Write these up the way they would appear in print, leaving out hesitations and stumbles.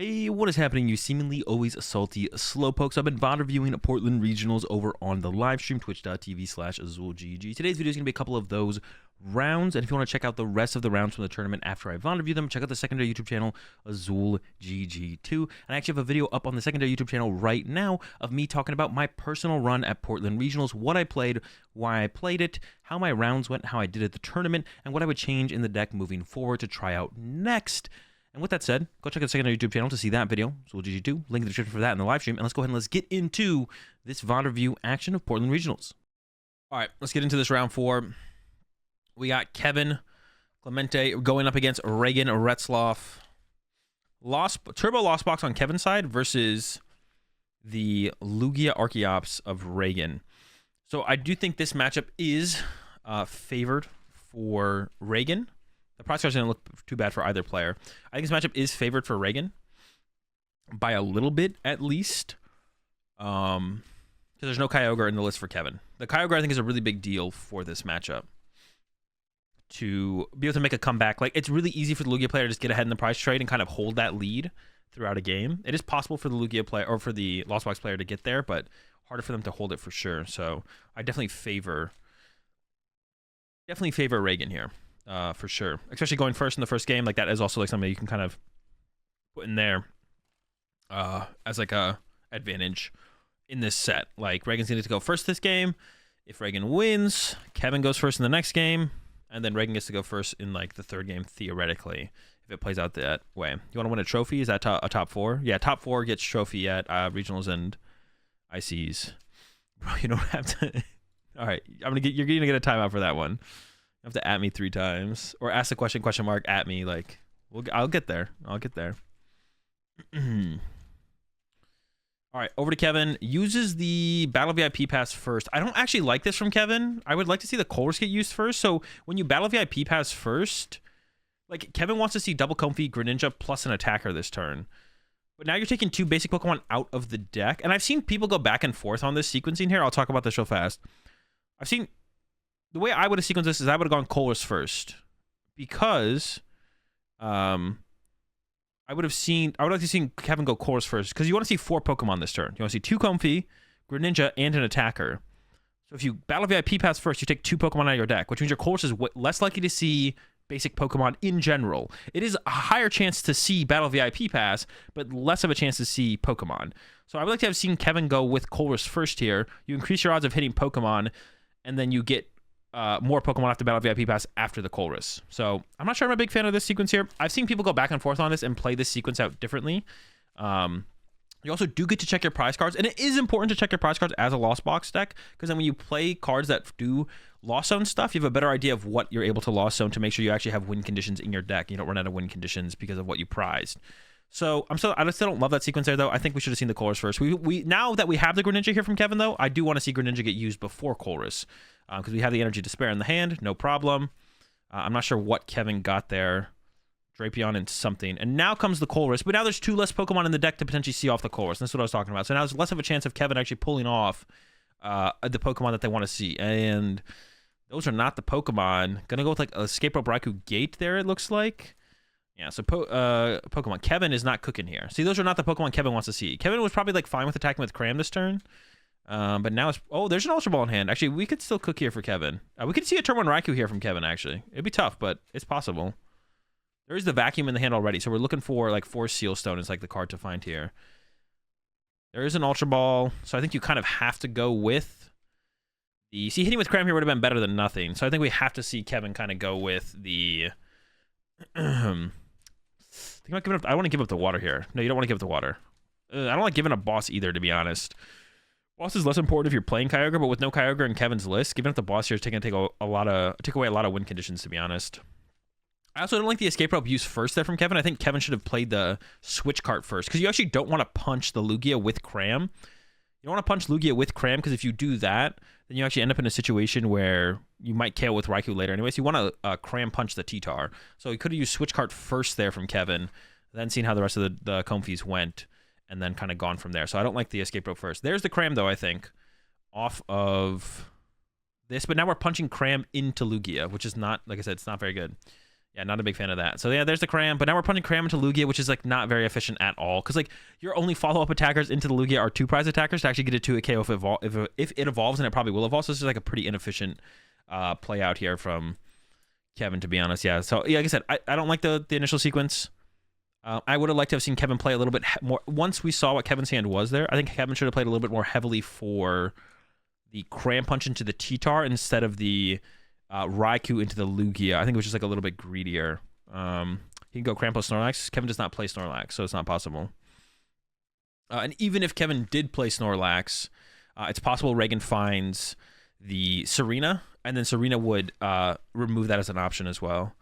Hey, what is happening, you seemingly always salty slowpokes? I've been VOD reviewing Portland Regionals over on the live stream, twitch.tv/AzulGG. Today's video is going to be a couple of those rounds, and if you want to check out the rest of the rounds from the tournament after I VOD review them, check out the secondary YouTube channel, AzulGG2. And I actually have a video up on the secondary YouTube channel right now of me talking about my personal run at Portland Regionals, what I played, why I played it, how my rounds went, how I did at the tournament, and what I would change in the deck moving forward to try out next. And with that said, go check out the secondary YouTube channel to see that video, AzulGG2, link in the description for that in the live stream, and let's go ahead and let's get into this VOD review action of Portland Regionals. All right, let's get into this round 4. We got Kevin Clemente going up against Reagan Retzloff. Turbo Lost Box on Kevin's side versus the Lugia Archeops of Reagan. So I do think this matchup is favored for Reagan. The price card's going to look too bad for either player. I think this matchup is favored for Reagan by a little bit, at least. Because there's no Kyogre in the list for Kevin. The Kyogre, I think, is a really big deal for this matchup. To be able to make a comeback. Like, it's really easy for the Lugia player to just get ahead in the price trade and kind of hold that lead throughout a game. It is possible for the Lugia player, or for the Lost Box player to get there, but harder for them to hold it for sure. So, I definitely favor Reagan here. For sure, especially going first in the first game, like that is also like something you can kind of put in there as like a advantage in this set. Like Reagan's going to go first this game. If Reagan wins, Kevin goes first in the next game, and then Reagan gets to go first in like the third game theoretically, if it plays out that way. You want to win a trophy? Is that a top 4? Yeah, top 4 gets trophy at regionals and ICs. Bro, you don't have to. All right, you're gonna get a timeout for that one. You have to at me 3 times, or ask the question mark at me. Like, I'll get there. All right, over to Kevin. Uses the Battle VIP Pass first. I don't actually like this from Kevin. I would like to see the Colress get used first. So when you Battle VIP Pass first, like Kevin wants to see double Comfey, Greninja plus an attacker this turn. But now you're taking 2 basic Pokemon out of the deck. And I've seen people go back and forth on this sequencing here. I'll talk about this real fast. The way I would have sequenced this is I would have gone Colress first, because I would have like to see Kevin go Colress first, because you want to see 4 Pokemon this turn. You want to see 2 Comfey, Greninja, and an attacker. So if you Battle VIP Pass first, you take 2 Pokemon out of your deck, which means your Colress is less likely to see basic Pokemon in general. It is a higher chance to see Battle VIP Pass, but less of a chance to see Pokemon. So I would like to have seen Kevin go with Colress first here. You increase your odds of hitting Pokemon, and then you get more Pokemon after Battle VIP Pass after the Colress. So I'm not sure I'm a big fan of this sequence here. I've seen people go back and forth on this and play this sequence out differently. You also do get to check your prize cards, and it is important to check your prize cards as a Lost Box deck, because then when you play cards that do Lost Zone stuff, you have a better idea of what you're able to Lost Zone to make sure you actually have win conditions in your deck. You don't run out of win conditions because of what you prized. So I still don't love that sequence there, though. I think we should have seen the Colress first. We now that we have the Greninja here from Kevin, though, I do want to see Greninja get used before Colress, because we have the energy to spare in the hand, no problem. I'm not sure what Kevin got there. Drapion and something. And now comes the Colress, but now there's 2 less Pokemon in the deck to potentially see off the Colress. That's what I was talking about. So now there's less of a chance of Kevin actually pulling off the Pokemon that they want to see. And those are not the Pokemon. Gonna go with like a Escape Rope Raikou Gate there, it looks like. Yeah, so Pokemon. Kevin is not cooking here. See, those are not the Pokemon Kevin wants to see. Kevin was probably like fine with attacking with Cram this turn. But now it's... Oh, there's an Ultra Ball in hand. Actually, we could still cook here for Kevin. We could see a Turn 1 Raikou here from Kevin, actually. It'd be tough, but it's possible. There is the Vacuum in the hand already, so we're looking for like 4 Seal Stone is like the card to find here. There is an Ultra Ball, so I think you kind of have to go with the... See, hitting with Cram here would have been better than nothing, so I think we have to see Kevin kind of go with the... I want to give up the water here. No, you don't want to give up the water. I don't like giving up Boss either, to be honest. Boss is less important if you're playing Kyogre, but with no Kyogre in Kevin's list, giving up the Boss here is take away a lot of win conditions, to be honest. I also don't like the Escape Rope use first there from Kevin. I think Kevin should have played the Switch Cart first, because you actually don't want to punch the Lugia with Cram. You don't want to punch Lugia with Cram, because if you do that, then you actually end up in a situation where you might KO with Raikou later. Anyways, you want to Cram punch the T-Tar. So he could have used Switch Cart first there from Kevin, then seen how the rest of the Comfeys went, and then kind of gone from there. So I don't like the Escape Rope first. There's the Cram, though, I think, off of this. But now we're punching Cram into Lugia, which is not, like I said, it's not very good. Yeah, not a big fan of that. So yeah, there's the Cram, but now we're putting Cram into Lugia, which is like not very efficient at all. Because like your only follow-up attackers into the Lugia are 2 prize attackers to actually get it to a KO if it evolves, and it probably will evolve. So this is like a pretty inefficient play out here from Kevin, to be honest. Yeah. So yeah, like I said, I don't like the initial sequence. I would have liked to have seen Kevin play a little bit more. Once we saw what Kevin's hand was there, I think Kevin should have played a little bit more heavily for the Cram Punch into the T-Tar instead of the Raikou into the Lugia. I think it was just like a little bit greedier. He can go Cram plus Snorlax. Kevin does not play Snorlax, so it's not possible. And even if Kevin did play Snorlax, it's possible Reagan finds the Serena, and then Serena would remove that as an option as well.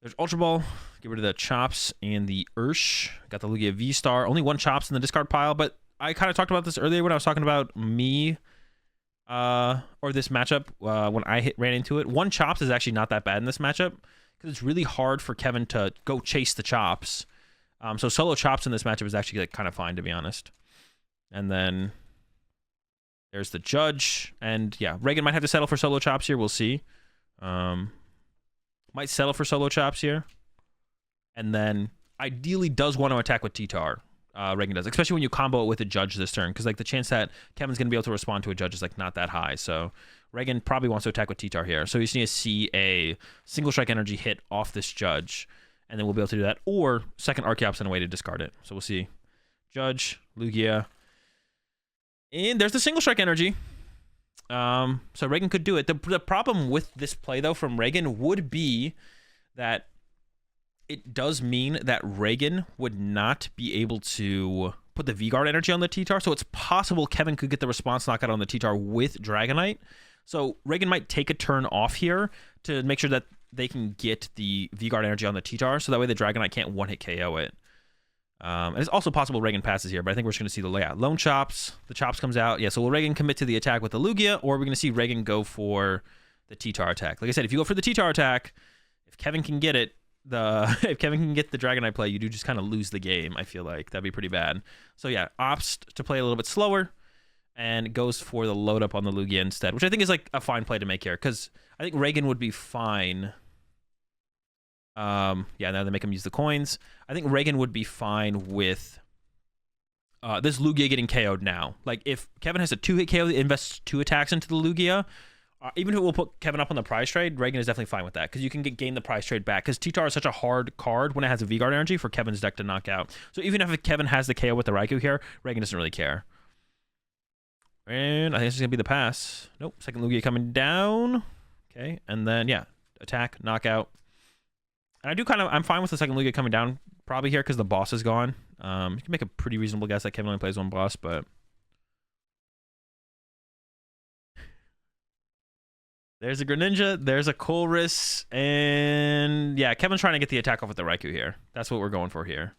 There's Ultra Ball. Get rid of the Chops and the Ursh. Got the Lugia V-Star. Only 1 Chops in the discard pile, but I kind of talked about this earlier when I was talking about me or this matchup when I ran into it. 1 Chops is actually not that bad in this matchup because it's really hard for Kevin to go chase the Chops. So solo Chops in this matchup is actually like kind of fine, to be honest. And then there's the Judge. And yeah, Reagan might have to settle for solo Chops here. We'll see. Might settle for solo Chops here. And then ideally does want to attack with T-Tar. Reagan does, especially when you combo it with a Judge this turn, because like the chance that Kevin's going to be able to respond to a Judge is like not that high. So Reagan probably wants to attack with T-Tar here. So you just need to see a single strike energy hit off this Judge, and then we'll be able to do that. Or second Archeops in a way to discard it. So we'll see. Judge, Lugia. And there's the single strike energy. So Reagan could do it. The problem with this play, though, from Reagan would be that it does mean that Reagan would not be able to put the V-Guard energy on the T-Tar. So it's possible Kevin could get the response knockout on the T-Tar with Dragonite. So Reagan might take a turn off here to make sure that they can get the V-Guard energy on the T-Tar. So that way the Dragonite can't one-hit KO it. And it's also possible Reagan passes here, but I think we're just going to see the layout. Lone Chops. The Chops comes out. Yeah, so will Reagan commit to the attack with the Lugia, or we're going to see Reagan go for the T-Tar attack. Like I said, if you go for the T-Tar attack, if Kevin can get it, if Kevin can get the Dragonite play, you do just kind of lose the game, I feel like. That'd be pretty bad. So yeah, opts to play a little bit slower and goes for the load up on the Lugia instead, which I think is like a fine play to make here, because I think Reagan would be fine. Yeah, now they make him use the coins. I think Reagan would be fine with this Lugia getting KO'd now. Like, if Kevin has a 2-hit KO that invests 2 attacks into the Lugia, even if it will put Kevin up on the prize trade, Reagan is definitely fine with that, because you can gain the prize trade back, because T-Tar is such a hard card when it has a V-Guard energy for Kevin's deck to knock out. So even if Kevin has the KO with the Raikou here, Reagan doesn't really care. And I think this is going to be the pass. Nope, second Lugia coming down. Okay, and then, yeah, attack, knockout. And I'm fine with the second Lugia coming down probably here because the boss is gone. You can make a pretty reasonable guess that Kevin only plays 1 boss, but there's a Greninja, there's a Colress, and yeah, Kevin's trying to get the attack off with the Raikou here. That's what we're going for here.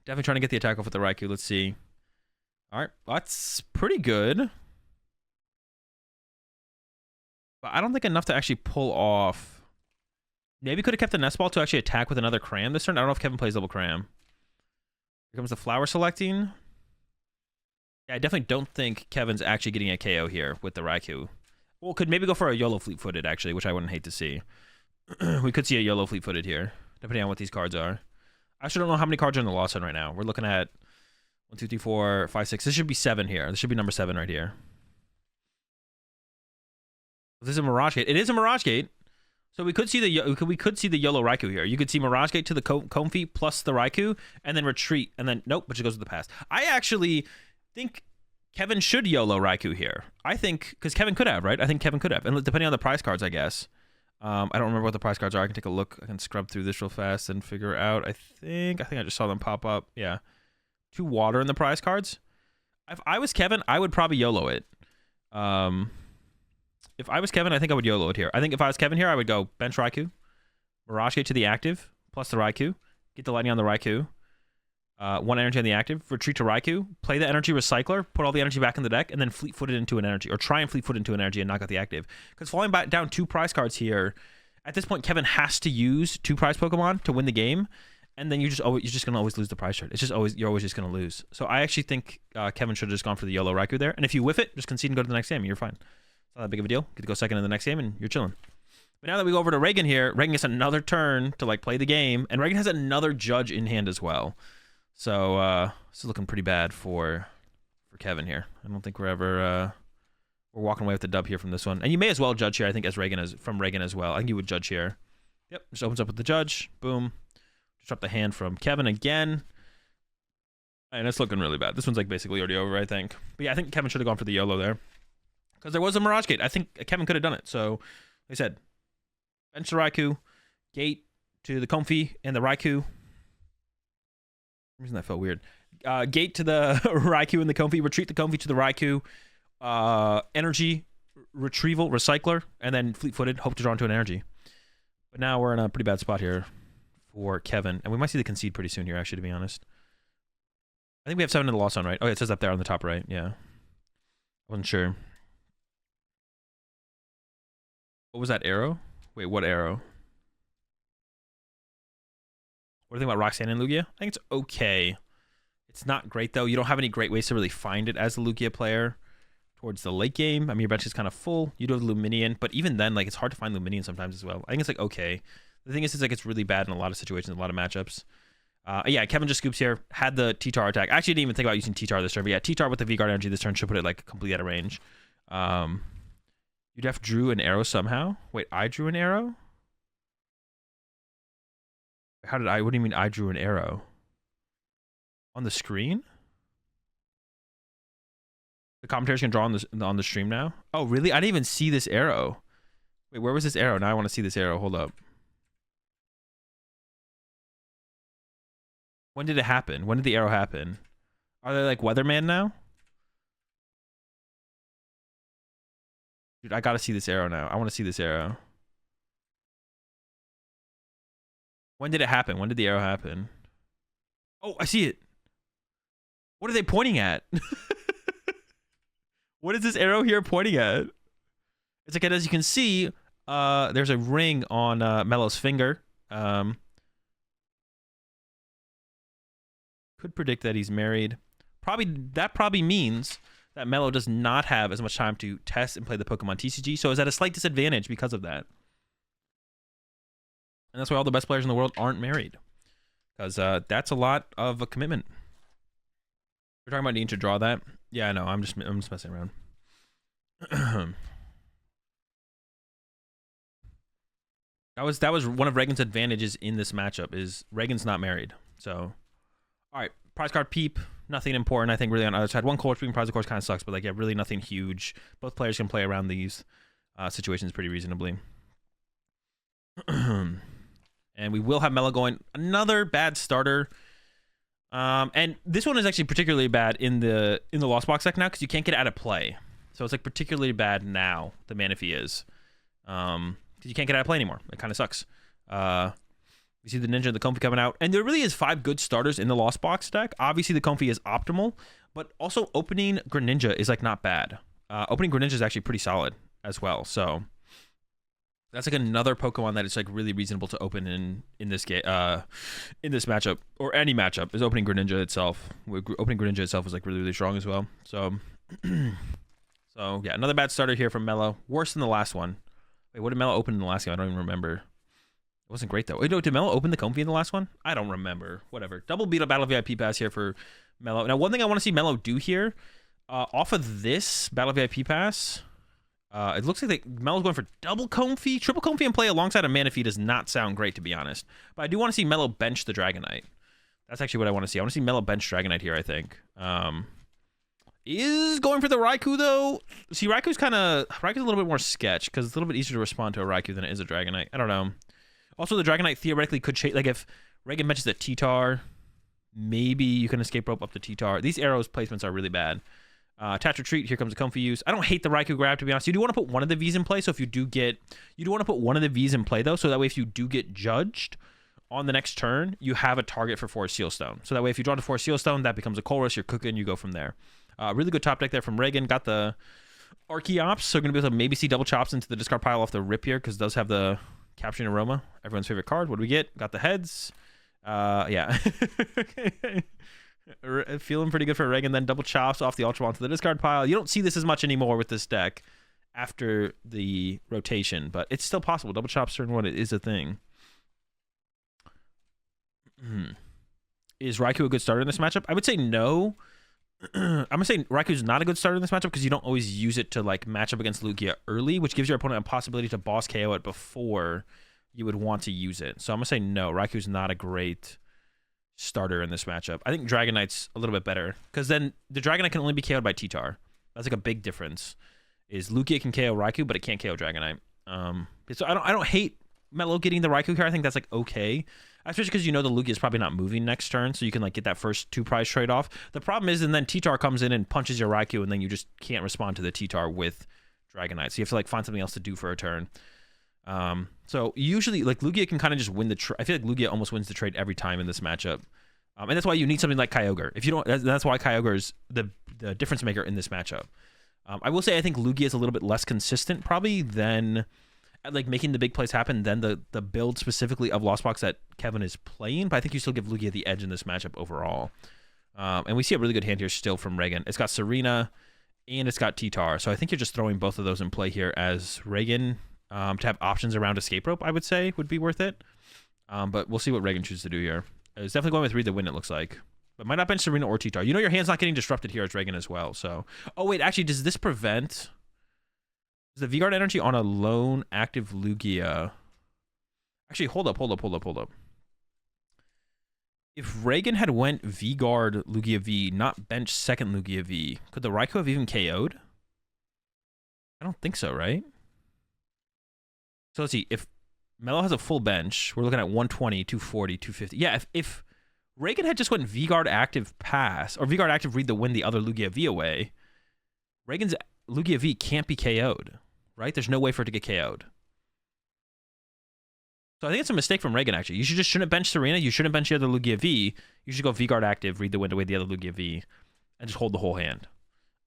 Definitely trying to get the attack off with the Raikou. Let's see. All right, that's pretty good. But I don't think enough to actually pull off. Maybe could have kept the Nest Ball to actually attack with another Cram this turn. I don't know if Kevin plays double Cram. Here comes the Flower selecting. Yeah, I definitely don't think Kevin's actually getting a KO here with the Raikou. Well, could maybe go for a YOLO Fleet-Footed, actually, which I wouldn't hate to see. We could see a YOLO Fleet-Footed here, depending on what these cards are. I actually don't know how many cards are in the Lost Zone right now. We're looking at 1, 2, 3, 4, 5, 6. This should be 7 here. This should be number 7 right here. This is a Mirage Gate. It is a Mirage Gate. So we could see the YOLO Raikou here. You could see Mirage Gate to the Comfy plus the Raikou, and then retreat, and then nope, but it goes to the pass. I actually think Kevin should YOLO Raikou here. I think because Kevin could have, right? I think Kevin could have, and depending on the prize cards, I guess. I don't remember what the prize cards are. I can take a look. I can scrub through this real fast and figure out. I think I just saw them pop up. Yeah, 2 water in the prize cards. If I was Kevin, I would probably YOLO it. If I was Kevin, I think I would YOLO it here. I think if I was Kevin here, I would go bench Raikou, Mirage Gate to the active, plus the Raikou, get the lightning on the Raikou, 1 energy on the active, retreat to Raikou, play the energy recycler, put all the energy back in the deck, and then fleet-foot it into an energy, or try and fleet-foot into an energy and knock out the active. Because falling back down 2 prize cards here, at this point, Kevin has to use 2 prize Pokemon to win the game, and then you're just gonna always lose the prize trade. You're always just gonna lose. So I actually think Kevin should have just gone for the YOLO Raikou there, and if you whiff it, just concede and go to the next game, and you're fine. Not that big of a deal. Get to go second in the next game, and you're chilling. But now that we go over to Reagan here, Reagan gets another turn to like play the game, and Reagan has another judge in hand as well. So this is looking pretty bad for Kevin here. I don't think we're walking away with the dub here from this one. And you may as well judge here, I think, as Reagan from Reagan as well. I think you would judge here. Yep, just opens up with the judge. Boom. Just drop the hand from Kevin again. And it's looking really bad. This one's like basically already over, I think. But yeah, I think Kevin should have gone for the YOLO there. Because there was a Mirage Gate. I think Kevin could have done it. So, like I said, bench the Raikou, gate to the Comfy and the Raikou. For some reason that felt weird. Gate to the Raikou and the Comfy, retreat the Comfy to the Raikou, energy, retrieval, recycler, and then fleet-footed, hope to draw into an energy. But now we're in a pretty bad spot here for Kevin. And we might see the concede pretty soon here, actually, to be honest. I think we have 7 in the loss zone, right? Oh, it says up there on the top right, yeah. I wasn't sure. What was that arrow? Wait, what arrow? What do you think about Roxanne and Lugia? I think it's okay. It's not great, though. You don't have any great ways to really find it as a Lugia player towards the late game. I mean, your bench is kind of full. You do have Luminion, but even then, like, it's hard to find Luminion sometimes as well. I think it's, like, okay. The thing is, it's, like, it's really bad in a lot of situations, a lot of matchups. Yeah, Kevin just scoops here. Had the T-Tar attack. I actually didn't even think about using T-Tar this turn, but yeah, T-Tar with the V-Guard energy this turn should put it, like, completely out of range. You def drew an arrow somehow? Wait, I drew an arrow? How did I? What do you mean I drew an arrow? On the screen? The commentator's gonna draw on the stream now? Oh, really? I didn't even see this arrow. Wait, where was this arrow? Now I want to see this arrow. Hold up. When did it happen? When did the arrow happen? Are they like Weatherman now? Dude, I gotta see this arrow now. I want to see this arrow. When did it happen? When did the arrow happen? Oh, I see it. What are they pointing at? What is this arrow here pointing at? It's like, as you can see, there's a ring on Mello's finger. Could predict that he's married. That probably means that Mello does not have as much time to test and play the Pokemon TCG, so is at a slight disadvantage because of that. And that's why all the best players in the world aren't married. Because that's a lot of a commitment. We're talking about needing to draw that. Yeah, I know. I'm just messing around. That was one of Reagan's advantages in this matchup, is Reagan's not married. So, all right, prize card Peep. Nothing important, I think, really on the other side. One Cold Spring prize, of course, kind of sucks, but like, yeah, really nothing huge. Both players can play around these situations pretty reasonably. And we will have Mello going. Another bad starter. And this one is actually particularly bad in the Lost Box deck now, because you can't get it out of play. So it's like particularly bad now, the Manaphy is. Because you can't get it out of play anymore. It kind of sucks. You see the Ninja and the Comfy coming out. And there really is 5 good starters in the Lost Box deck. Obviously, the Comfy is optimal, but also opening Greninja is like not bad. Opening Greninja is actually pretty solid as well. So that's like another Pokemon that is like really reasonable to open in this game, in this matchup, or any matchup, is opening Greninja itself. Opening Greninja itself is like really, really strong as well. So, so yeah, another bad starter here from Mello. Worse than the last one. Wait, what did Mello open in the last game? I don't even remember. It wasn't great, though. Wait, no, did Mello open the Comfy in the last one? I don't remember. Whatever. Double beat up Battle VIP pass here for Mello. Now, one thing I want to see Mello do here, off of this Battle VIP pass, it looks like Mello's going for double Comfy. Triple Comfy and play alongside a Manaphy does not sound great, to be honest. But I do want to see Mello bench the Dragonite. That's actually what I want to see. I want to see Mello bench Dragonite here, I think. Is going for the Raikou, though. See, Raikou's a little bit more sketch, because it's a little bit easier to respond to a Raikou than it is a Dragonite. I don't know. Also, the Dragonite theoretically could change. Like, if Reagan mentions the T-Tar, maybe you can escape rope up the T-Tar. These arrows placements are really bad. Attach retreat. Here comes a Comfy use. I don't hate the Raikou grab, to be honest. You do want to put one of the V's in play. So if you do want to put one of the V's in play, though. So that way, if you do get judged on the next turn, you have a target for Forest Seal Stone. So that way, if you draw to Forest Seal Stone, that becomes a Colress. You're cooking. You go from there. Really good top deck there from Reagan. Got the Archeops. So going to be able to maybe see double chops into the discard pile off the rip here, because it does have the Capturing Aroma, everyone's favorite card. What do we get? Got the heads. Yeah. Feeling pretty good for Reagan. Then double chops off the Ultra Ball to the discard pile. You don't see this as much anymore with this deck after the rotation, but it's still possible. Double chops turn 1 is a thing. Is Raikou a good starter in this matchup? I would say no. I'm gonna say Raikou's not a good starter in this matchup because you don't always use it to like match up against Lugia early, which gives your opponent a possibility to boss KO it before you would want to use it. So I'm gonna say no. Raikou's not a great starter in this matchup. I think Dragonite's a little bit better because then the Dragonite can only be KO'd by T-Tar. That's like a big difference. Is Lugia can KO Raikou, but it can't KO Dragonite. So I don't hate Melo getting the Raikou here. I think that's like okay. Especially because you know the Lugia is probably not moving next turn, so you can like get that first 2 prize trade off. The problem is, and then T-Tar comes in and punches your Raikou, and then you just can't respond to the T-Tar with Dragonite. So you have to like find something else to do for a turn. So usually like Lugia can kind of just win the trade. I feel like Lugia almost wins the trade every time in this matchup. And that's why you need something like Kyogre. If you don't, that's why Kyogre is the difference maker in this matchup. I will say I think Lugia is a little bit less consistent probably than like making the big plays happen than the build specifically of Lost Box that Kevin is playing, but I think you still give Lugia the edge in this matchup overall. And we see a really good hand here still from Reagan. It's got Serena and it's got T-Tar, so I think you're just throwing both of those in play here as Reagan to have options around Escape Rope, I would say would be worth it. But we'll see what Reagan chooses to do here. It's definitely going with Read the Wind, it looks like. But might not bench Serena or T-Tar. You know your hand's not getting disrupted here as Reagan as well, so... Oh, wait, actually, does this prevent... Is the V-Guard energy on a lone active Lugia? Actually, hold up. If Reagan had went V-Guard Lugia V, not bench second Lugia V, could the Raikou have even KO'd? I don't think so, right? So let's see. If Melo has a full bench, we're looking at 120, 240, 250. Yeah, if Reagan had just went V-Guard active pass, or V-Guard active read the win the other Lugia V away, Reagan's Lugia V can't be KO'd. Right? There's no way for it to get KO'd. So I think it's a mistake from Reagan, actually. You shouldn't bench Serena. You shouldn't bench the other Lugia V. You should go V-Guard active, read the wind away the other Lugia V, and just hold the whole hand.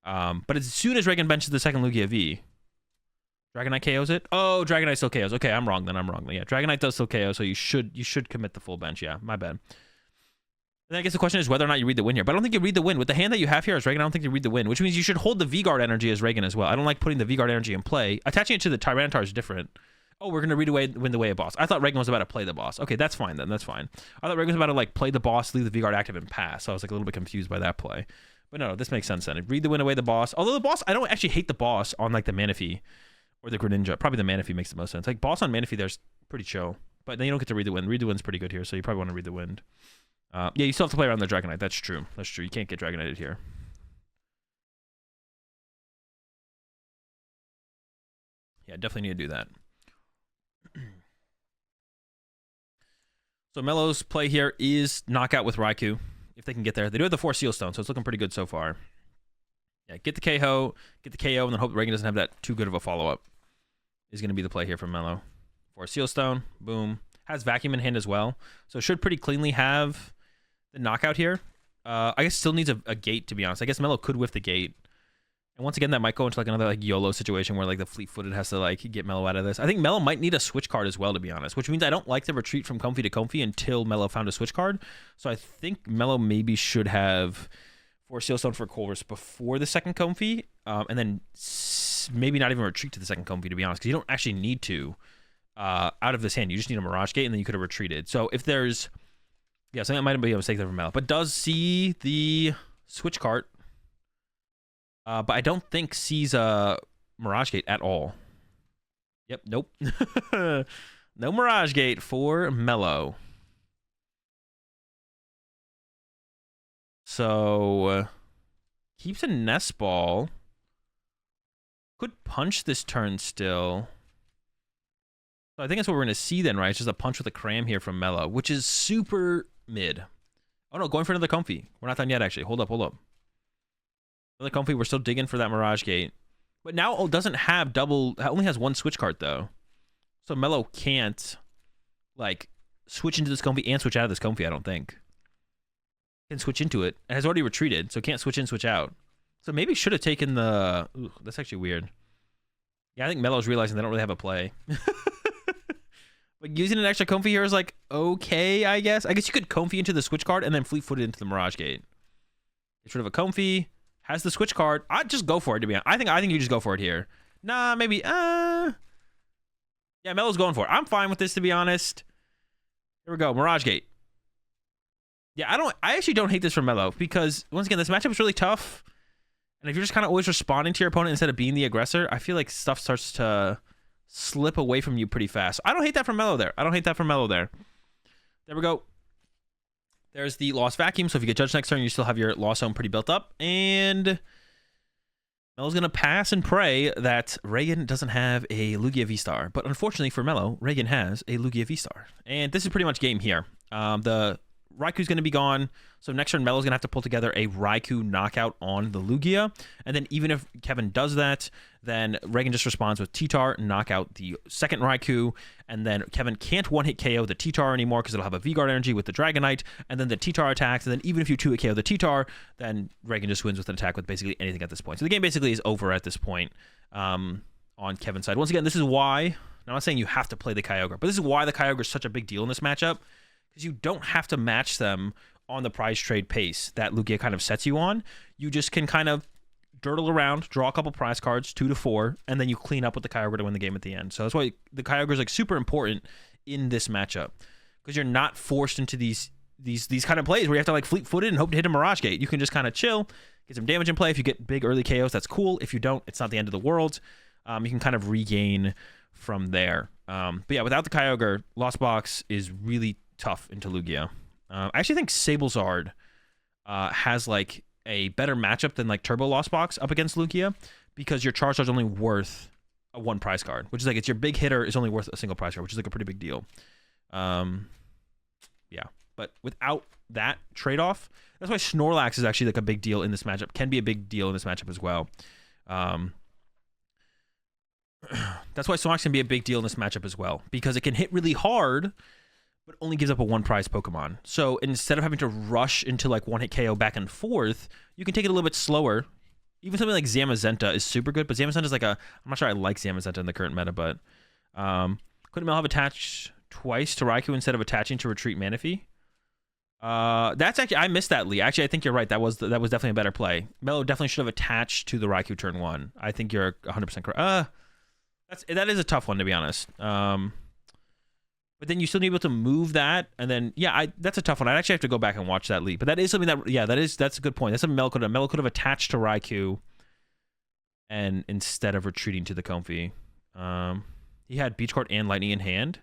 But as soon as Reagan benches the second Lugia V, Dragonite KOs it? Oh, Dragonite still KOs. Okay, I'm wrong then. Yeah, Dragonite does still KO, so you should commit the full bench. Yeah, my bad. And I guess the question is whether or not you read the win here. But I don't think you read the win. With the hand that you have here as Reagan, I don't think you read the win, which means you should hold the V-Guard energy as Reagan as well. I don't like putting the V-Guard energy in play. Attaching it to the Tyranitar is different. Oh, we're going to win the way a boss. I thought Reagan was about to play the boss. Okay, that's fine then. That's fine. I thought Reagan was about to like play the boss, leave the V-Guard active, and pass. So I was like a little bit confused by that play. But no, this makes sense then. Read the win away the boss. Although the boss, I don't actually hate the boss on like the Manaphy or the Greninja. Probably the Manaphy makes the most sense. Like boss on Manaphy there's pretty chill. But then you don't get to read the wind. Read the wind's pretty good here, so you probably want to read the wind. Yeah, you still have to play around the Dragonite. That's true. You can't get Dragonited here. Yeah, definitely need to do that. So Melo's play here is knockout with Raikou, if they can get there. They do have the 4 Seal Stone, so it's looking pretty good so far. Yeah, get the KO, and then hope Reagan doesn't have that too good of a follow-up. Is going to be the play here from Melo. 4 Seal Stone, boom. Has Vacuum in hand as well, so should pretty cleanly have the knockout here. I guess still needs a gate, to be honest. I guess Melo could whiff the gate. And once again, that might go into like another like YOLO situation where like the fleet-footed has to like get Melo out of this. I think Melo might need a switch card as well, to be honest, which means I don't like the retreat from Comfy to Comfy until Melo found a switch card. So I think Melo maybe should have 4 Seal Stone for Colress before the second Comfy, and then maybe not even retreat to the second Comfy, to be honest, because you don't actually need to out of this hand. You just need a Mirage Gate, and then you could have retreated. So if there's... Yeah, so that might be a mistake there from Melo. But does see the switch cart. But I don't think sees a Mirage Gate at all. Yep, nope. No Mirage Gate for Melo. So, keeps a Nest Ball. Could punch this turn still. So I think that's what we're going to see then, right? It's just a punch with a Cram here from Melo, which is super mid. Oh no, going for another Comfy. We're not done yet, actually. Hold up. Another Comfy. We're still digging for that Mirage Gate. But now it doesn't have double... It only has 1 switch card, though. So Melo can't, like, switch into this Comfy and switch out of this Comfy, I don't think. Can switch into it. It has already retreated, so can't switch in, switch out. So maybe should have taken the... Ooh, that's actually weird. Yeah, I think Melo's realizing they don't really have a play. But using an extra Comfy here is like, okay, I guess. I guess you could Comfy into the switch card and then fleet-footed into the Mirage Gate. Get rid of a Comfy, has the switch card. I'd just go for it, to be honest. I think you just go for it here. Nah, maybe. Yeah, Melo's going for it. I'm fine with this, to be honest. Here we go. Mirage Gate. Yeah, I actually don't hate this for Melo because, once again, this matchup is really tough. And if you're just kind of always responding to your opponent instead of being the aggressor, I feel like stuff starts to slip away from you pretty fast. I don't hate that from Melo there. There we go. There's the Lost Vacuum. So if you get judged next turn, you still have your Lost Zone pretty built up. And Melo's going to pass and pray that Reagan doesn't have a Lugia V-Star. But unfortunately for Melo, Reagan has a Lugia V-Star. And this is pretty much game here. The Raikou's going to be gone. So next turn, Melo's going to have to pull together a Raikou knockout on the Lugia. And then even if Kevin does that, then Reagan just responds with T-Tar, knock out the second Raikou. And then Kevin can't one-hit KO the T-Tar anymore because it'll have a V-Guard energy with the Dragonite. And then the T-Tar attacks. And then even if you 2-hit KO the T-Tar, then Reagan just wins with an attack with basically anything at this point. So the game basically is over at this point on Kevin's side. Once again, this is why, I'm not saying you have to play the Kyogre, but this is why the Kyogre is such a big deal in this matchup. Because you don't have to match them on the prize trade pace that Lugia kind of sets you on. You just can kind of dirtle around, draw a couple prize cards, 2 to 4, and then you clean up with the Kyogre to win the game at the end. So that's why the Kyogre is like super important in this matchup. Because you're not forced into these kind of plays where you have to like fleet-footed and hope to hit a Mirage Gate. You can just kind of chill, get some damage in play. If you get big early KOs, that's cool. If you don't, it's not the end of the world. You can kind of regain from there. But yeah, without the Kyogre, Lost Box is really tough into Lugia. I actually think Sablezard has like a better matchup than like Turbo Lost Box up against Lugia because your Charizard's only worth a 1 prize card, which is like it's your big hitter is only worth a single prize card, which is like a pretty big deal. Yeah, but without that trade-off, that's why Snorlax is actually like a big deal in this matchup. Can be a big deal in this matchup as well. That's why Snorlax can be a big deal in this matchup as well because it can hit really hard but only gives up a 1 prize Pokemon. So instead of having to rush into like 1-hit KO back and forth, you can take it a little bit slower. Even something like Zamazenta is super good, but Zamazenta is like I'm not sure I like Zamazenta in the current meta, but couldn't Mel have attached twice to Raikou instead of attaching to Retreat Manaphy? That's actually, I missed that, Lee. Actually, I think you're right. That was definitely a better play. Melo definitely should have attached to the Raikou turn 1. I think you're 100% correct. That is a tough one, to be honest. But then you still need to be able to move that, and then that's a tough one. I'd actually have to go back and watch that leap. But that is something that's a good point. That's something Melo could have attached to Raikou, and instead of retreating to the Comfey, he had Beach Court and Lightning in hand.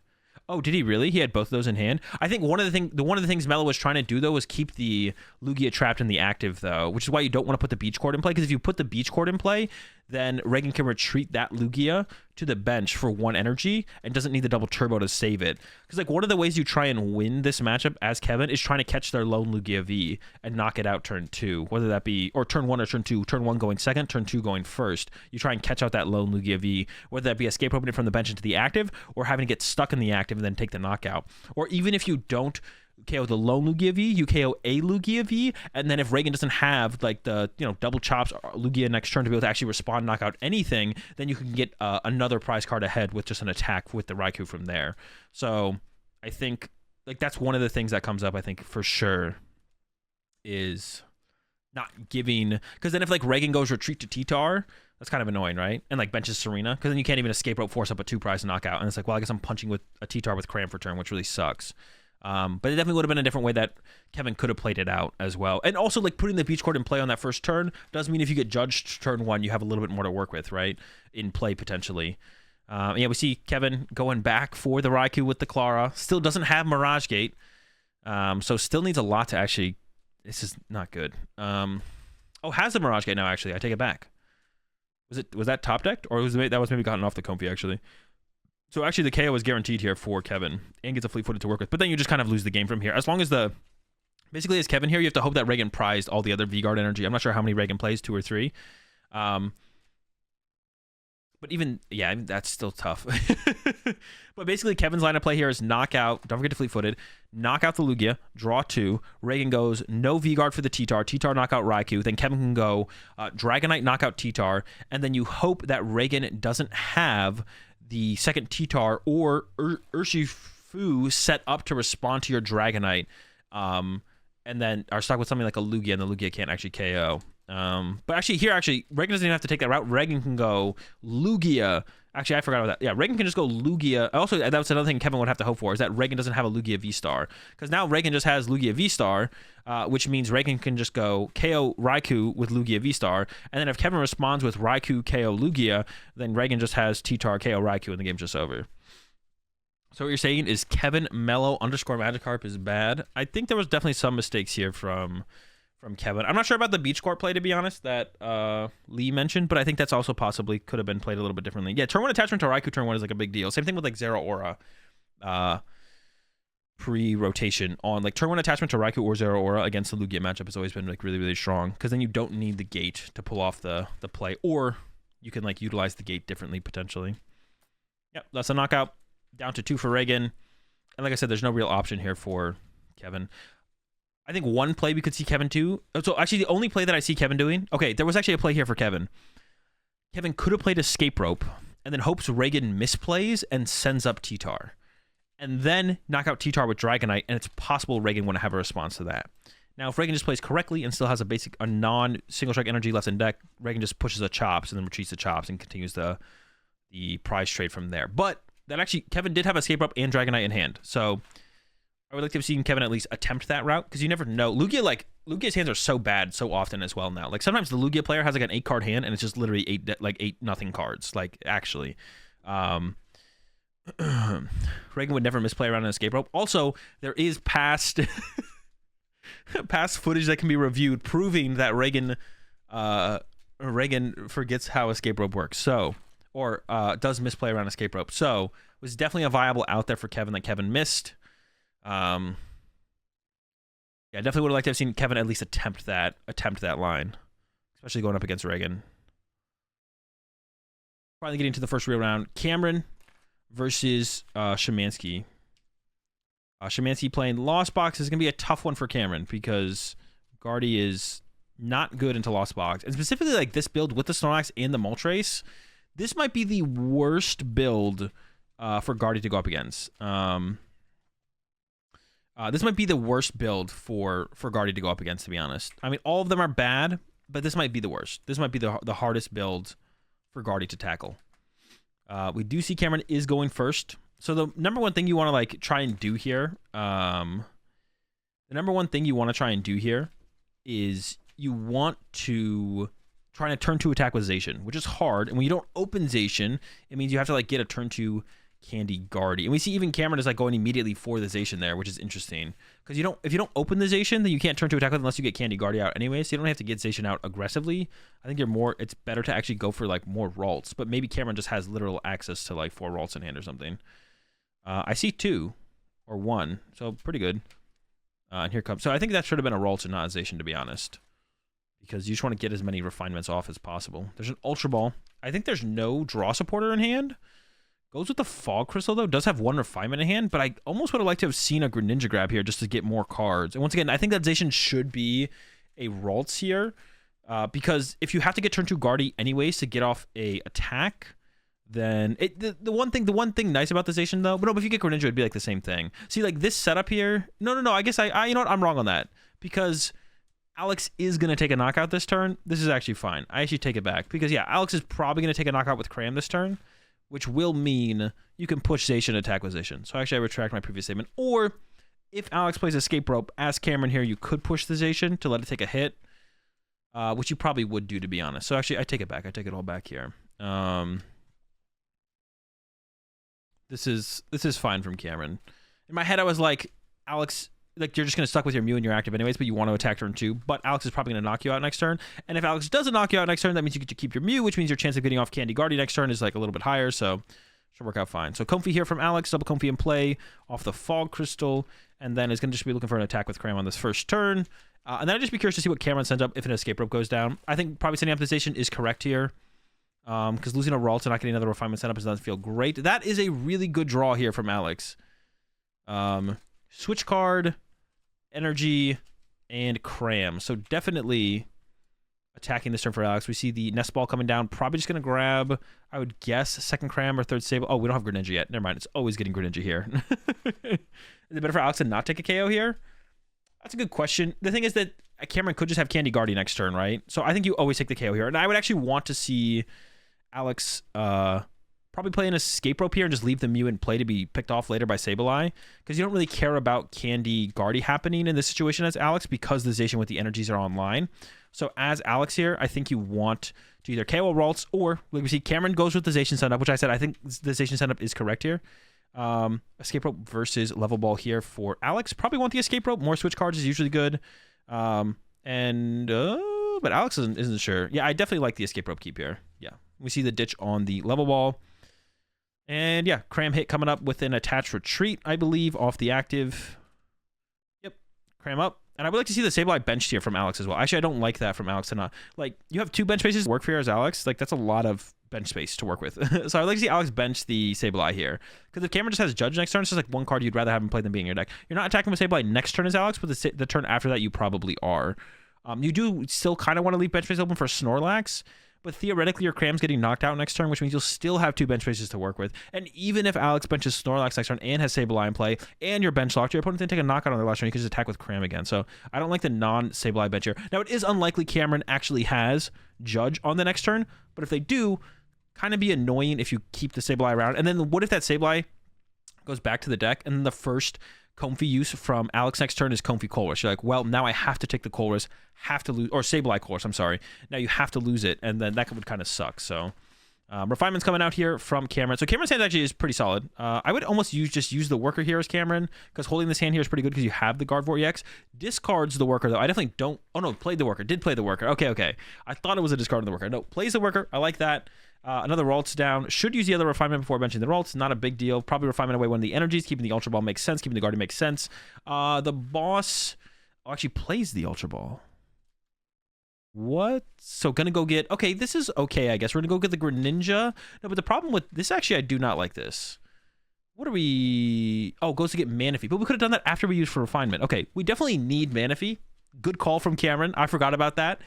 Oh, did he really? He had both of those in hand. I think one of the things Melo was trying to do though was keep the Lugia trapped in the active though, which is why you don't want to put the Beach Court in play. Because if you put the Beach Court in play, then Reagan can retreat that Lugia to the bench for 1 energy and doesn't need the double turbo to save it. Because like one of the ways you try and win this matchup as Kevin is trying to catch their lone Lugia V and knock it out turn 2, whether that be or turn 1 or turn 2, turn 1 going second, turn 2 going first. You try and catch out that lone Lugia V, whether that be escape opening from the bench into the active or having to get stuck in the active and then take the knockout. Or even if you don't KO the lone Lugia V, you KO a Lugia V, and then if Reagan doesn't have like the double chops Lugia next turn to be able to actually respond, knock out anything, then you can get another prize card ahead with just an attack with the Raikou from there. So I think like that's one of the things that comes up. I think for sure is not giving, because then if like Reagan goes retreat to T-Tar, that's kind of annoying, right? And like benches Serena, because then you can't even escape rope force up a 2 prize knockout, and it's like, well, I guess I'm punching with a T-Tar with Cram for turn, which really sucks. But it definitely would have been a different way that Kevin could have played it out as well. And also like putting the Beach Court in play on that first turn does mean if you get judged turn 1, you have a little bit more to work with, right? In play potentially. We see Kevin going back for the Raikou with the Clara. Still doesn't have Mirage Gate. So still needs a lot to actually, this is not good. Has the Mirage Gate now actually. I take it back. Was that top decked, or that was maybe gotten off the Comfey actually? So actually the KO is guaranteed here for Kevin and gets a fleet-footed to work with. But then you just kind of lose the game from here. As long as basically as Kevin here, you have to hope that Reagan prized all the other V-Guard energy. I'm not sure how many Reagan plays, 2 or 3. But even, that's still tough. But basically Kevin's line of play here is knock out, don't forget to fleet-footed, knock out the Lugia, draw 2. Reagan goes no V-Guard for the T-Tar, T-Tar knock out Raikou. Then Kevin can go Dragonite knock out T-Tar. And then you hope that Reagan doesn't have the second T-Tar or Urshifu set up to respond to your Dragonite, and then are stuck with something like a Lugia, and the Lugia can't actually KO. But actually, Reagan doesn't even have to take that route. Reagan can go Lugia. Actually, I forgot about that. Yeah, Reagan can just go Lugia. Also, that's another thing Kevin would have to hope for, is that Reagan doesn't have a Lugia V-Star. Because now Reagan just has Lugia V-Star, which means Reagan can just go KO Raikou with Lugia V-Star. And then if Kevin responds with Raikou KO Lugia, then Reagan just has T-Tar KO Raikou and the game's just over. So what you're saying is Kevin Mello _ Magikarp is bad. I think there was definitely some mistakes here from Kevin. I'm not sure about the Beach Court play, to be honest, that Lee mentioned, but I think that's also possibly could have been played a little bit differently. Yeah, turn 1 attachment to Raikou turn 1 is like a big deal. Same thing with like Zero Aura pre-rotation on like turn 1 attachment to Raikou or Zero Aura against the Lugia matchup has always been like really, really strong, because then you don't need the gate to pull off the play, or you can like utilize the gate differently potentially. Yep, that's a knockout. Down to 2 for Reagan. And like I said, there's no real option here for Kevin. I think one play we could see Kevin do. So actually, the only play that I see Kevin doing... Okay, there was actually a play here for Kevin. Kevin could have played Escape Rope and then hopes Reagan misplays and sends up T-Tar. And then knock out T-Tar with Dragonite, and it's possible Reagan wouldn't have a response to that. Now, if Reagan just plays correctly and still has a non-single strike energy left in deck, Reagan just pushes a Chops and then retreats the Chops and continues the prize trade from there. But that actually, Kevin did have Escape Rope and Dragonite in hand. So I would like to have seen Kevin at least attempt that route, because you never know. Lugia's hands are so bad so often as well now. Like sometimes the Lugia player has like an 8-card hand and it's just literally 8 nothing cards. Like actually. Reagan would never misplay around an Escape Rope. Also, there is past footage that can be reviewed proving that Reagan forgets how Escape Rope works. So, or does misplay around Escape Rope. So, it was definitely a viable out there for Kevin that Kevin missed. Yeah, I definitely would have liked to have seen Kevin at least attempt that line, especially going up against Reagan. Finally getting to the first real round. Cameron versus Shamansky. Shamansky playing Lost Box is going to be a tough one for Cameron, because Guardy is not good into Lost Box. And specifically like this build with the Snorlax and the Moltres, this might be the worst build for Guardy to go up against. This might be the worst build for Guardy to go up against, to be honest. I mean, all of them are bad, but this might be the worst. This might be the hardest build for Guardy to tackle. We do see Cameron is going first. So the number one thing you want to like try and do here, is you want to try to turn 2 attack with Zacian, which is hard. And when you don't open Zacian, it means you have to like get a turn 2 Candy Guardy. And we see even Cameron is like going immediately for the Zacian there, which is interesting. Because if you don't open the Zacian, then you can't turn 2 attack with unless you get Candy Guardy out anyway. So you don't have to get Zacian out aggressively. I think it's better to actually go for like more Ralts. But maybe Cameron just has literal access to like 4 Ralts in hand or something. I see 2 or 1, so pretty good. And here comes. So I think that should have been a Ralts and not a Zacian, to be honest, because you just want to get as many refinements off as possible. There's an Ultra Ball. I think there's no draw supporter in hand. Goes with the Fog Crystal, though. Does have 1 refinement in hand, but I almost would have liked to have seen a Greninja grab here just to get more cards. And once again, I think that Zacian should be a Ralts here, because if you have to get turn 2 Guardy anyways to get off a attack, then the one thing nice about the Zacian, though, but no, but if you get Greninja, it'd be like the same thing. See, like this setup here. No. I guess I you know what? I'm wrong on that, because Alex is going to take a knockout this turn. This is actually fine. I actually take it back, because yeah, Alex is probably going to take a knockout with Cram this turn, which will mean you can push Zacian and attack with Zacian. So actually I retract my previous statement. Or if Alex plays Escape Rope as Cameron here, you could push the Zacian to let it take a hit, which you probably would do, to be honest. So actually I take it back. I take it all back here. This is fine from Cameron. In my head I was like, Alex, like you're just going to stuck with your Mew and you're active anyways, but you want to attack turn 2, but Alex is probably going to knock you out next turn. And if Alex doesn't knock you out next turn, that means you get to keep your Mew, which means your chance of getting off Candy Guardy next turn is like a little bit higher, so should work out fine. So Comfy here from Alex, double Comfy in play off the Fog Crystal, and then is going to just be looking for an attack with Cram on this first turn. And then I'd just be curious to see what Cameron sends up if an Escape Rope goes down. I think probably sending up the Zacian is correct here, because losing a Ralt and not getting another refinement setup doesn't feel great. That is a really good draw here from Alex. Switch card, Energy, and Cram. So definitely attacking this turn for Alex. We see the Nest Ball coming down. Probably just going to grab, I would guess, second Cram or third Sable. Oh, we don't have Greninja yet. Never mind. It's always getting Greninja here. Is it better for Alex to not take a KO here? That's a good question. The thing is that Cameron could just have Candy Guardy next turn, right? So I think you always take the KO here. And I would actually want to see Alex probably play an Escape Rope here and just leave the Mew in play to be picked off later by Sableye, because you don't really care about Candy Guardy happening in this situation as Alex, because the Zation with the energies are online. So as Alex here, I think you want to either KO Ralts, or like we see Cameron goes with the Zation setup, which I said I think the Zation setup is correct here. Escape Rope versus Level Ball here for Alex. Probably want the Escape Rope. More switch cards is usually good. But Alex isn't sure. Yeah, I definitely like the Escape Rope keep here. Yeah. We see the Ditch on the Level Ball. And yeah, Cram hit coming up with an Attached Retreat, I believe, off the active. Yep, Cram up. And I would like to see the Sableye benched here from Alex as well. Actually, I don't like that from Alex to not. Like, you have 2 bench spaces to work for here as Alex. Like, that's a lot of bench space to work with. So I'd like to see Alex bench the Sableye here. Because if Cameron just has Judge next turn, it's just like one card you'd rather have him play than being in your deck. You're not attacking with Sableye next turn as Alex, but the turn after that you probably are. You do still kind of want to leave bench space open for Snorlax. But theoretically, your Cram's getting knocked out next turn, which means you'll still have 2 bench spaces to work with. And even if Alex benches Snorlax next turn and has Sableye in play, and you're bench locked, your opponent can take a knockout on their last turn. You can just attack with Cram again. So I don't like the non-Sableye bench here. Now, it is unlikely Cameron actually has Judge on the next turn, but if they do, kind of be annoying if you keep the Sableye around. And then what if that Sableye goes back to the deck, and the first Comfey use from Alex next turn is Comfey Colress? You're like, well, now I have to take the Colress, have to lose, or Sableye Colress, I'm sorry. Now you have to lose it, and then that would kind of suck. So Refinement's coming out here from Cameron. So Cameron's hand actually is pretty solid. I would almost just use the Worker here as Cameron, because holding this hand here is pretty good because you have the Gardevoir EX. Discards the Worker, though. I definitely don't. Oh, no, played the Worker. Did play the Worker. Okay. I thought it was a discard of the Worker. No, plays the Worker. I like that. Another Ralts down. Should use the other Refinement before benching the Ralts. Not a big deal. Probably Refinement away one of the energies. Keeping the Ultra Ball makes sense. Keeping the Guardian makes sense. The boss actually plays the Ultra Ball. What? So gonna go get... Okay, this is okay, I guess. We're gonna go get the Greninja. No, but the problem with this, actually, I do not like this. What are we... Oh, goes to get Manaphy. But we could have done that after we used for Refinement. Okay, we definitely need Manaphy. Good call from Cameron. I forgot about that.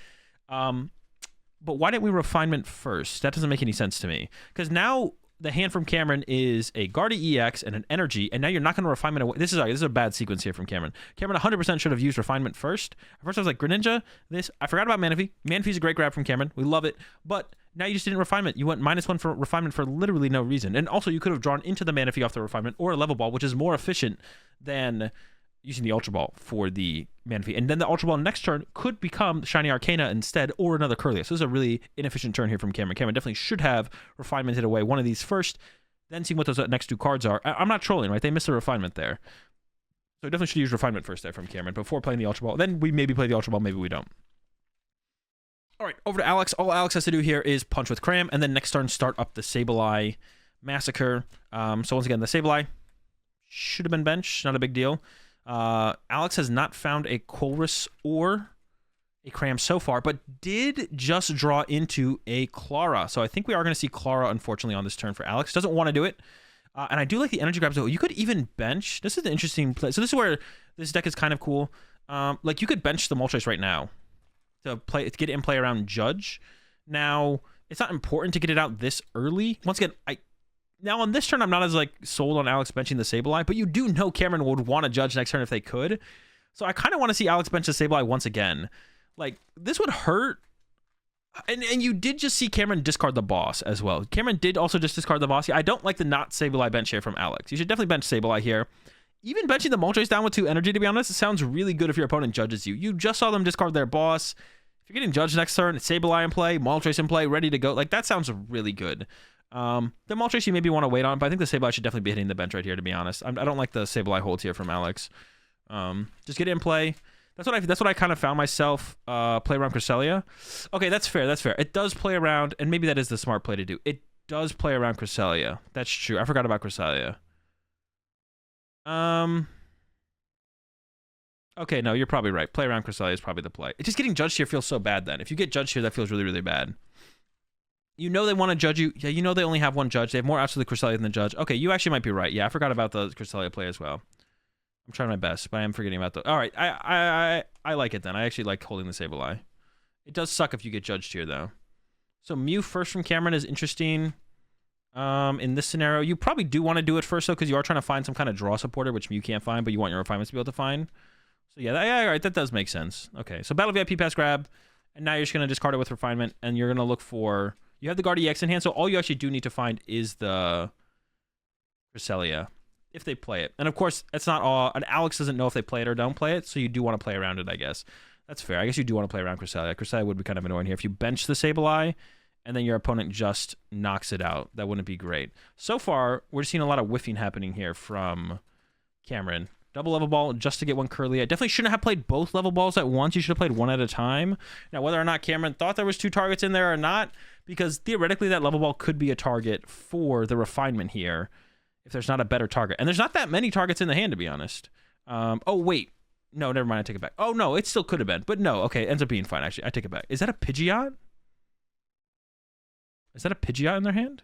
But why didn't we Refinement first? That doesn't make any sense to me. Because now the hand from Cameron is a Guardy EX and an Energy, and now you're not going to Refinement away. This is a bad sequence here from Cameron. Cameron 100% should have used Refinement first. At first I was like, Greninja, this. I forgot about Manaphy. Manaphy's a great grab from Cameron. We love it. But now you just didn't Refinement. You went -1 for Refinement for literally no reason. And also you could have drawn into the Manaphy off the Refinement or a Level Ball, which is more efficient than using the Ultra Ball for the Manaphy. And then the Ultra Ball next turn could become Shiny Arcana instead, or another Curlia. So this is a really inefficient turn here from Cameron. Cameron definitely should have Refinemented away one of these first, then seeing what those next 2 cards are. I'm not trolling, right? They missed a Refinement there. So definitely should use Refinement first there from Cameron before playing the Ultra Ball. Then we maybe play the Ultra Ball, maybe we don't. All right, over to Alex. All Alex has to do here is punch with Cram, and then next turn start up the Sableye Massacre. So once again, the Sableye should have been benched. Not a big deal. Alex has not found a Colress or a Cram so far, but did just draw into a Clara. So I think we are going to see Clara, unfortunately, on this turn for Alex. Doesn't want to do it. And I do like the energy grabs. So you could even bench. This is an interesting play. So this is where this deck is kind of cool. Like you could bench the Moltres right now to get it in play around Judge. Now, it's not important to get it out this early. Once again, now on this turn, I'm not as like sold on Alex benching the Sableye, but you do know Cameron would want to Judge next turn if they could. So I kind of want to see Alex bench the Sableye once again. Like, this would hurt. And you did just see Cameron discard the boss as well. Cameron did also just discard the boss. Yeah, I don't like the not Sableye bench here from Alex. You should definitely bench Sableye here. Even benching the Moltres down with 2 energy, to be honest, it sounds really good if your opponent judges you. You just saw them discard their boss. If you're getting judged next turn, Sableye in play, Moltres in play, ready to go. Like, that sounds really good. The Moltres you maybe want to wait on, but I think the Sableye should definitely be hitting the bench right here, to be honest. I don't like the Sableye holds here from Alex. Just get it in play. That's what I kind of found myself play around Cresselia. Okay, that's fair. It does play around, and maybe that is the smart play to do. It does play around Cresselia. That's true. I forgot about Cresselia. Okay, no, you're probably right. Play around Cresselia is probably the play. It's just getting judged here feels so bad then. If you get judged here, that feels really, really bad. You know they want to judge you. Yeah, you know they only have one judge. They have more outs to the Cresselia than the judge. Okay, you actually might be right. Yeah, I forgot about the Cresselia play as well. I'm trying my best, but I am forgetting about the... All right, I like it then. I actually like holding the Sableye. It does suck if you get judged here, though. So Mew first from Cameron is interesting. In this scenario, you probably do want to do it first, though, because you are trying to find some kind of draw supporter, which Mew can't find, but you want your refinements to be able to find. So yeah, all right, that does make sense. Okay, so Battle VIP pass grab, and now you're just going to discard it with Refinement, and you're going to look for... You have the Guard EX in hand, so all you actually do need to find is the Cresselia, if they play it. And of course, it's not all... And Alex doesn't know if they play it or don't play it, so you do want to play around it, I guess. That's fair. I guess you do want to play around Cresselia. Cresselia would be kind of annoying here. If you bench the Sableye, and then your opponent just knocks it out, that wouldn't be great. So far, we're seeing a lot of whiffing happening here from Cameron. Double level ball just to get one Curly. I definitely shouldn't have played both level balls at once. You should have played one at a time. Now, whether or not Cameron thought there was 2 targets in there or not, because theoretically that level ball could be a target for the Refinement here if there's not a better target. And there's not that many targets in the hand, to be honest. Oh, wait. No, never mind. I take it back. Oh, no, it still could have been. But no, okay, it ends up being fine, actually. I take it back. Is that a Pidgeot? Is that a Pidgeot in their hand?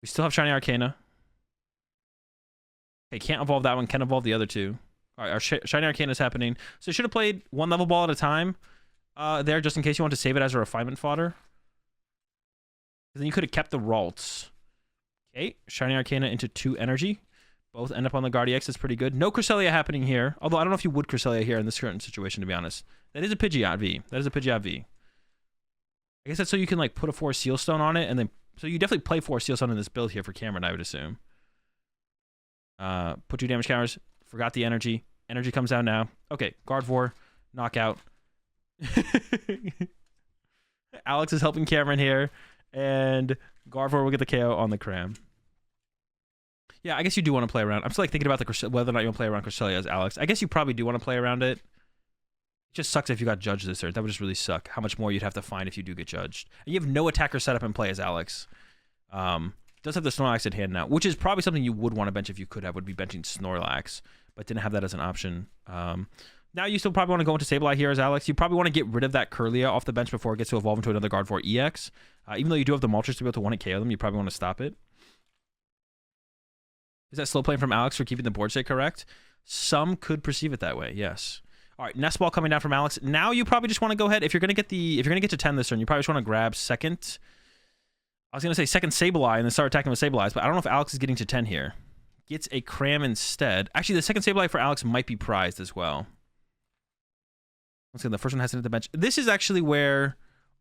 We still have Shiny Arcana. Okay, can't evolve that one. Can evolve the other 2. All right, our Shiny Arcana is happening. So you should have played one level ball at a time there, just in case you want to save it as a Refinement fodder. Then you could have kept the Ralts. Okay, Shiny Arcana into 2 energy. Both end up on the Guard EX. That's pretty good. No Cresselia happening here. Although I don't know if you would Cresselia here in this current situation, to be honest. That is a Pidgeot V. That is a Pidgeot V. I guess that's so you can like put a 4 Seal Stone on it, and then so you definitely play 4 Seal Stone in this build here for Cameron, I would assume. Put 2 damage counters. Forgot the energy. Energy comes out now. Okay, Gardevoir, knockout. Alex is helping Cameron here, and Gardevoir will get the KO on the Cram. Yeah, I guess you do want to play around. I'm still like thinking about the whether or not you want to play around Cresselia as Alex. I guess you probably do want to play around it. It just sucks if you got judged this turn. That would just really suck. How much more you'd have to find if you do get judged. And you have no attacker set up in play as Alex. Does have the Snorlax in hand now, which is probably something you would want to bench if you could have, would be benching Snorlax, but didn't have that as an option. Now you still probably want to go into Sableye here as Alex. You probably want to get rid of that Curlia off the bench before it gets to evolve into another Gardevoir EX. Even though you do have the Moltres to be able to 1-hit KO them, you probably want to stop it. Is that slow playing from Alex for keeping the board state correct? Some could perceive it that way, yes. All right, Nest Ball coming down from Alex. Now you probably just want to go ahead. If you're gonna get to 10 this turn, you probably just want to grab second. I was gonna say second Sableye and then start attacking with Sableyes, but I don't know if Alex is getting to 10 here. Gets a Cram instead. Actually, the second Sableye for Alex might be prized as well. Once again, the first one has to hit the bench. This is actually where,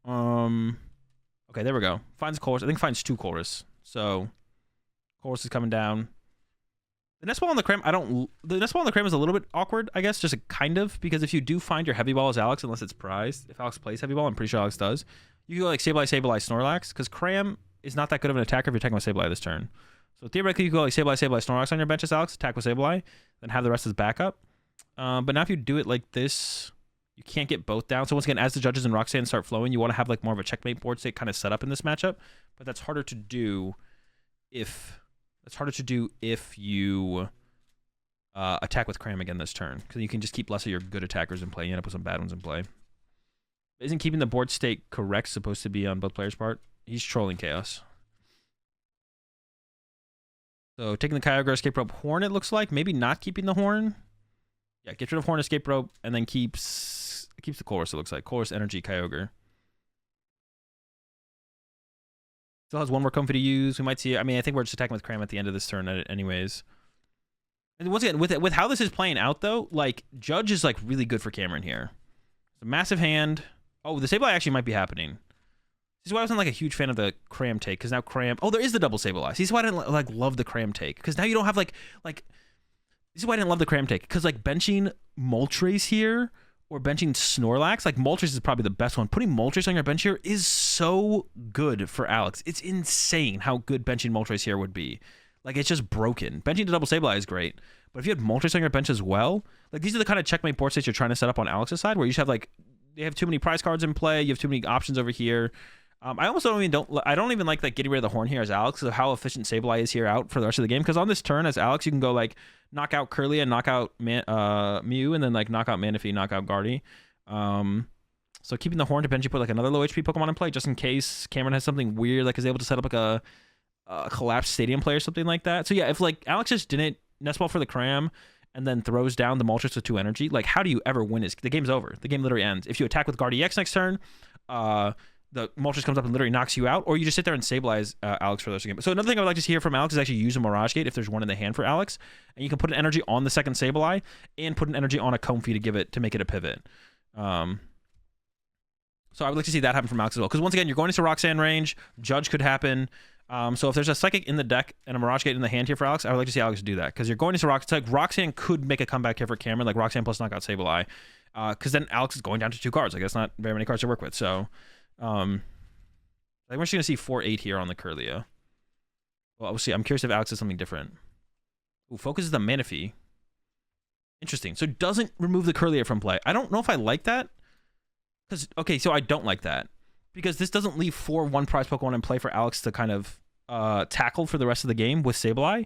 okay, there we go. Finds Chorus. I think finds 2 Chorus. So Chorus is coming down. The Nest Ball on the Cram, the Nest Ball on the Cram is a little bit awkward, I guess, just a kind of, because if you do find your Heavy Ball as Alex, unless it's prized, if Alex plays Heavy Ball, I'm pretty sure Alex does, you can go like Sableye, Snorlax, because Cram is not that good of an attacker if you're attacking with Sableye this turn. So theoretically, you can go like Sableye, Snorlax on your bench as Alex, attack with Sableye, then have the rest as backup. But now if you do it like this, you can't get both down. So once again, as the judges and Roxanne start flowing, you want to have like more of a checkmate board state kind of set up in this matchup, but that's harder to do if you attack with Cram again this turn, because you can just keep less of your good attackers in play. You end up with some bad ones in play. Isn't keeping the board state correct supposed to be on both players' part? He's trolling Chaos. So taking the Kyogre Escape Rope Horn, it looks like. Maybe not keeping the Horn. Yeah, gets rid of Horn, Escape Rope, and then keeps the Chorus, it looks like. Chorus, Energy, Kyogre. Still has one more Comfy to use. We might see, I mean, I think we're just attacking with Cram at the end of this turn anyways. And once again, with how this is playing out, though, like, Judge is, like, really good for Cameron here. It's a massive hand. Oh, the Sableye actually might be happening. This is why I wasn't, like, a huge fan of the Cram take, because now Cram... Oh, there is the double Sableye. This is why I didn't, like, love the Cram take, because now you don't have, like... This is why I didn't love the Cram take, because, like, benching Moltres here, or benching Snorlax, like, Moltres is probably the best one. Putting Moltres on your bench here is so good for Alex. It's insane how good benching Moltres here would be. Like, it's just broken. Benching the double Sableye is great, but if you had Moltres on your bench as well, like, these are the kind of checkmate board states you're trying to set up on Alex's side, where you just have, like, they have too many prize cards in play, you have too many options over here. I almost don't even like getting rid of the Horn here as Alex, because of how efficient Sableye is here out for the rest of the game, because on this turn as Alex, you can go, like, knock out Curly and knock out Mew, and then, like, knock out Manaphy, knock out Guardy. So keeping the Horn to bench, you put, like, another low HP Pokemon in play, just in case Cameron has something weird, like, is able to set up, like, a collapsed stadium play or something like that. So yeah, if, like, Alex just didn't Nest Ball for the Cram and then throws down the Moltres with 2 energy, like, how do you ever win? The game's over. The game literally ends. If you attack with Guard EX next turn, the Moltres comes up and literally knocks you out, or you just sit there and stabilize Alex for the rest of the game. So another thing I would like to hear from Alex is actually use a Mirage Gate if there's one in the hand for Alex, and you can put an energy on the second Sableye and put an energy on a Comfey to make it a pivot. So I would like to see that happen from Alex as well, because once again, you're going into Roxanne range. Judge could happen. So if there's a Psychic in the deck and a Mirage Gate in the hand here for Alex, I would like to see Alex do that, because you're going into Roxanne. Like, Roxanne could make a comeback here for Cameron, like Roxanne plus knockout Sableye, because then Alex is going down to 2 cards. Like, that's not very many cards to work with. So I think we're just going to see 4-8 here on the Kirlia. Well, we'll see. I'm curious if Alex does something different. Ooh, focuses the Manaphy. Interesting. So it doesn't remove the Kirlia from play. I don't know if I like that. Okay, so I don't like that. Because this doesn't leave 4 one-prize Pokemon in play for Alex to kind of tackle for the rest of the game with Sableye.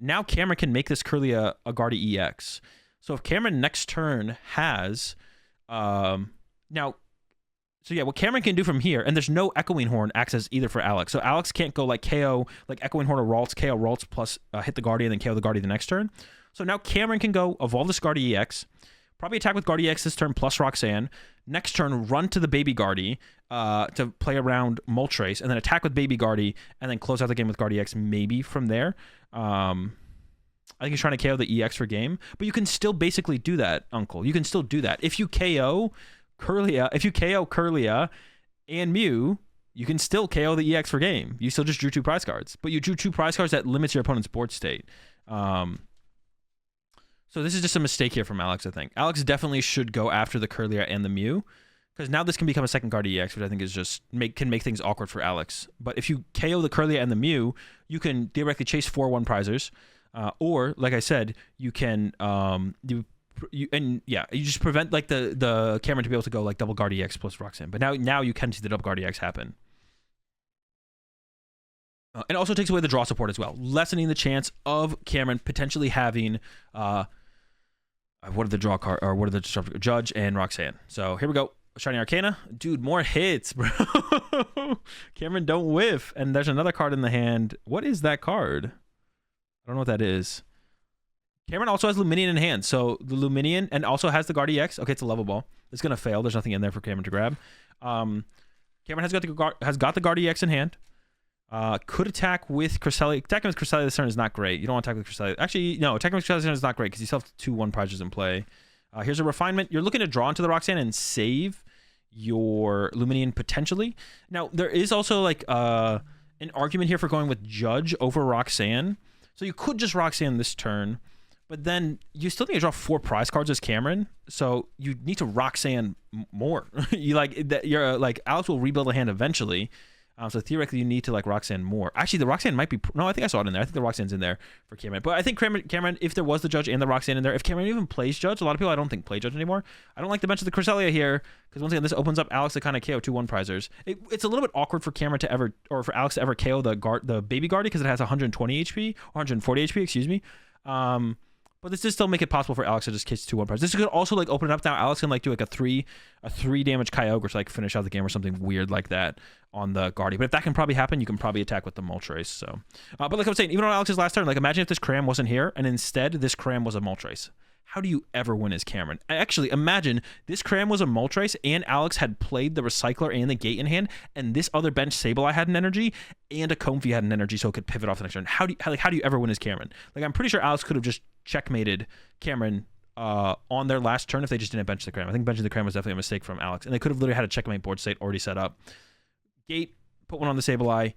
Now Cameron can make this Kirlia a Guardy EX. So if Cameron next turn has... So yeah, what Cameron can do from here, and there's no Echoing Horn access either for Alex. So Alex can't go like KO, like Echoing Horn or Ralts, KO Ralts plus hit the Guardian, then KO the Guardian the next turn. So now Cameron can go evolve this Guardy EX, probably attack with Guardy EX this turn plus Roxanne. Next turn, run to the Baby Guardy to play around Moltres, and then attack with Baby Guardy, and then close out the game with Guardy EX maybe from there. I think he's trying to KO the EX for game, but you can still basically do that, Uncle. You can still do that. If you KO Kirlia and Mew, you can still KO the EX for game. You still just drew 2 prize cards, but you drew 2 prize cards that limits your opponent's board state. So this is just a mistake here from Alex, I think. Alex definitely should go after the Kirlia and the Mew, because now this can become a second Guardy EX, which I think is just can make things awkward for Alex. But if you KO the Kirlia and the Mew, you can theoretically chase 4 one-prizers, or like I said, you can you just prevent like the Cameron to be able to go like double Guardy EX plus Roxanne. But now you can see the double Guardy EX happen. And also takes away the draw support as well, lessening the chance of Cameron potentially having what are the draw card, or what are the disruptor, Judge and Roxanne. So here we go. Shiny Arcana. Dude, more hits, bro. Cameron, don't whiff. And there's another card in the hand. What is that card? I don't know what that is. Cameron also has Luminion in hand. So the Luminion, and also has the Guardy EX. Okay, it's a level ball. It's going to fail. There's nothing in there for Cameron to grab. Cameron has got the Guardy EX in hand. Could attack with Cresselia. Attacking with Cresselia this turn is not great. You don't want to attack with Cresselia. Actually, no, attacking with Cresselia this turn is not great because you still have 2 one-prizes in play. Here's a Refinement. You're looking to draw into the Roxanne and save your Luminion potentially. Now, there is also like an argument here for going with Judge over Roxanne. So you could just Roxanne this turn, but then you still need to draw 4 prize cards as Cameron. So you need to Roxanne more. You're like Alex will rebuild a hand eventually. So theoretically, you need to like Roxanne more. Actually, the Roxanne might be... No, I think I saw it in there. I think the Roxanne's in there for Cameron. But I think Cameron, if there was the Judge and the Roxanne in there, if Cameron even plays Judge, a lot of people I don't think play Judge anymore. I don't like the bench of the Cresselia here, because once again, this opens up Alex to kind of KO 2 one-prizers. It's a little bit awkward for Cameron to ever... Or for Alex to ever KO the Baby Guardy, because it has 120 HP, or 140 HP, excuse me. But this does still make it possible for Alex to just kiss 2 one-prizes. This could also like open it up now. Alex can like do like a 3 damage Kyogre to like finish out the game or something weird like that on the Guardy. But if that can probably happen, you can probably attack with the Moltres. So, but like I was saying, even on Alex's last turn, like imagine if this Cram wasn't here and instead this Cram was a Moltres. How do you ever win as Cameron? Actually, imagine this Cram was a Moltres and Alex had played the Recycler and the Gate in hand, and this other bench Sableye had an energy and a Comfey had an energy, so it could pivot off the next turn. How do you ever win as Cameron? Like, I'm pretty sure Alex could have just checkmated Cameron on their last turn if they just didn't bench the Cram. I think benching the Cram was definitely a mistake from Alex, and they could have literally had a checkmate board state already set up. Gate, put one on the Sableye,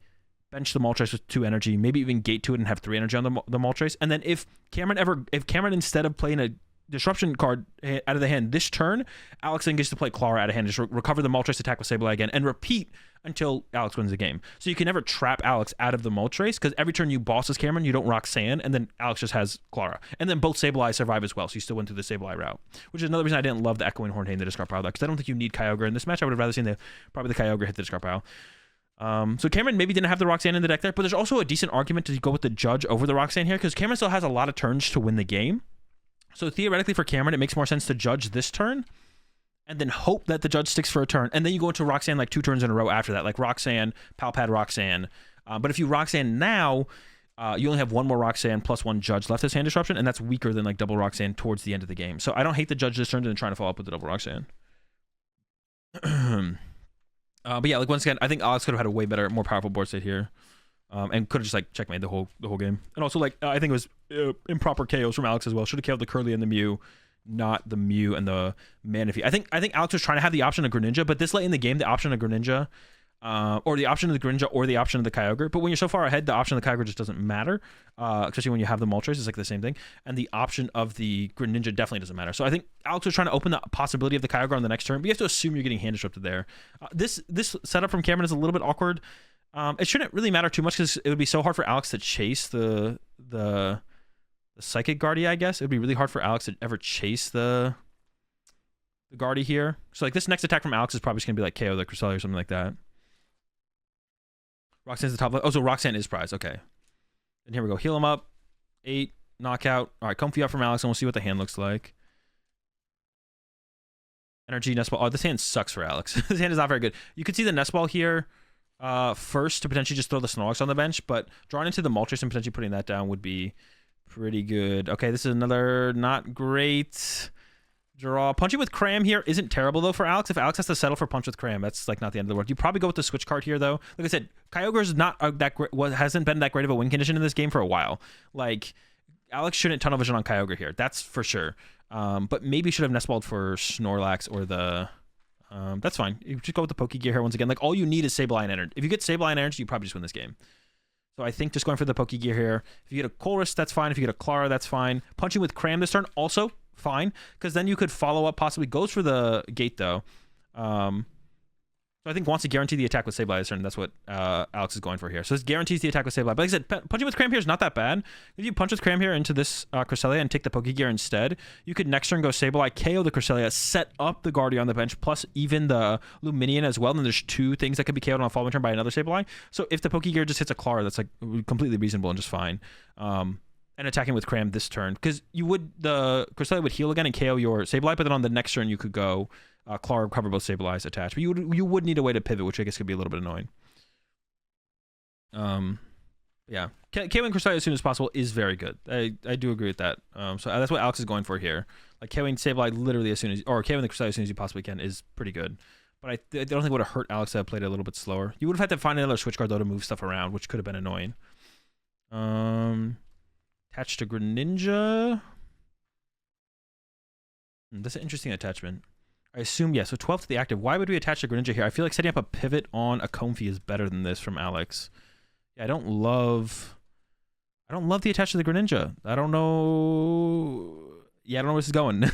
bench the Moltres with 2 energy, maybe even Gate to it and have 3 energy on the Moltres. And then if Cameron instead of playing a Disruption card out of the hand this turn, Alex then gets to play Clara out of hand, just recover the Moltres, attack with Sableye again, and repeat until Alex wins the game. So you can never trap Alex out of the Moltres, because every turn you boss as Cameron, you don't Roxanne, and then Alex just has Clara. And then both Sableye survive as well, so you still went through the Sableye route. Which is another reason I didn't love the Echoing Horn in the discard pile, because I don't think you need Kyogre in this match. I would have rather seen probably the Kyogre hit the discard pile. So Cameron maybe didn't have the Roxanne in the deck there, but there's also a decent argument to go with the Judge over the Roxanne here, because Cameron still has a lot of turns to win the game. So theoretically for Cameron, it makes more sense to Judge this turn and then hope that the Judge sticks for a turn. And then you go into Roxanne like 2 turns in a row after that, like Roxanne, Palpad, Roxanne. But if you Roxanne now, you only have 1 more Roxanne plus 1 Judge left as hand disruption, and that's weaker than like double Roxanne towards the end of the game. So I don't hate the Judge this turn and then trying to follow up with the double Roxanne. But yeah, like once again, I think Alex could have had a way better, more powerful board state here. And could have just like checkmate the whole game. And also like I think it was improper KOs from Alex as well. Should have KO'd the Curly and the Mew, not the Mew and the Manaphy. I think Alex was trying to have the option of Greninja, but this late in the game, the option of Greninja, or the option of the Greninja or the option of the Kyogre. But when you're so far ahead, the option of the Kyogre just doesn't matter, especially when you have the Moltres. It's like the same thing. And the option of the Greninja definitely doesn't matter. So I think Alex was trying to open the possibility of the Kyogre on the next turn, but you have to assume you're getting hand disrupted there. This setup from Cameron is a little bit awkward. It shouldn't really matter too much because it would be so hard for Alex to chase the Psychic Guardia, I guess. It would be really hard for Alex to ever chase the Guardia here. So like this next attack from Alex is probably just going to be like KO the Cresselia or something like that. Roxanne's the top left. Oh, so Roxanne is prize. Okay. And here we go. Heal him up. 8. Knockout. All right, Comfy up from Alex and we'll see what the hand looks like. Energy, Nest Ball. Oh, this hand sucks for Alex. This hand is not very good. You could see the Nest Ball here. First to potentially just throw the Snorlax on the bench, but drawing into the Moltres and potentially putting that down would be pretty good. Okay, this is another not great draw. Punching with Cram here isn't terrible though for Alex. If Alex has to settle for Punch with Cram, that's like not the end of the world. You probably go with the switch card here though. Like I said, Kyogre's not that great, hasn't been that great of a win condition in this game for a while. Like Alex shouldn't tunnel vision on Kyogre here, that's for sure. But maybe should have Nest Balled for Snorlax or the that's fine. You just go with the Pokegear here once again. Like all you need is Sableye Energy. If you get Sableye Energy, you probably just win this game. So I think just going for the Pokegear here. If you get a Colress, that's fine. If you get a Clara, that's fine. Punching with Cram this turn, also fine. Because then you could follow up, possibly goes for the Gate though. So I think wants to guarantee the attack with Sableye this turn. That's what Alex is going for here. So this guarantees the attack with Sableye. But like I said, punching with Cram here is not that bad. If you punch with Cram here into this Cresselia and take the Pokegear instead, you could next turn go Sableye, KO the Cresselia, set up the Guardia on the bench, plus even the Luminion as well. And then there's 2 things that could be KO'd on a following turn by another Sableye. So if the Pokegear just hits a Clara, that's like completely reasonable and just fine. And attacking with Cram this turn, because the Cresselia would heal again and KO your Sableye, but then on the next turn you could go Clara, cover both Sableyes attached. But you would need a way to pivot, which I guess could be a little bit annoying. Yeah. KOing Cresselia as soon as possible is very good. I do agree with that. So that's what Alex is going for here. Like KOing Sableye literally as soon as, or KOing the Cresselia as soon as you possibly can is pretty good. But I don't think it would have hurt Alex to have played it a little bit slower. You would have had to find another switch card though to move stuff around, which could have been annoying. Attached to Greninja. That's an interesting attachment. I assume, yeah, so 12 to the active. Why would we attach a Greninja here? I feel like setting up a pivot on a Comfy is better than this from Alex. Yeah, I don't love the attach to the Greninja. I don't know. Yeah, I don't know where this is going.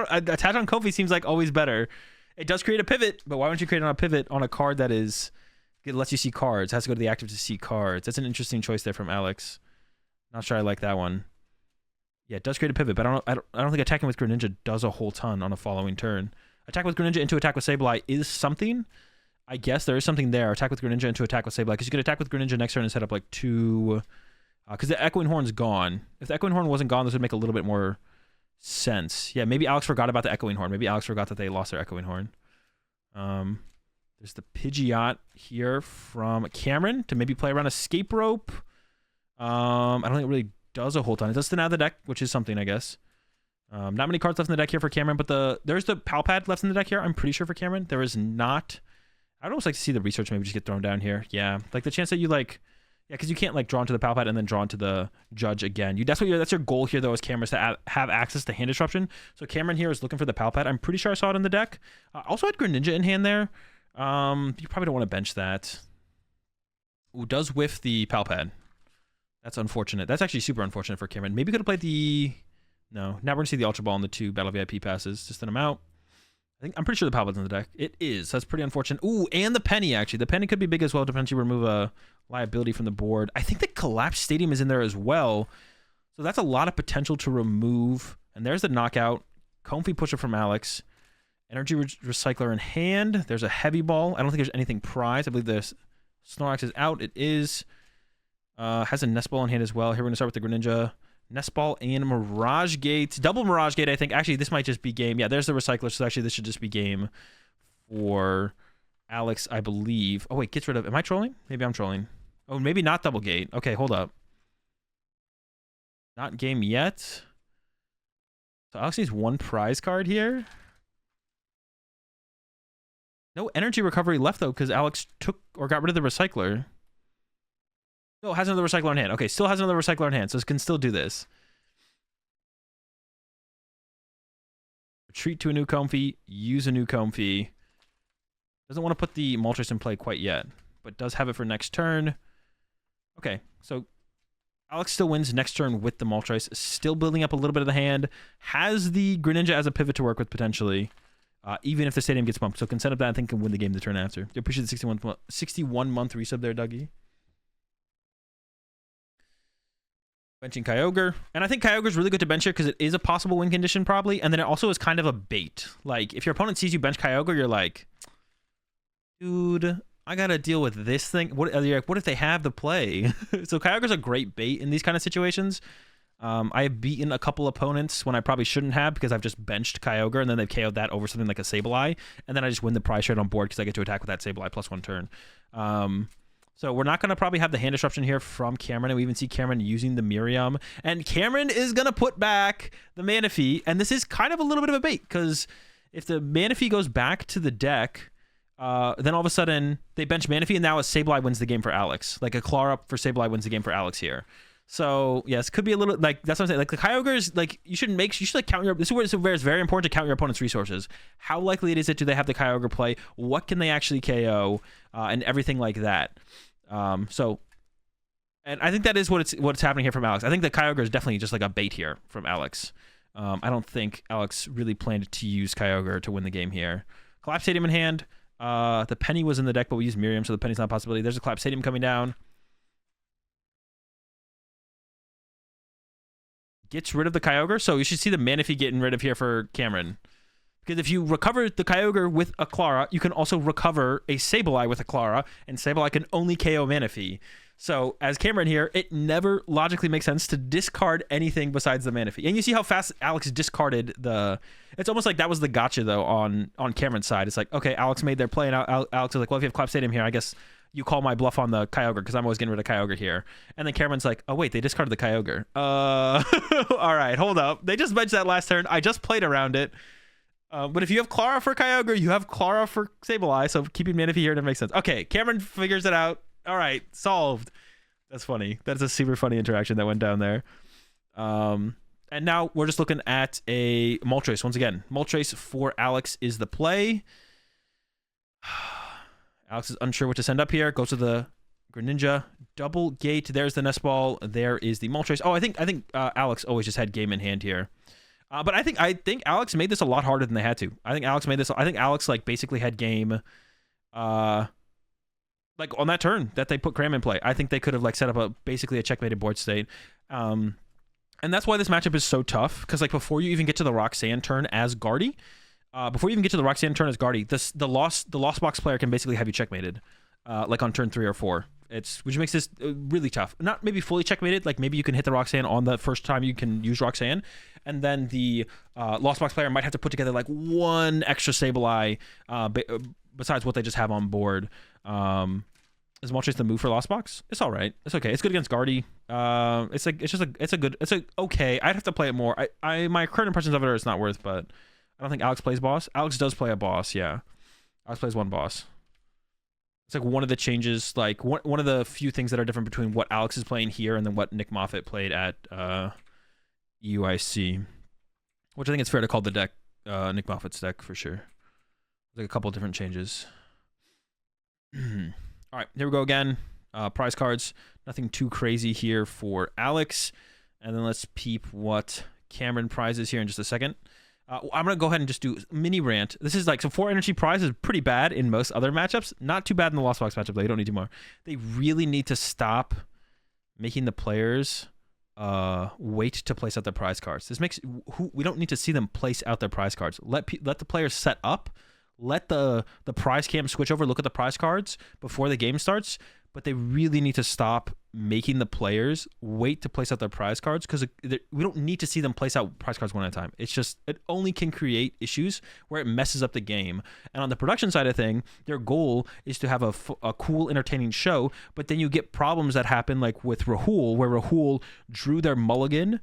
Attach on Comfy seems like always better. It does create a pivot, but why don't you create a pivot on a card that is, it lets you see cards, it has to go to the active to see cards. That's an interesting choice there from Alex. Not sure I like that one. Yeah, it does create a pivot, but I don't think attacking with Greninja does a whole ton on a following turn. Attack with Greninja into attack with Sableye is something. I guess there is something there. Attack with Greninja into attack with Sableye, because you could attack with Greninja next turn and set up like 2... because the Echoing Horn's gone. If the Echoing Horn wasn't gone, this would make a little bit more sense. Yeah, maybe Alex forgot about the Echoing Horn. Maybe Alex forgot that they lost their Echoing Horn. There's the Pidgeot here from Cameron to maybe play around Escape Rope. I don't think it really does a whole ton. It does thin out of the deck, which is something, I guess. Not many cards left in the deck here for Cameron, but there's the Palpad left in the deck here, I'm pretty sure, for Cameron. There is not. I'd almost like to see the research maybe just get thrown down here. Yeah, like the chance that you like... Yeah, because you can't like draw into the Palpad and then draw into the Judge again. That's your goal here though, as Cameron, is to have access to hand disruption. So Cameron here is looking for the Palpad. I'm pretty sure I saw it in the deck. Also had Greninja in hand there. You probably don't want to bench that. Ooh, does whiff the Palpad. That's unfortunate. That's actually super unfortunate for Cameron. Maybe could have played the... No, now we're going to see the Ultra Ball and the 2 Battle VIP passes. Just thin them out. I'm pretty sure the Palpad's in the deck. It is. That's pretty unfortunate. Ooh, and the Penny, actually. The Penny could be big as well to potentially remove a liability from the board. I think the Collapsed Stadium is in there as well. So that's a lot of potential to remove. And there's the knockout. Comfy Pusher from Alex. Energy Recycler in hand. There's a Heavy Ball. I don't think there's anything prized. I believe the Snorlax is out. It is. Has a Nest Ball in hand as well. Here we're going to start with the Greninja. Nest Ball and Mirage Gate. Double Mirage Gate, I think. Actually, this might just be game. Yeah, there's the Recycler. So actually, this should just be game for Alex, I believe. Oh, wait, gets rid of... Am I trolling? Maybe I'm trolling. Oh, maybe not Double Gate. Okay, hold up. Not game yet. So Alex needs 1 prize card here. No energy recovery left, though, because Alex took or got rid of the recycler. No, has another recycler on hand. Okay, still has another recycler on hand, so it can still do this. Retreat to a new Comfy, use a new Comfy. Doesn't want to put the Moltres in play quite yet, but does have it for next turn. Okay, so Alex still wins next turn with the Moltres, still building up a little bit of the hand. Has the Greninja as a pivot to work with potentially, even if the stadium gets bumped. So can set up that and think can win the game the turn after. I appreciate the 61-month resub there, Dougie. Benching Kyogre. And I think Kyogre's really good to bench here because it is a possible win condition probably. And then it also is kind of a bait. Like, if your opponent sees you bench Kyogre, you're like, dude, I got to deal with this thing. What if they have the play? So Kyogre's a great bait in these kind of situations. I have beaten a couple opponents when I probably shouldn't have because I've just benched Kyogre and then they've KO'd that over something like a Sableye. And then I just win the prize trade on board because I get to attack with that Sableye plus 1 turn. So we're not going to probably have the hand disruption here from Cameron. And we even see Cameron using the Miriam. And Cameron is going to put back the Manaphy. And this is kind of a little bit of a bait because if the Manaphy goes back to the deck, then all of a sudden they bench Manaphy and now a Sableye wins the game for Alex. Like a Claw up for Sableye wins the game for Alex here. So yes, could be a little like that's what I'm saying. Like the Kyogre's like you should like count your. This is where it's very important to count your opponent's resources. How likely is it do they have the Kyogre play? What can they actually KO? And everything like that. So, and I think that is what's happening here from Alex. I think the Kyogre is definitely just like a bait here from Alex. I don't think Alex really planned to use Kyogre to win the game here. Collapse Stadium in hand. The Penny was in the deck, but we used Miriam, so the Penny's not a possibility. There's a Collapse Stadium coming down. Gets rid of the Kyogre, so you should see the Manaphy getting rid of here for Cameron. Because if you recover the Kyogre with a Clara, you can also recover a Sableye with a Clara, and Sableye can only KO Manaphy. So, as Cameron here, it never logically makes sense to discard anything besides the Manaphy. And you see how fast Alex discarded the... It's almost like that was the gotcha, though, on Cameron's side. It's like, okay, Alex made their play, and Alex was like, well, if you have Collapse Stadium here, I guess you call my bluff on the Kyogre, because I'm always getting rid of Kyogre here. And then Cameron's like, oh, wait, they discarded the Kyogre. All right, hold up. They just benched that last turn. I just played around it. But if you have Clara for Kyogre, you have Clara for Sableye, so keeping Manaphy here doesn't make sense. Okay, Cameron figures it out. All right, solved. That's funny. That's a super funny interaction that went down there. And now we're just looking at a Moltres. Once again, Moltres for Alex is the play. Alex is unsure what to send up here. Goes to the Greninja. Double gate. There's the Nest Ball. There is the Moltres. Oh, I think Alex always just had game in hand here. But I think Alex made this a lot harder than they had to. I think Alex like basically had game like on that turn that they put Cram in play. I think they could have like set up basically a checkmated board state. And that's why this matchup is so tough, because like before you even get to the Roxanne turn as Guardy, the Lost Box player can basically have you checkmated like on turn 3 or 4. Which makes this really tough. Not maybe fully checkmated, like maybe you can hit the Roxanne on the first time you can use Roxanne, and then the Lost Box player might have to put together like one extra Sableye besides what they just have on board. Is Moltres the move for Lost Box? It's all right. It's okay. It's good against Guardy. It's okay. I'd have to play it more. My current impressions of it are it's not worth, but I don't think Alex plays boss. Alex does play a boss, yeah. Alex plays one boss. It's like one of the changes, like one of the few things that are different between what Alex is playing here and then what Nick Moffitt played at UIC, which I think it's fair to call the deck Nick Moffitt's deck for sure. Like a couple different changes. All right, here we go again. Prize cards. Nothing too crazy here for Alex. And then let's peep what Cameron prizes here in just a second. I'm going to go ahead and just do mini rant. This is like, so 4 energy prize is pretty bad in most other matchups. Not too bad in the Lost Box matchup, though. You don't need to more. They really need to stop making the players wait to place out their prize cards. This makes, we don't need to see them place out their prize cards. Let the players set up. Let the prize cam switch over, look at the prize cards before the game starts. But they really need to stop making the players wait to place out their prize cards, because we don't need to see them place out prize cards one at a time. It's just, it only can create issues where it messes up the game. And on the production side of thing, their goal is to have a cool, entertaining show, but then you get problems that happen like with Rahul, where Rahul drew their mulligan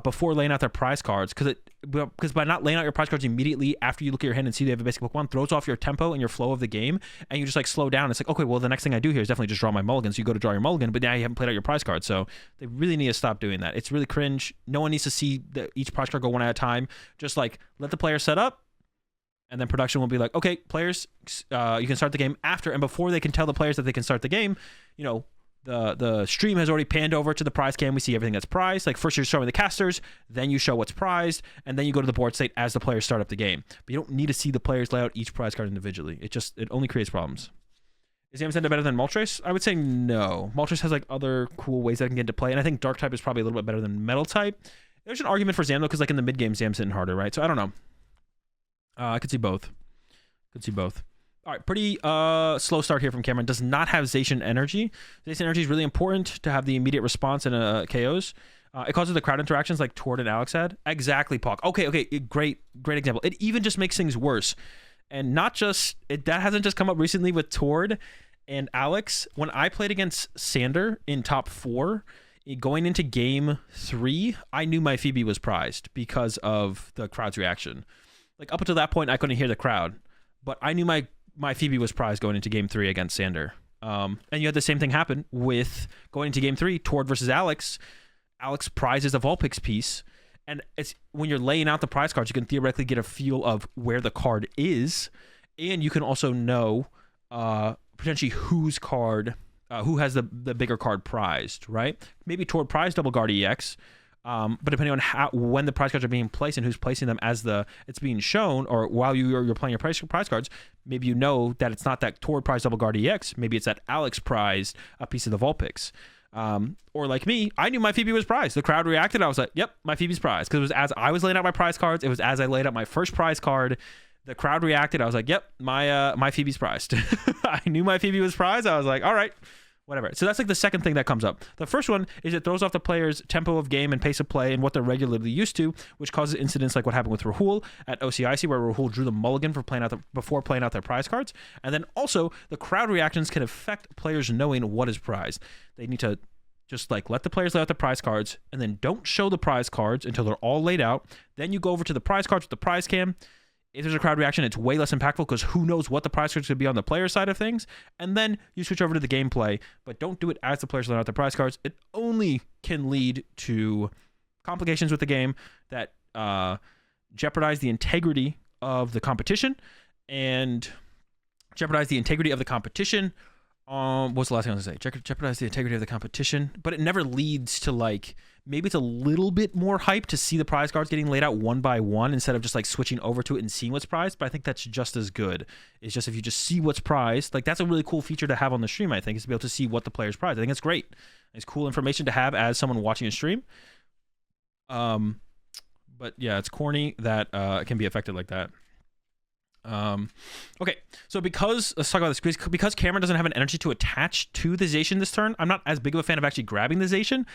before laying out their prize cards, because by not laying out your prize cards immediately after you look at your hand and see they have a basic Pokemon, throws off your tempo and your flow of the game, and you just like slow down. It's like, okay, well the next thing I do here is definitely just draw my mulligan. So you go to draw your mulligan, but now you haven't played out your prize card. So they really need to stop doing that. It's really cringe. No one needs to see each prize card go one at a time. Just like let the player set up, and then production will be like, okay, players, you can start the game after, and before they can tell the players that they can start the game, you know, the stream has already panned over to the prize cam. We see everything that's prized. Like first you're showing the casters, then you show what's prized, and then you go to the board state as the players start up the game. But you don't need to see the players lay out each prize card individually. It only creates problems. Is Zamazenta better than Moltres? I would say no. Moltres has like other cool ways that can get into play, and I think Dark type is probably a little bit better than Metal type. There's an argument for Zam though, because like in the mid game, Zam's hitting harder, right? So I don't know. I could see both. All right, pretty slow start here from Cameron. Does not have Zacian Energy. Zacian Energy is really important to have the immediate response in KOs. It causes the crowd interactions like Tord and Alex had. Exactly, Pog. Okay, great example. It even just makes things worse. And not just, that hasn't just come up recently with Tord and Alex. When I played against Sander in top 4, going into game 3, I knew my Phoebe was prized because of the crowd's reaction. Like up until that point, I couldn't hear the crowd. But I knew my Phoebe was prized going into game 3 against Sander. And you had the same thing happen with going into game 3, Tord versus Alex. Alex prizes the Vulpix piece. And it's when you're laying out the prize cards, you can theoretically get a feel of where the card is. And you can also know potentially whose card, who has the bigger card prized, right? Maybe Tord prized Double Guard EX. But depending on when the prize cards are being placed and who's placing them as it's being shown, or while you're playing your prize cards, maybe you know that it's not that Tord prize Double Guard EX. Maybe it's that Alex prized a piece of the Vulpix. Or like me, I knew my Phoebe was prized. The crowd reacted. I was like, yep, my Phoebe's prized. Because it was as I was laying out my prize cards. It was as I laid out my first prize card. The crowd reacted. I was like, yep, my Phoebe's prized. I knew my Phoebe was prized. I was like, all right. Whatever. So that's like the second thing that comes up. The first one is it throws off the player's tempo of game and pace of play and what they're regularly used to, which causes incidents like what happened with Rahul at OCIC, where Rahul drew the mulligan before playing out their prize cards. And then also the crowd reactions can affect players knowing what is prized. They need to just like let the players lay out the prize cards and then don't show the prize cards until they're all laid out. Then you go over to the prize cards with the prize cam. If there's a crowd reaction, it's way less impactful because who knows what the prize cards could be on the player side of things. And then you switch over to the gameplay, but don't do it as the players lay out their prize cards. It only can lead to complications with the game that jeopardize the integrity of the competition. And jeopardize the integrity of the competition. What's the last thing I was going to say? Jeopardize the integrity of the competition. But it never leads to like, maybe it's a little bit more hype to see the prize cards getting laid out one by one instead of just like switching over to it and seeing what's prized. But I think that's just as good. It's just if you just see what's prized, like that's a really cool feature to have on the stream, I think, is to be able to see what the player's prized. I think it's great. It's cool information to have as someone watching a stream. But yeah, it's corny that it can be affected like that. Okay, so let's talk about this, because Cameron doesn't have an energy to attach to the Zacian this turn. I'm not as big of a fan of actually grabbing the Zacian,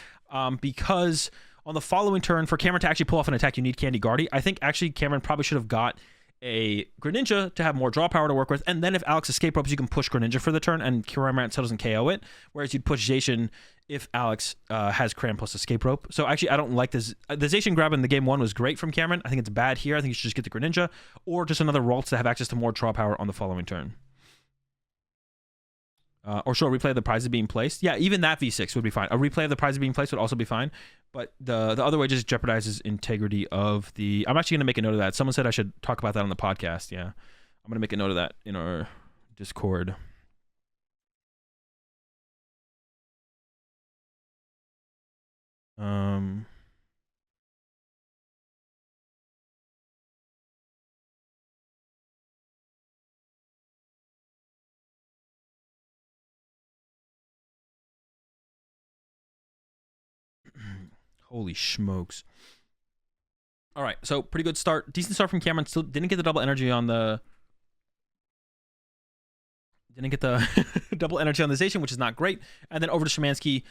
because on the following turn, for Cameron to actually pull off an attack, you need Candy Guardy. I think actually Cameron probably should have got a Greninja to have more draw power to work with, and then if Alex escape ropes, you can push Greninja for the turn, and Cameron still doesn't KO it, whereas you'd push Zacian if Alex has Cram plus escape rope. So actually, I don't like this. The Zacian grab in the game 1 was great from Cameron. I think it's bad here. I think you should just get the Greninja, or just another Ralts to have access to more draw power on the following turn. Or show a replay of the prizes being placed. Yeah, even that V6 would be fine. A replay of the prizes being placed would also be fine. But the other way just jeopardizes integrity of the... I'm actually going to make a note of that. Someone said I should talk about that on the podcast. Yeah, I'm going to make a note of that in our Discord. Holy smokes. All right, so pretty good start. Decent start from Cameron. Still didn't get the double energy on the... Didn't get the double energy on the Zacian, which is not great. And then over to Shamansky.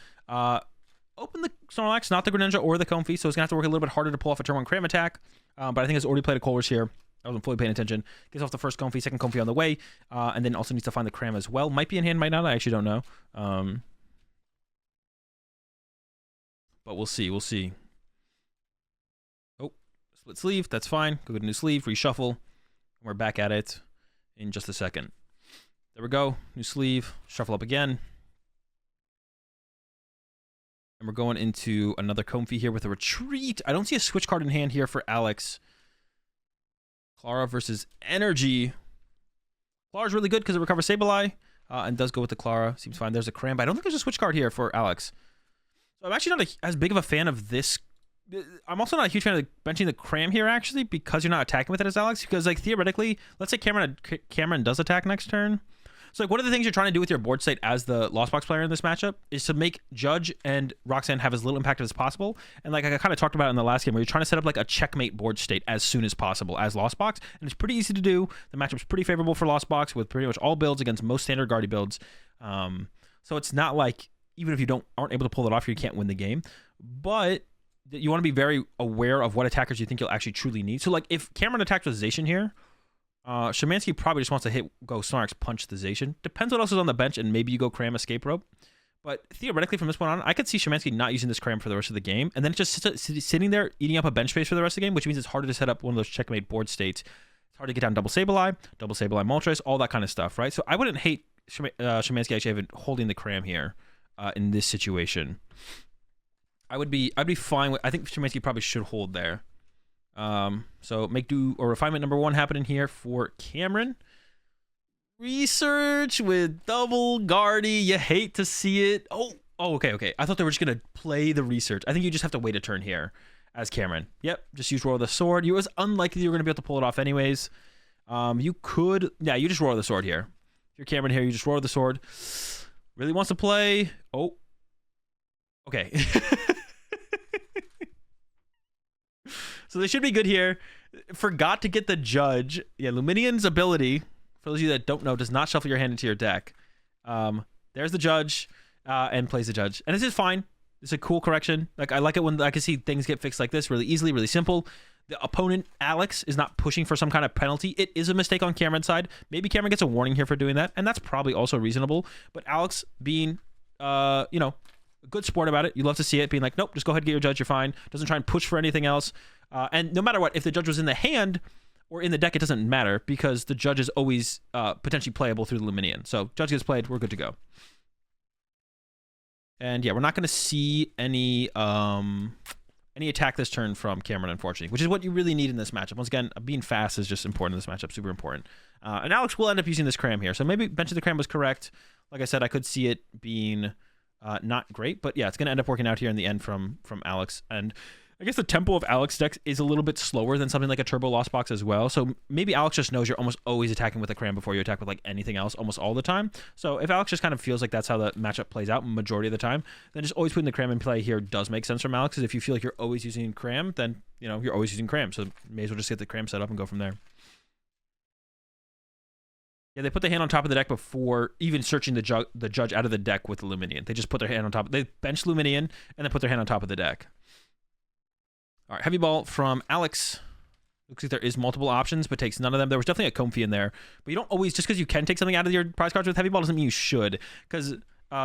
Open the Snorlax, not the Greninja or the Comfey, so it's going to have to work a little bit harder to pull off a turn 1 Cram attack. But I think it's already played a Colress here. I wasn't fully paying attention. Gets off the first Comfey, second Comfey on the way. And then also needs to find the Cram as well. Might be in hand, might not. I actually don't know. But we'll see. We'll see. Split sleeve, that's fine. Go get a new sleeve, reshuffle. We're back at it in just a second. There we go. New sleeve, shuffle up again. And we're going into another Comfy here with a retreat. I don't see a switch card in hand here for Alex. Clara versus Energy. Clara's really good because it recovers Sableye and does go with the Clara. Seems fine. There's a Cram, but I don't think there's a switch card here for Alex. So I'm actually not as big of a fan of this. I'm also not a huge fan of benching the Cram here, actually, because you're not attacking with it as Alex. Because, like, theoretically, let's say Cameron does attack next turn. So, like, one of the things you're trying to do with your board state as the Lost Box player in this matchup is to make Judge and Roxanne have as little impact as possible. And, like, I kind of talked about in the last game, where you're trying to set up, like, a checkmate board state as soon as possible as Lost Box. And it's pretty easy to do. The matchup's pretty favorable for Lost Box with pretty much all builds against most standard Guardy builds. So, it's not like, even if you aren't able to pull it off, you can't win the game. But you want to be very aware of what attackers you think you'll actually truly need. So, like, if Cameron attacks with Zacian here, Shamansky probably just wants to go Snorlax, punch the Zacian. Depends what else is on the bench, and maybe you go Cram, Escape Rope. But theoretically, from this point on, I could see Shamansky not using this Cram for the rest of the game, and then it just sitting there eating up a bench space for the rest of the game, which means it's harder to set up one of those checkmate board states. It's hard to get down double Sableye Moltres, all that kind of stuff, right? So I wouldn't hate Shamansky actually holding the Cram here in this situation. I'd be fine with. I think Shamansky probably should hold there. So make do or refinement number 1 happening here for Cameron. Research with double Guardy. You hate to see it. Oh, okay. I thought they were just gonna play the research. I think you just have to wait a turn here as Cameron. Yep, just use Roar of the Sword. It was unlikely you were gonna be able to pull it off anyways. You could, yeah, you just Roar of the Sword here. If you're Cameron here, you just Roar of the Sword. Really wants to play. Oh, okay. So they should be good here. Forgot to get the Judge. Yeah, Luminion's ability, for those of you that don't know, does not shuffle your hand into your deck. There's the Judge, and plays the Judge. And this is fine. It's a cool correction. Like, I like it when I can see things get fixed like this really easily, really simple. The opponent, Alex, is not pushing for some kind of penalty. It is a mistake on Cameron's side. Maybe Cameron gets a warning here for doing that, and that's probably also reasonable. But Alex being, a good sport about it. You love to see it, being like, nope, just go ahead and get your Judge, you're fine. Doesn't try and push for anything else. And no matter what, if the Judge was in the hand or in the deck, it doesn't matter because the Judge is always potentially playable through the Luminion. So Judge gets played, we're good to go. And yeah, we're not going to see any attack this turn from Cameron, unfortunately, which is what you really need in this matchup. Once again, being fast is just important in this matchup, super important. And Alex will end up using this Cram here. So maybe benching the Cram was correct. Like I said, I could see it being not great, but yeah, it's going to end up working out here in the end from Alex. And I guess the tempo of Alex decks is a little bit slower than something like a Turbo Lost Box as well. So maybe Alex just knows you're almost always attacking with a Cram before you attack with like anything else almost all the time. So if Alex just kind of feels like that's how the matchup plays out majority of the time, then just always putting the Cram in play here does make sense from Alex. Because if you feel like you're always using Cram, then you're always using Cram. So may as well just get the Cram set up and go from there. Yeah, they put the hand on top of the deck before even searching the Judge out of the deck with the Luminion. They just put their hand on top. They bench Luminion and then put their hand on top of the deck. All right, Heavy Ball from Alex. Looks like there is multiple options, but takes none of them. There was definitely a Comfy in there. But you don't always, just because you can take something out of your prize cards with Heavy Ball doesn't mean you should. Because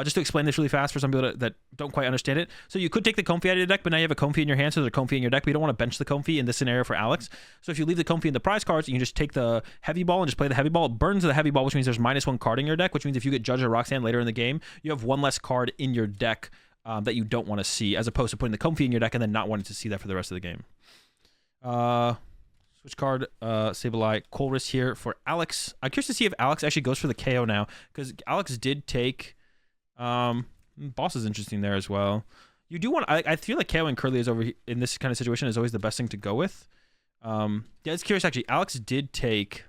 just to explain this really fast for some people that don't quite understand it. So you could take the Comfy out of your deck, but now you have a Comfy in your hand, so there's a Comfy in your deck, but you don't want to bench the Comfy in this scenario for Alex. So if you leave the Comfy in the prize cards, you can just take the Heavy Ball and just play the Heavy Ball. It burns the Heavy Ball, which means there's -1 card in your deck, which means if you get Judge or Roxanne later in the game, you have 1 less card in your deck that you don't want to see, as opposed to putting the Comfy in your deck and then not wanting to see that for the rest of the game. Switch card, Sableye, Colress here for Alex. I'm curious to see if Alex actually goes for the KO now, because Alex did take, Boss is interesting there as well. You do want, I feel like KO and Curly is over in this kind of situation is always the best thing to go with. Yeah, it's curious actually. Alex did take,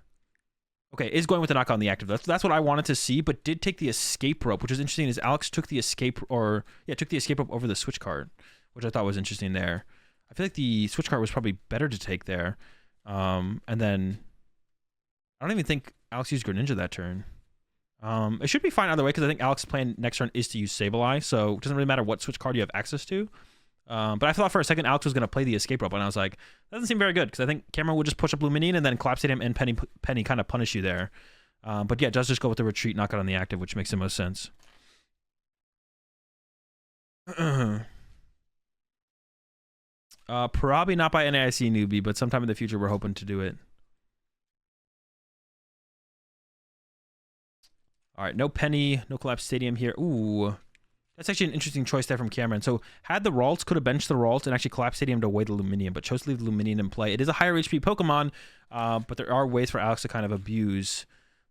okay, is going with the knock on the active. That's what I wanted to see, but did take the Escape Rope, which is interesting. Is Alex took the Escape Rope over the Switch card, which I thought was interesting there. I feel like the Switch card was probably better to take there. And then I don't even think Alex used Greninja that turn. It should be fine either way, because I think Alex's plan next turn is to use Sableye, so it doesn't really matter what Switch card you have access to. But I thought for a second Alex was going to play the Escape Rope, and I was like, that doesn't seem very good, because I think Cameron would just push up Luminion and then collapse at him and Penny kind of punish you there. But yeah, it does just go with the retreat, knock out on the active, which makes the most sense. Probably not by NAIC newbie, but sometime in the future we're hoping to do it. All right, no Penny, no Collapse Stadium here. Ooh, that's actually an interesting choice there from Cameron. So had the Ralts, could have benched the Ralts and actually Collapse Stadium to avoid the Luminium, but chose to leave the Luminium in play. It is a higher HP Pokemon, but there are ways for Alex to kind of abuse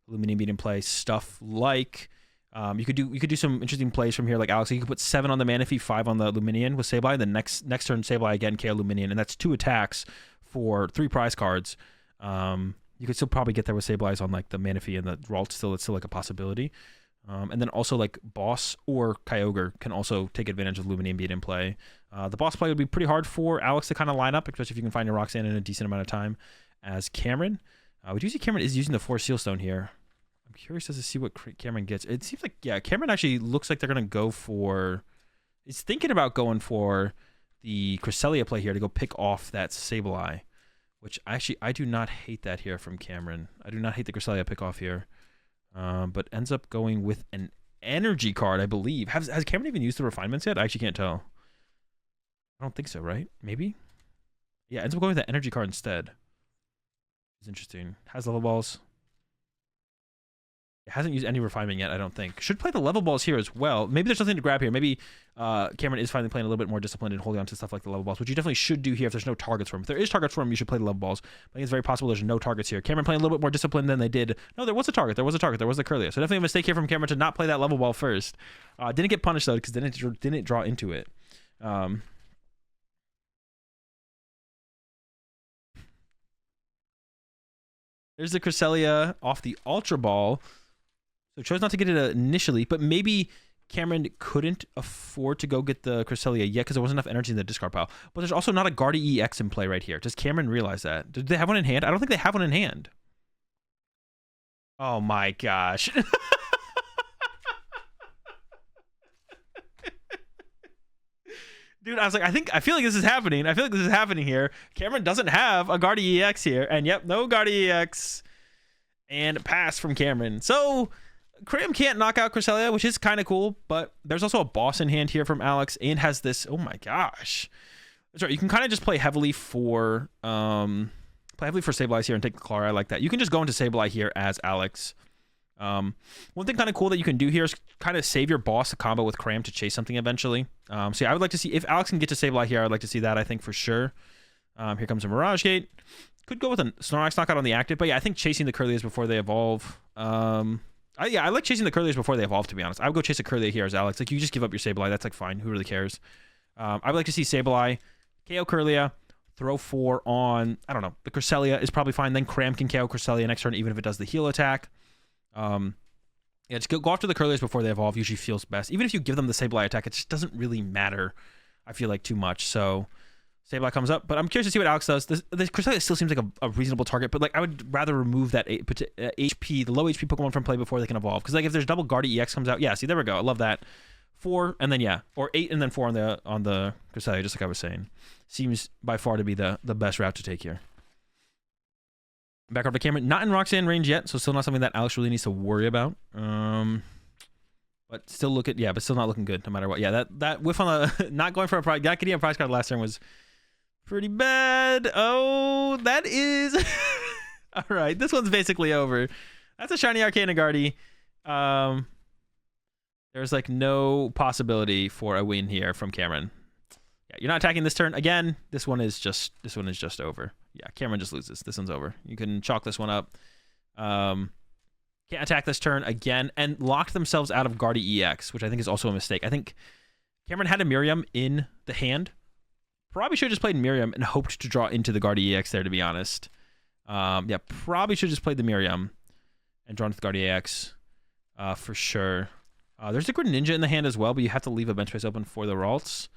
Luminium being in play. Stuff like you could do some interesting plays from here, like Alex. You could put 7 on the Manaphy, 5 on the Luminion with Sableye. Then next turn, Sableye again, KO Luminion, and that's 2 attacks for 3 prize cards. You could still probably get there with Sableye's on like the Manaphy and the Ralt. It's still like a possibility. And then also like Boss or Kyogre can also take advantage of Luminium being in play. The Boss play would be pretty hard for Alex to kind of line up, especially if you can find your Roxanne in a decent amount of time. As Cameron, we do see Cameron is using the 4 Sealstone here. I'm curious as to see what Cameron gets. It seems like, yeah, Cameron actually looks like they're going to go for... He's thinking about going for the Cresselia play here to go pick off that Sableye, which actually, I do not hate that here from Cameron. I do not hate the Cresselia pick off here, but ends up going with an energy card, I believe. Has Cameron even used the refinements yet? I actually can't tell. I don't think so, right? Maybe? Yeah, ends up going with that energy card instead. It's interesting. Has level balls. It hasn't used any refinement yet, I don't think. Should play the level balls here as well. Maybe there's something to grab here. Maybe Cameron is finally playing a little bit more disciplined and holding on to stuff like the level balls, which you definitely should do here if there's no targets for him. If there is targets for him, you should play the level balls. I think it's very possible there's no targets here. Cameron playing a little bit more disciplined than they did. No, there was a target. There was a target. There was the Curlia. So definitely a mistake here from Cameron to not play that level ball first. Didn't get punished, though, because didn't draw into it. There's the Cresselia off the Ultra Ball. So chose not to get it initially, but maybe Cameron couldn't afford to go get the Cresselia yet because there wasn't enough energy in the discard pile. But there's also not a Guardy EX in play right here. Does Cameron realize that? Did they have one in hand? I don't think they have one in hand. Oh my gosh. Dude, I was like, I feel like this is happening. I feel like this is happening here. Cameron doesn't have a Guardy EX here. And yep, no Guardy EX. And pass from Cameron. So Cram can't knock out Cresselia, which is kind of cool, but there's also a boss in hand here from Alex, and has this. Oh my gosh, that's right. You can kind of just play heavily for Sableye here and take the Clara. I like that. You can just go into Sableye here as Alex. One thing kind of cool that you can do here is kind of save your boss to combo with Cram to chase something eventually. So yeah, I would like to see if Alex can get to Sableye here. I'd like to see that. I think for sure. Here comes a Mirage Gate. Could go with a Snorlax knockout on the active, but yeah, I think chasing the Curlias before they evolve. I like chasing the Curlias before they evolve, to be honest. I would go chase a Curlia here as Alex. Like, you just give up your Sableye. That's, like, fine. Who really cares? I would like to see Sableye, KO Curlia, throw 4 on, I don't know, the Cresselia is probably fine. Then Cram can KO Cresselia next turn, even if it does the heal attack. Yeah, just go after the Curlias before they evolve. Usually feels best. Even if you give them the Sableye attack, it just doesn't really matter, I feel like, too much. So Sableye comes up, but I'm curious to see what Alex does. The Cresselia still seems like a reasonable target, but like I would rather remove that HP, the low HP Pokemon from play before they can evolve. Because like if there's double Guardy EX comes out, yeah, see, there we go. I love that. 4 and then yeah, or 8 and then 4 on the Cresselia, just like I was saying. Seems by far to be the best route to take here. Back over to Cameron, not in Roxanne range yet, so still not something that Alex really needs to worry about. But still but still not looking good no matter what. Yeah, that whiff on the not going for a prize, not getting a prize card last turn was pretty bad. Oh, that is all right. This one's basically over. That's a shiny Arcana Guardy. There's like no possibility for a win here from Cameron. Yeah, you're not attacking this turn again. This one is just over. Yeah, Cameron just loses. This one's over. You can chalk this one up. Can't attack this turn again, and locked themselves out of Guardy EX, which I think is also a mistake. I think Cameron had a Miriam in the hand. Probably should have just played Miriam and hoped to draw into the Guardy EX there, to be honest. Yeah, probably should have just played the Miriam and drawn to the Guardy EX for sure. There's a Greninja in the hand as well, but you have to leave a bench space open for the Ralts.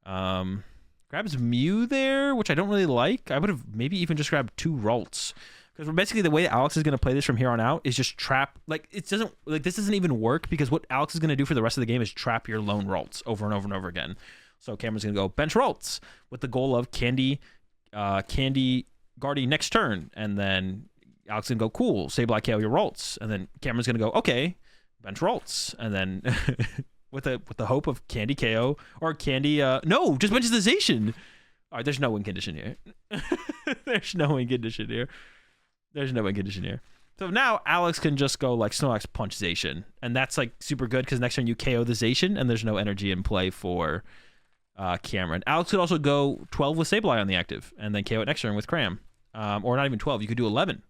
Grabs Mew there, which I don't really like. I would have maybe even just grabbed 2 Ralts. Because basically the way Alex is going to play this from here on out is just trap. Like, this doesn't even work, because what Alex is going to do for the rest of the game is trap your lone Ralts over and over and over again. So Cameron's going to go bench Ralts with the goal of Candy Guardy next turn. And then Alex is going to go, cool, Sableye KO your Ralts. And then Cameron's going to go, okay, bench Ralts. And then with the hope of Candy KO or Candy, no, just bench the Zacian. All right, there's no win condition here. There's no win condition here. There's no win condition here. So now Alex can just go like Snorlax Punch Zacian. And that's like super good because next turn you KO the Zacian and there's no energy in play for Cameron. Alex could also go 12 with Sableye on the active and then KO it next turn with Cram. Or not even 12. You could do 11.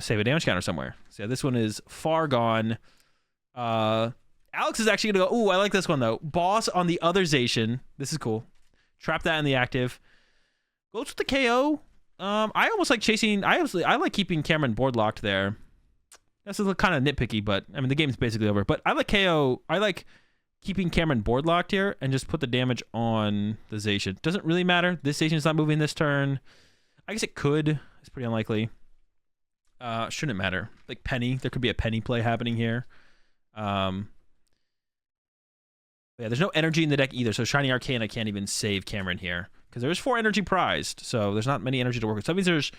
Save a damage counter somewhere. So yeah, this one is far gone. Alex is actually going to go, ooh, I like this one though. Boss on the other Zacian. This is cool. Trap that in the active. Goes with the KO. I almost like chasing. I like keeping Cameron board locked there. This is kind of nitpicky, but I mean the game's basically over. But I like KO. I like keeping Cameron board locked here and just put the damage on the Zacian. Doesn't really matter. This Zacian's not moving this turn. I guess it could. It's pretty unlikely. Shouldn't matter. Like Penny, there could be a Penny play happening here. Yeah, there's no energy in the deck either, so Shiny Arcane I can't even save Cameron here. Because there's 4 energy prized, so there's not many energy to work with. So that means there's,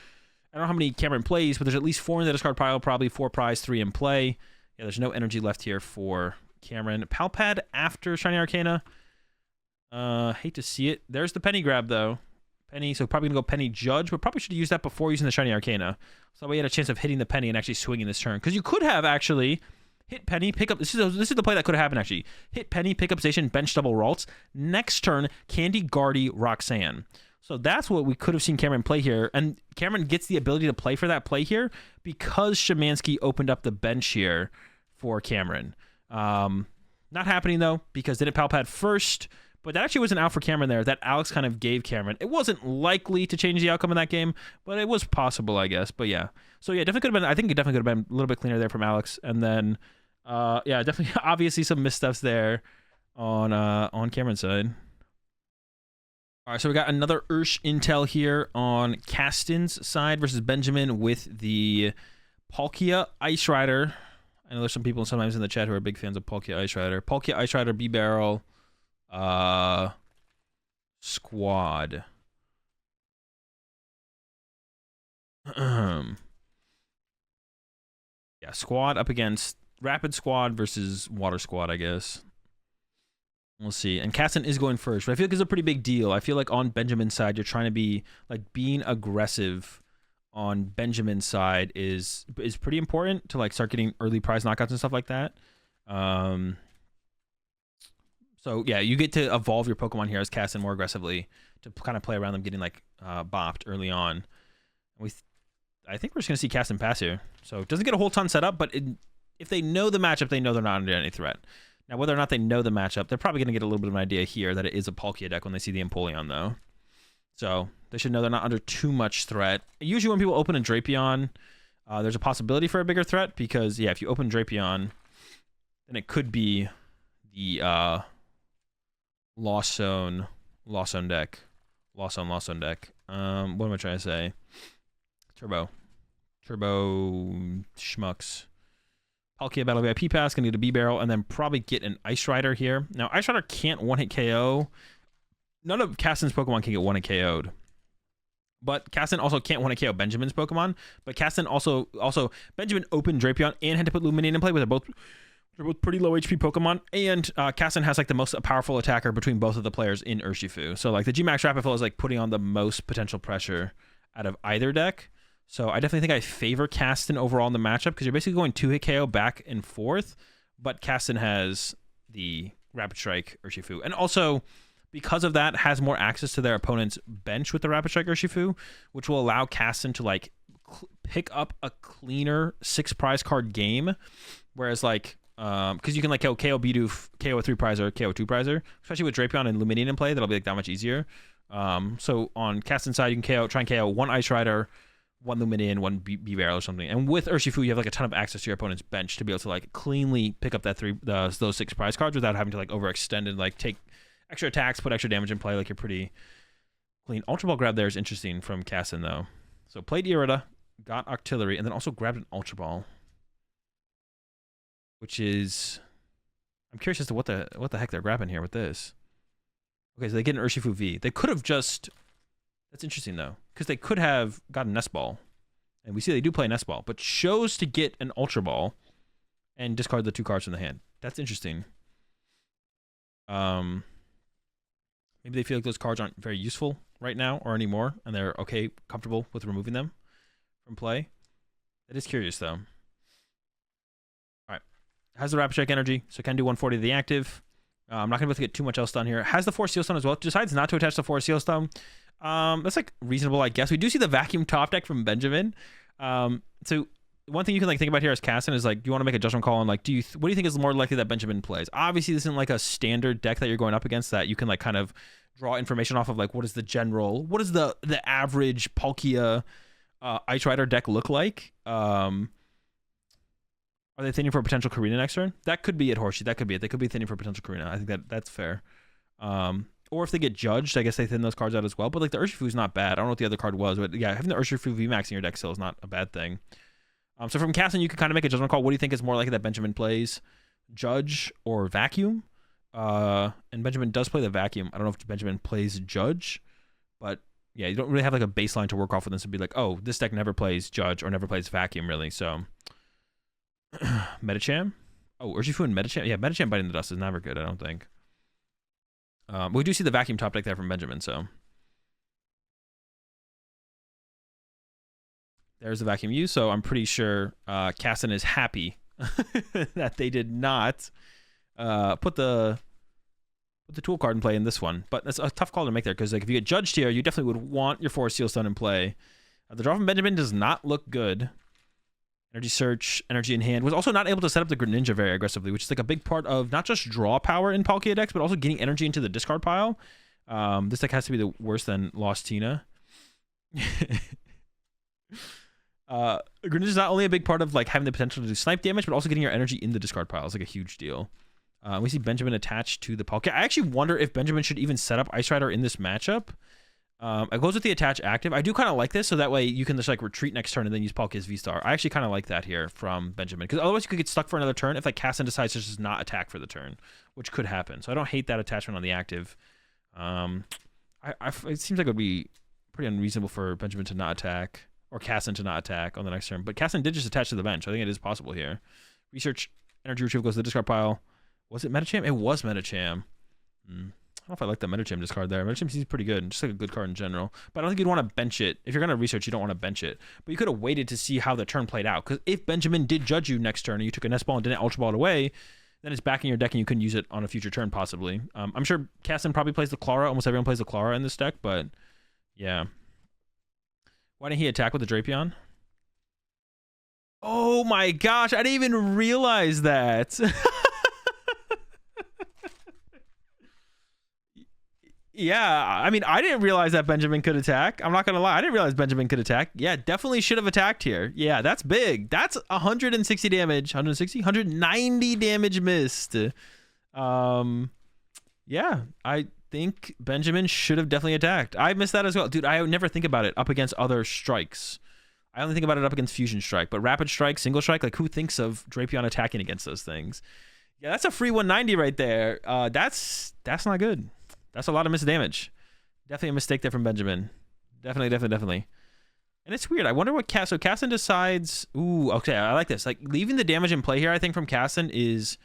I don't know how many Cameron plays, but there's at least 4 in the discard pile, probably 4 prize, 3 in play. Yeah, there's no energy left here for Cameron. Palpad after Shiny Arcana. Hate to see it. There's the Penny grab, though. Penny, so probably going to go Penny Judge, but probably should have used that before using the Shiny Arcana. So that way you had a chance of hitting the Penny and actually swinging this turn. Because you could have actually hit Penny, pick up... This is the play that could have happened, actually. Hit Penny, pick up Zacian, bench double Ralts. Next turn, Candy, Guardy, Roxanne. So that's what we could have seen Cameron play here. And Cameron gets the ability to play for that play here because Shamansky opened up the bench here for Cameron. Not happening, though, because didn't Palpad first... But that actually wasn't out for Cameron there. That Alex kind of gave Cameron. It wasn't likely to change the outcome of that game, but it was possible, I guess. But yeah. So yeah, definitely could have been, I think it definitely could have been a little bit cleaner there from Alex. And then, yeah, definitely, obviously some missteps there on Cameron's side. All right, so we got another Ursh intel here on Castin's side versus Benjamin with the Palkia Ice Rider. I know there's some people sometimes in the chat who are big fans of Palkia Ice Rider. Palkia Ice Rider, B-Barrel. Squad. Yeah, squad up against Rapid Squad versus Water Squad, I guess. We'll see. And Castin is going first, but I feel like it's a pretty big deal. I feel like on Benjamin's side, you're trying to be like being aggressive on Benjamin's side is pretty important to like start getting early prize knockouts and stuff like that. So yeah, you get to evolve your Pokemon here as Castin more aggressively to kind of play around them getting like bopped early on. I think we're just gonna see Castin pass here. So it doesn't get a whole ton set up, but if they know the matchup, they know they're not under any threat. Now whether or not they know the matchup, they're probably gonna get a little bit of an idea here that it is a Palkia deck when they see the Empoleon though. So they should know they're not under too much threat. Usually when people open a Drapion, there's a possibility for a bigger threat because yeah, if you open Drapion, then it could be the Lost Zone deck. Lost Zone deck. What am I trying to say? Turbo Schmucks. Palkia Battle VIP Pass, gonna get a B-Barrel, and then probably get an Ice Rider here. Now, Ice Rider can't one-hit KO. None of Castin's Pokemon can get one-hit KO'd. But Castin also can't one-hit KO Benjamin's Pokemon. But Castin also Benjamin opened Drapion and had to put Luminine in play with both pretty low HP Pokemon, and Castin has like the most powerful attacker between both of the players in Urshifu. So like the G-Max Rapidflow is like putting on the most potential pressure out of either deck. So I definitely think I favor Castin overall in the matchup because you're basically going 2-hit KO back and forth, but Castin has the Rapid Strike Urshifu. And also, because of that, has more access to their opponent's bench with the Rapid Strike Urshifu, which will allow Castin to like pick up a cleaner 6 prize card game, whereas like because you can like KO Bidoof, KO a 3 prizer, KO a 2 prizer, especially with Drapion and Luminine in play, that'll be like that much easier. So on Castin's side, you can try and KO 1 Ice Rider, 1 Luminine, 1 B-Barrel or something. And with Urshifu, you have like a ton of access to your opponent's bench to be able to like cleanly pick up that those 6 prize cards without having to like overextend and like take extra attacks, put extra damage in play. Like you're pretty clean. Ultra Ball grab there is interesting from Castin though. So played Irida, got Octillery, and then also grabbed an Ultra Ball. Which is, I'm curious as to what the heck they're grabbing here with this. Okay, so they get an Urshifu V. They could have just, that's interesting though, because they could have gotten Nest Ball, and we see they do play Nest Ball, but chose to get an Ultra Ball and discard the 2 cards from the hand. That's interesting. Maybe they feel like those cards aren't very useful right now or anymore, and they're okay, comfortable with removing them from play. It is curious, though. All right. Has the Rapid Strike energy, so can do 140 to the active. I'm not going to be able to get too much else done here. Has the Force Seal Stone as well. Decides not to attach the Force Seal Stone. That's like reasonable, I guess. We do see the Vacuum top deck from Benjamin. So one thing you can like think about here as Castin is like, do you want to make a judgment call on like, what do you think is more likely that Benjamin plays? Obviously, this isn't like a standard deck that you're going up against that you can like kind of draw information off of like what is the average Palkia Ice Rider deck look like. Are they thinning for a potential Karina next turn? That could be it, Horsey. That could be it. They could be thinning for a potential Karina. I think that's fair. Or if they get judged, I guess they thin those cards out as well. But like the Urshifu is not bad. I don't know what the other card was, but yeah, having the Urshifu VMAX in your deck still is not a bad thing. So from Castin, you can kind of make a judgment call. What do you think is more likely that Benjamin plays? Judge or Vacuum? And Benjamin does play the Vacuum. I don't know if Benjamin plays Judge, but yeah, you don't really have like a baseline to work off with this and be like, oh, this deck never plays Judge or never plays Vacuum, really. So Metacham? Oh, Urshifu and Metacham? Yeah, Metacham biting the dust is never good, I don't think. We do see the Vacuum top deck there from Benjamin, so. There's the Vacuum use, so I'm pretty sure Castin is happy that they did not put the tool card in play in this one. But that's a tough call to make there, because like, if you get judged here, you definitely would want your Force Seal Stone in play. The draw from Benjamin does not look good. Energy Search, Energy in hand. Was also not able to set up the Greninja very aggressively, which is like a big part of not just draw power in Palkia decks, but also getting energy into the discard pile. This deck has to be the worse than Lost Tina. Greninja is not only a big part of like having the potential to do snipe damage, but also getting your energy in the discard pile is like a huge deal. We see Benjamin attached to the Palkia. I actually wonder if Benjamin should even set up Ice Rider in this matchup. It goes with the attach active. I do kind of like this, so that way you can just like retreat next turn and then use Palkia's V-Star. I actually kind of like that here from Benjamin, because otherwise you could get stuck for another turn if like Castin decides to just not attack for the turn, which could happen. So I don't hate that attachment on the active. It seems like it would be pretty unreasonable for Benjamin to not attack, or Castin to not attack on the next turn. But Castin did just attach to the bench. I think it is possible here. Research, energy retrieval goes to the discard pile. Was it Metacham? It was Metacham. I don't know if I like the Metacham discard there. Metacham seems pretty good, just like a good card in general. But I don't think you'd want to bench it. If you're going to research, you don't want to bench it. But you could have waited to see how the turn played out. Because if Benjamin did judge you next turn and you took a Nest Ball and didn't Ultra Ball it away, then it's back in your deck and you couldn't use it on a future turn, possibly. I'm sure Castin probably plays the Clara. Almost everyone plays the Clara in this deck, but yeah. Why didn't he attack with the Drapion? Oh my gosh, I didn't even realize that. Yeah, I mean, I didn't realize that Benjamin could attack. I'm not going to lie. I didn't realize Benjamin could attack. Yeah, definitely should have attacked here. Yeah, that's big. That's 160 damage. 160? 190 damage missed. Yeah, I think Benjamin should have definitely attacked. I missed that as well. Dude, I would never think about it up against other strikes. I only think about it up against Fusion Strike. But Rapid Strike, Single Strike, like who thinks of Drapion attacking against those things? Yeah, that's a free 190 right there. That's not good. That's a lot of missed damage. Definitely a mistake there from Benjamin. Definitely. And it's weird. I wonder what so Castin decides. Ooh, okay. I like this. Like leaving the damage in play here, I think from Castin is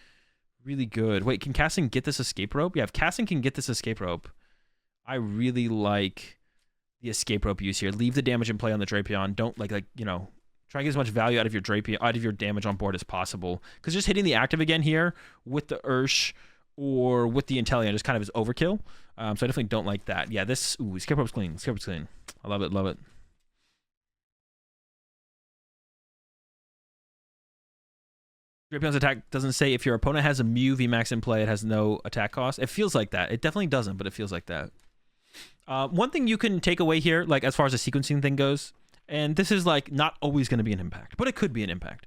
really good. Wait, can Castin get this escape rope? Yeah, if Castin can get this escape rope, I really like the escape rope use here. Leave the damage in play on the Drapion. Don't like you know, try and get as much value out of your Drapion, out of your damage on board as possible. Because just hitting the active again here with the Ursh or with the Inteleon just kind of is overkill. So I definitely don't like that. Yeah, this escape rope's clean. Escape rope's clean. I love it. Drapion's attack doesn't say if your opponent has a Mew VMAX in play, it has no attack cost. It feels like that. It definitely doesn't, but it feels like that. One thing you can take away here, like as far as the sequencing thing goes, and this is like not always going to be an impact, but it could be an impact.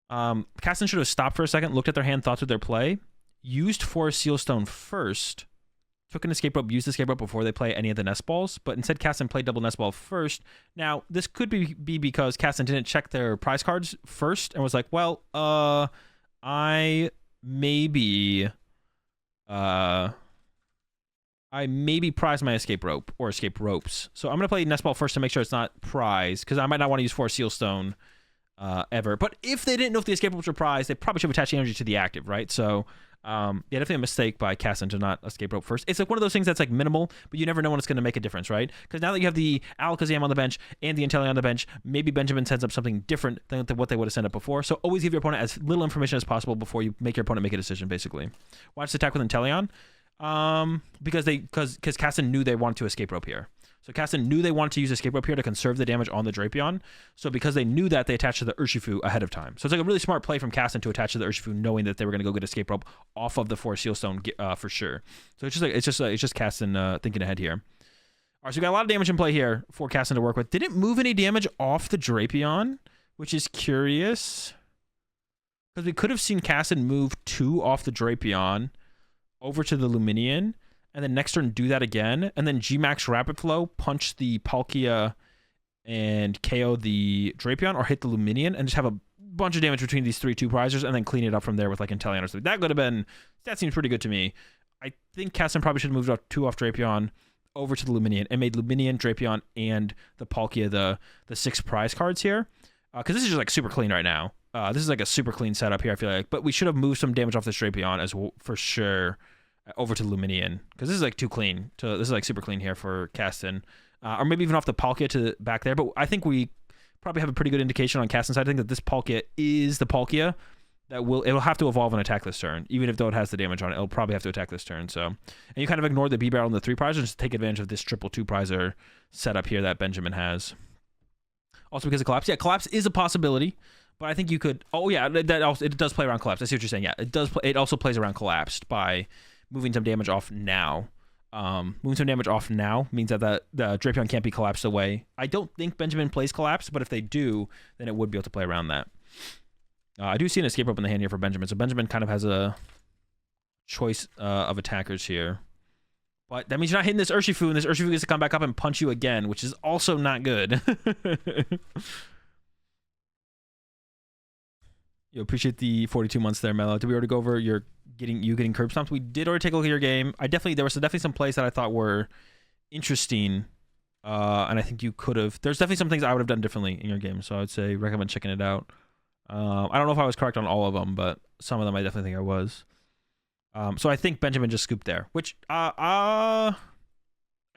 Castin should have stopped for a second, looked at their hand, thought through their play, used Forest Seal Stone first, took an escape rope, used the escape rope before they play any of the Nest Balls, but instead Castin played double Nest Ball first. Now, this could be because Castin didn't check their prize cards first and was like, well, I maybe prize my escape rope or escape ropes. So I'm going to play Nest Ball first to make sure it's not prize, because I might not want to use Forest Seal Stone ever. But if they didn't know if the escape ropes were prized, they probably should have attached the energy to the active, right? So Yeah, definitely a mistake by Castin to not escape rope first. It's like one of those things that's like minimal, but you never know when it's going to make a difference, right? Because now that you have the Alakazam on the bench and the Inteleon on the bench, maybe Benjamin sends up something different than what they would have sent up before. So always give your opponent as little information as possible before you make your opponent make a decision, basically. Watch the attack with Inteleon. Because Castin knew they wanted to escape rope here. So Castin knew they wanted to use escape rope here to conserve the damage on the Drapion. So because they knew that, they attached to the Urshifu ahead of time. So it's like a really smart play from Castin to attach to the Urshifu, knowing that they were going to go get escape rope off of the Forest Seal Stone for sure. So it's just Castin thinking ahead here. All right, so we got a lot of damage in play here for Castin to work with. Didn't move any damage off the Drapion, which is curious, because we could have seen Castin move 2 off the Drapion over to the Luminion, and then next turn do that again, and then G-Max Rapid Flow, punch the Palkia and KO the Drapion, or hit the Luminion, and just have a bunch of damage between these 3 2-prizers, and then clean it up from there with like Inteleon or something. That seems pretty good to me. I think Castin probably should have moved 2 off Drapion over to the Luminion, and made Luminion, Drapion, and the Palkia the 6 prize cards here, because this is just like super clean right now. This is like a super clean setup here, I feel like. But we should have moved some damage off this Drapion as well, for sure, over to Luminion. Because this is like too clean. This is like super clean here for Castin. Or maybe even off the Palkia to back there. But I think we probably have a pretty good indication on Castin's side. I think that this Palkia is the Palkia that it'll have to evolve and attack this turn. Even if though it has the damage on it, it'll probably have to attack this turn. So, and you kind of ignore the B-Barrel and the 3-prizer and just take advantage of this triple 2-prizer setup here that Benjamin has. Also because of Collapse. Yeah, Collapse is a possibility. But I think you could. Oh yeah, that also, it does play around Collapse. I see what you're saying. Yeah, it does. It also plays around Collapsed by moving some damage off now. Moving some damage off now means that the Drapion can't be collapsed away. I don't think Benjamin plays Collapse, but if they do, then it would be able to play around that. I do see an escape rope in the hand here for Benjamin, so Benjamin kind of has a choice of attackers here. But that means you're not hitting this Urshifu, and this Urshifu gets to come back up and punch you again, which is also not good. You appreciate the 42 months there, Mello. Did we already go over you getting curb stomped? We did already take a look at your game. There was definitely some plays that I thought were interesting, and I think you could have. There's definitely some things I would have done differently in your game, so I would say recommend checking it out. I don't know if I was correct on all of them, but some of them I definitely think I was. So I think Benjamin just scooped there, which if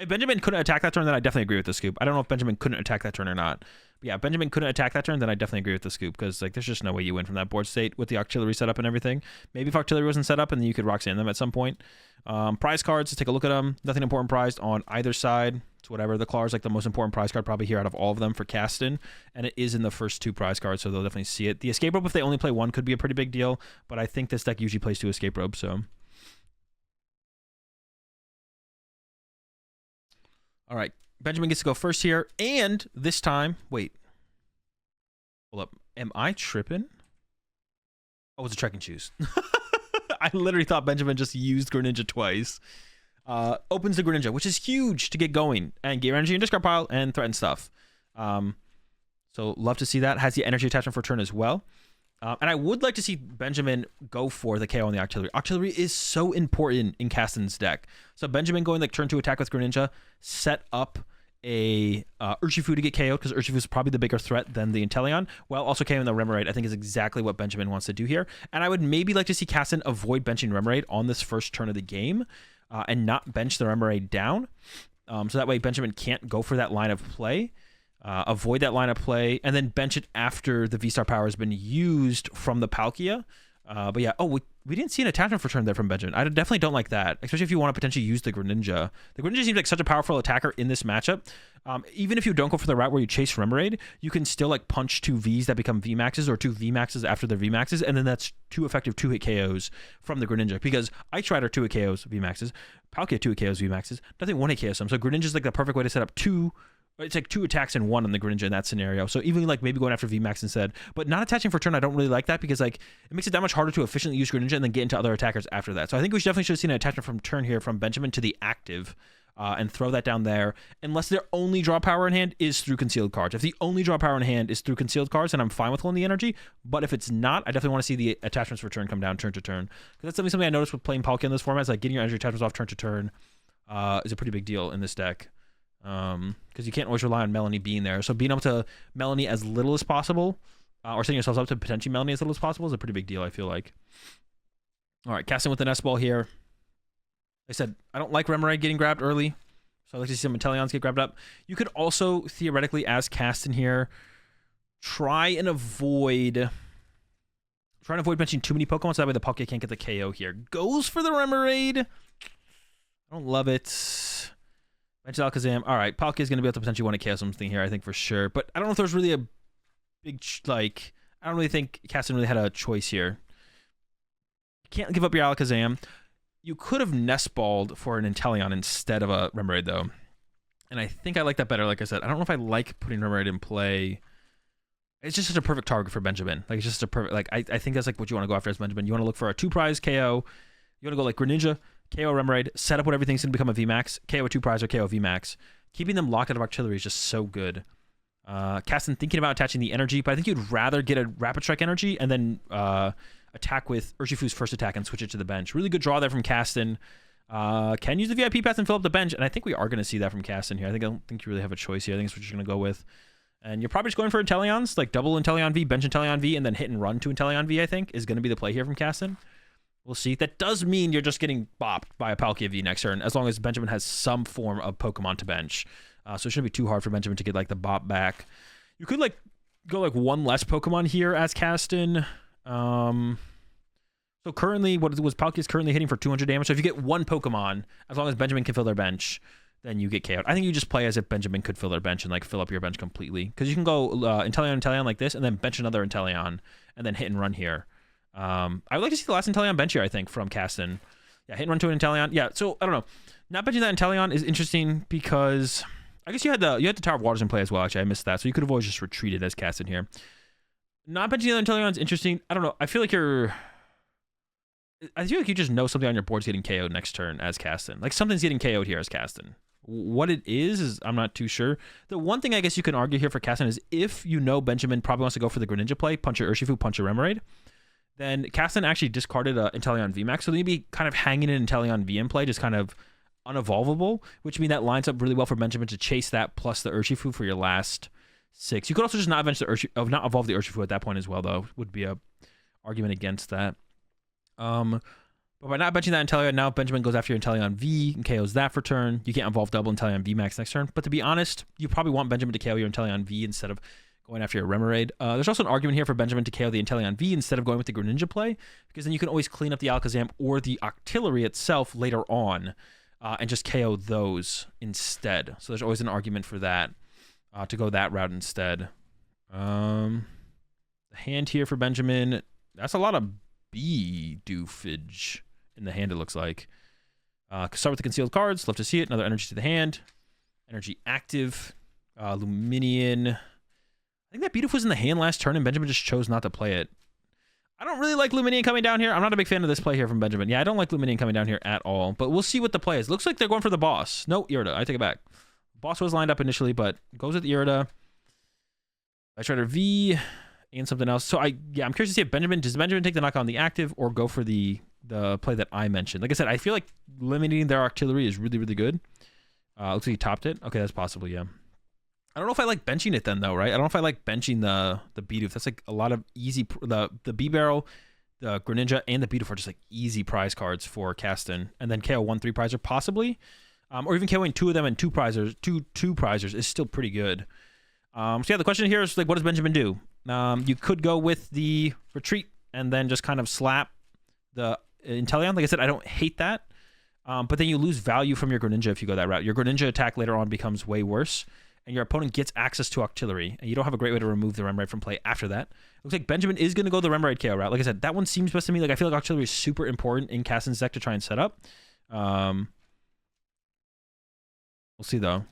Benjamin couldn't attack that turn, then I definitely agree with the scoop. I don't know if Benjamin couldn't attack that turn or not. But yeah, if Benjamin couldn't attack that turn, then I definitely agree with the scoop, because like there's just no way you win from that board state with the Octillery setup and everything. Maybe if Octillery wasn't set up, and then you could Roxanne them at some point. Prize cards, let's take a look at them. Nothing important prized on either side. It's whatever. The Claw is like the most important prize card probably here out of all of them for Castin, and it is in the first 2 prize cards, so they'll definitely see it. The Escape Rope, if they only play 1, could be a pretty big deal, but I think this deck usually plays 2 Escape Ropes, so... All right, Benjamin gets to go first here, and this time, wait. Hold up, am I tripping? Oh, it's a Trekking Shoes. I literally thought Benjamin just used Greninja twice. Opens the Greninja, which is huge to get going, and get energy in discard pile, and threaten stuff. So love to see that. Has the energy attachment for turn as well. And I would like to see Benjamin go for the KO on the Octillery. Octillery is so important in Castin's deck. So Benjamin going like turn 2 attack with Greninja, set up a Urshifu to get KO'd, because Urshifu is probably the bigger threat than the Inteleon, while also KOing the Remoraid, I think is exactly what Benjamin wants to do here. And I would maybe like to see Castin avoid benching Remoraid on this first turn of the game, and not bench the Remoraid down. So that way Benjamin can't go for that line of play. Avoid that line of play, and then bench it after the V-Star power has been used from the Palkia. But yeah, we didn't see an attachment for turn there from Benjamin. I definitely don't like that, especially if you want to potentially use the Greninja. The Greninja seems like such a powerful attacker in this matchup. Even if you don't go for the route where you chase Remoraid, you can still like punch 2 Vs that become VMAXs, or 2 VMAXs after their VMAXs, and then that's 2 effective 2-hit KOs from the Greninja, because Ice Rider 2-hit KOs VMAXs, Palkia 2-hit KOs VMAXs, nothing 1-hit KOs them. So Greninja's like the perfect way to set up 2. It's like 2 attacks in 1 on the Greninja in that scenario. So even like maybe going after VMAX instead, but not attaching for turn, I don't really like that, because like it makes it that much harder to efficiently use Greninja and then get into other attackers after that. So I think we definitely should have seen an attachment from turn here from Benjamin to the active, and throw that down there, unless their only draw power in hand is through concealed cards. If the only draw power in hand is through concealed cards, then I'm fine with holding the energy. But if it's not, I definitely want to see the attachments for turn come down turn to turn, because that's something I noticed with playing Palkia in this format, is like getting your energy attachments off turn to turn is a pretty big deal in this deck. Because you can't always rely on Melanie being there. So being able to Melanie as little as possible, or setting yourselves up to potentially Melanie as little as possible, is a pretty big deal, I feel like. All right, Castin with the nest ball here. Like I said, I don't like Remoraid getting grabbed early, so I like to see some Inteleons get grabbed up. You could also, theoretically, as Castin here, try and avoid benching too many Pokemon, so that way the Palkia can't get the KO here. Goes for the Remoraid. I don't love it. Bench Alakazam. All right, Palkia is going to be able to potentially want to KO something here, I think, for sure. But I don't know if there's really a big, like, I don't really think Castin really had a choice here. You can't give up your Alakazam. You could have nest balled for an Inteleon instead of a Remoraid, though. And I think I like that better, like I said. I don't know if I like putting Remoraid in play. It's just such a perfect target for Benjamin. Like, it's just a perfect, like, I think that's like what you want to go after as Benjamin. You want to look for a 2-prize KO. You want to go like Greninja, KO Remoraid, set up what everything's going to become a VMAX, KO a 2-prize or KO VMAX. Keeping them locked out of Artillery is just so good. Castin thinking about attaching the energy, but I think you'd rather get a Rapid Strike energy and then attack with Urshifu's first attack and switch it to the bench. Really good draw there from Castin. Can use the VIP pass and fill up the bench, and I think we are going to see that from Castin here. I don't think you really have a choice here. I think that's what you're going to go with. And you're probably just going for Inteleons, like double Inteleon V, bench Inteleon V, and then hit and run to Inteleon V, I think, is going to be the play here from Castin. We'll see. That does mean you're just getting bopped by a Palkia V next turn, as long as Benjamin has some form of Pokemon to bench. So it shouldn't be too hard for Benjamin to get, like, the bop back. You could, like, go, like, one less Pokemon here as Castin. So currently, what was Palkia's currently hitting for 200 damage? So if you get one Pokemon, as long as Benjamin can fill their bench, then you get KO'd. I think you just play as if Benjamin could fill their bench and, like, fill up your bench completely. Because you can go Inteleon like this, and then bench another Inteleon, and then hit and run here. I would like to see the last Inteleon bench here, I think, from Castin. Yeah, hit and run to an Inteleon. Yeah, so, I don't know. Not benching that Inteleon is interesting because I guess you had the Tower of Waters in play as well, actually. I missed that. So you could have always just retreated as Castin here. Not benching the other Inteleon is interesting. I don't know. I feel like you just know something on your board's getting KO'd next turn as Castin. Like, something's getting KO'd here as Castin. What it is I'm not too sure. The one thing I guess you can argue here for Castin is if you know Benjamin probably wants to go for the Greninja play, punch your Urshifu, punch your Remoraid, then Castin actually discarded a Inteleon VMAX, so maybe kind of hanging an Inteleon V in play, just kind of unevolvable, which means that lines up really well for Benjamin to chase that plus the Urshifu for your last 6. You could also just not bench the not evolve the Urshifu at that point as well, though. Would be a argument against that. But by not benching that Inteleon, now Benjamin goes after your Inteleon V and KOs that for turn. You can't evolve double Inteleon VMAX next turn. But to be honest, you probably want Benjamin to KO your Inteleon V instead of going after your Remoraid. There's also an argument here for Benjamin to KO the Inteleon V instead of going with the Greninja play, because then you can always clean up the Alakazam or the Octillery itself later on and just KO those instead. So there's always an argument for that, to go that route instead. The hand here for Benjamin, that's a lot of B doofage in the hand, it looks like. Start with the concealed cards. Love to see it. Another energy to the hand. Energy active. Luminion. I think that Bidoof was in the hand last turn and Benjamin just chose not to play it. I don't really like Luminion coming down here. I'm not a big fan of this play here from Benjamin. Yeah, I don't like Luminion coming down here at all. But we'll see what the play is. Looks like they're going for the boss. No, Irida. I take it back. Boss was lined up initially, but goes with Irida. Ice Rider V and something else. So I'm curious to see if does Benjamin take the knockout on the active or go for the play that I mentioned. Like I said, I feel like limiting their artillery is really, really good. Looks like he topped it. Okay, that's possible, yeah. I don't know if I like benching it then, though, right? I don't know if I like benching the Bidoof. That's like a lot of easy... The B-Barrel, the Greninja, and the Bidoof are just like easy prize cards for Castin. And then KO 1 3-prizer, possibly. Or even KOing 2 of them and 2 prizers is still pretty good. So yeah, the question here is, like, what does Benjamin do? You could go with the retreat and then just kind of slap the Inteleon. Like I said, I don't hate that. But then you lose value from your Greninja if you go that route. Your Greninja attack later on becomes way worse, and your opponent gets access to Octillery, and you don't have a great way to remove the Remoraid from play after that. Looks like Benjamin is going to go the Remoraid KO route. Like I said, that one seems best to me. Like, I feel like Octillery is super important in Castin's deck to try and set up. We'll see, though.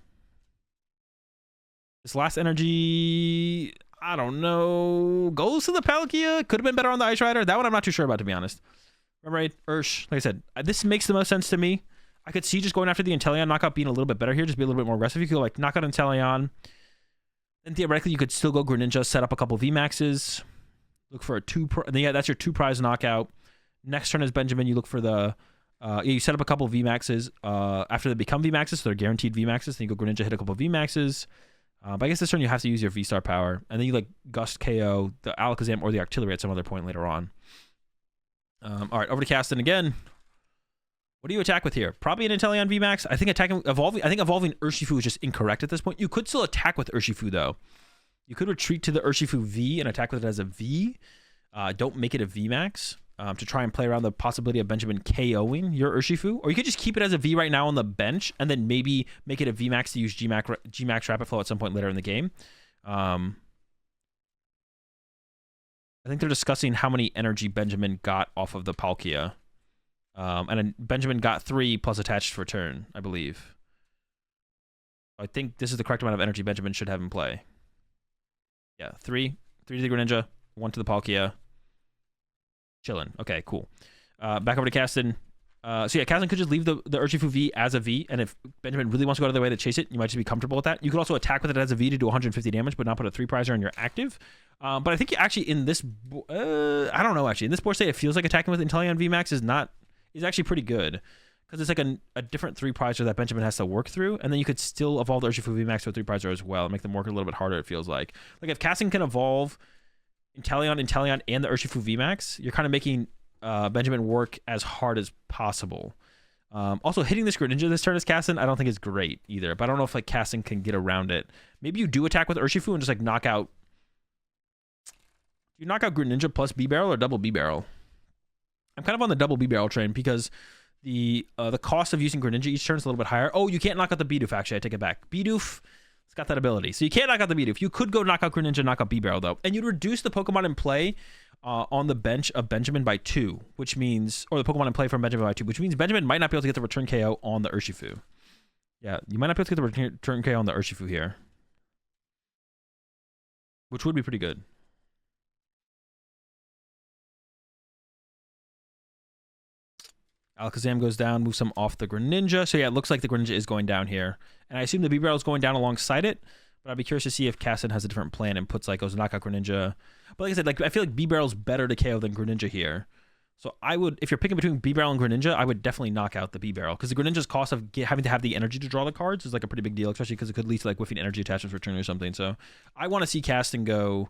This last energy, I don't know. Goes to the Palkia. Could have been better on the Ice Rider. That one I'm not too sure about, to be honest. Remoraid, Ursh. Like I said, this makes the most sense to me. I could see just going after the Inteleon knockout being a little bit better here. Just be a little bit more aggressive. You could go, like, knock out Inteleon. And theoretically, you could still go Greninja, set up a couple VMAXs. Look for a 2... Then, yeah, that's your 2-prize knockout. Next turn is Benjamin. You look for the... you set up a couple VMAXs. After they become VMAXs, so they're guaranteed VMAXs. Then you go Greninja, hit a couple VMAXs. But I guess this turn you have to use your V-Star power. And then you, like, Gust KO the Alakazam or the Octillery at some other point later on. All right, over to Castin again. What do you attack with here? Probably an Inteleon VMAX. I think evolving Urshifu is just incorrect at this point. You could still attack with Urshifu though. You could retreat to the Urshifu V and attack with it as a V. Don't make it a VMAX to try and play around the possibility of Benjamin KOing your Urshifu. Or you could just keep it as a V right now on the bench and then maybe make it a VMAX to use Gmax Rapid Flow at some point later in the game. I think they're discussing how many energy Benjamin got off of the Palkia. And then Benjamin got 3 plus attached for turn, I believe. I think this is the correct amount of energy Benjamin should have in play. Yeah, 3 to the Greninja, 1 to the Palkia. Chillin'. Okay, cool. Back over to Castin. So yeah, Castin could just leave the Urshifu V as a V, and if Benjamin really wants to go out of their way to chase it, you might just be comfortable with that. You could also attack with it as a V to do 150 damage, but not put a 3-prizer on your active. But I think actually in this, I don't know actually. In this board state, it feels like attacking with Inteleon VMAX is actually pretty good. Because it's like a different 3-prizer that Benjamin has to work through, and then you could still evolve the Urshifu VMAX to a 3-prizer as well, and make them work a little bit harder, it feels like. Like if Castin can evolve Inteleon, and the Urshifu VMAX, you're kind of making Benjamin work as hard as possible. Also, hitting this Greninja this turn as Castin, I don't think is great either, but I don't know if like Castin can get around it. Maybe you do attack with Urshifu and just like knock out... You knock out Greninja plus B-Barrel or double B-Barrel? I'm kind of on the double B-Barrel train because... The cost of using Greninja each turn is a little bit higher. Oh, you can't knock out the Bidoof, actually. I take it back. Bidoof, it's got that ability. So you can't knock out the Bidoof. You could go knock out Greninja, knock out B-Barrel, though. And you'd reduce the Pokemon in play on the bench of Benjamin by 2, which means... Or the Pokemon in play from Benjamin by 2, which means Benjamin might not be able to get the return KO on the Urshifu. Yeah, you might not be able to get the return KO on the Urshifu here. Which would be pretty good. Alakazam goes down, moves some off the Greninja. So yeah, it looks like the Greninja is going down here. And I assume the B-Barrel is going down alongside it. But I'd be curious to see if Castin has a different plan and puts like, goes knock out Greninja. But like I said, like I feel like B-Barrel's better to KO than Greninja here. So I would, if you're picking between B-Barrel and Greninja, I would definitely knock out the B-Barrel. Because the Greninja's cost of having to have the energy to draw the cards is like a pretty big deal, especially because it could lead to like whiffing energy attachments for turn or something. So I want to see Castin go...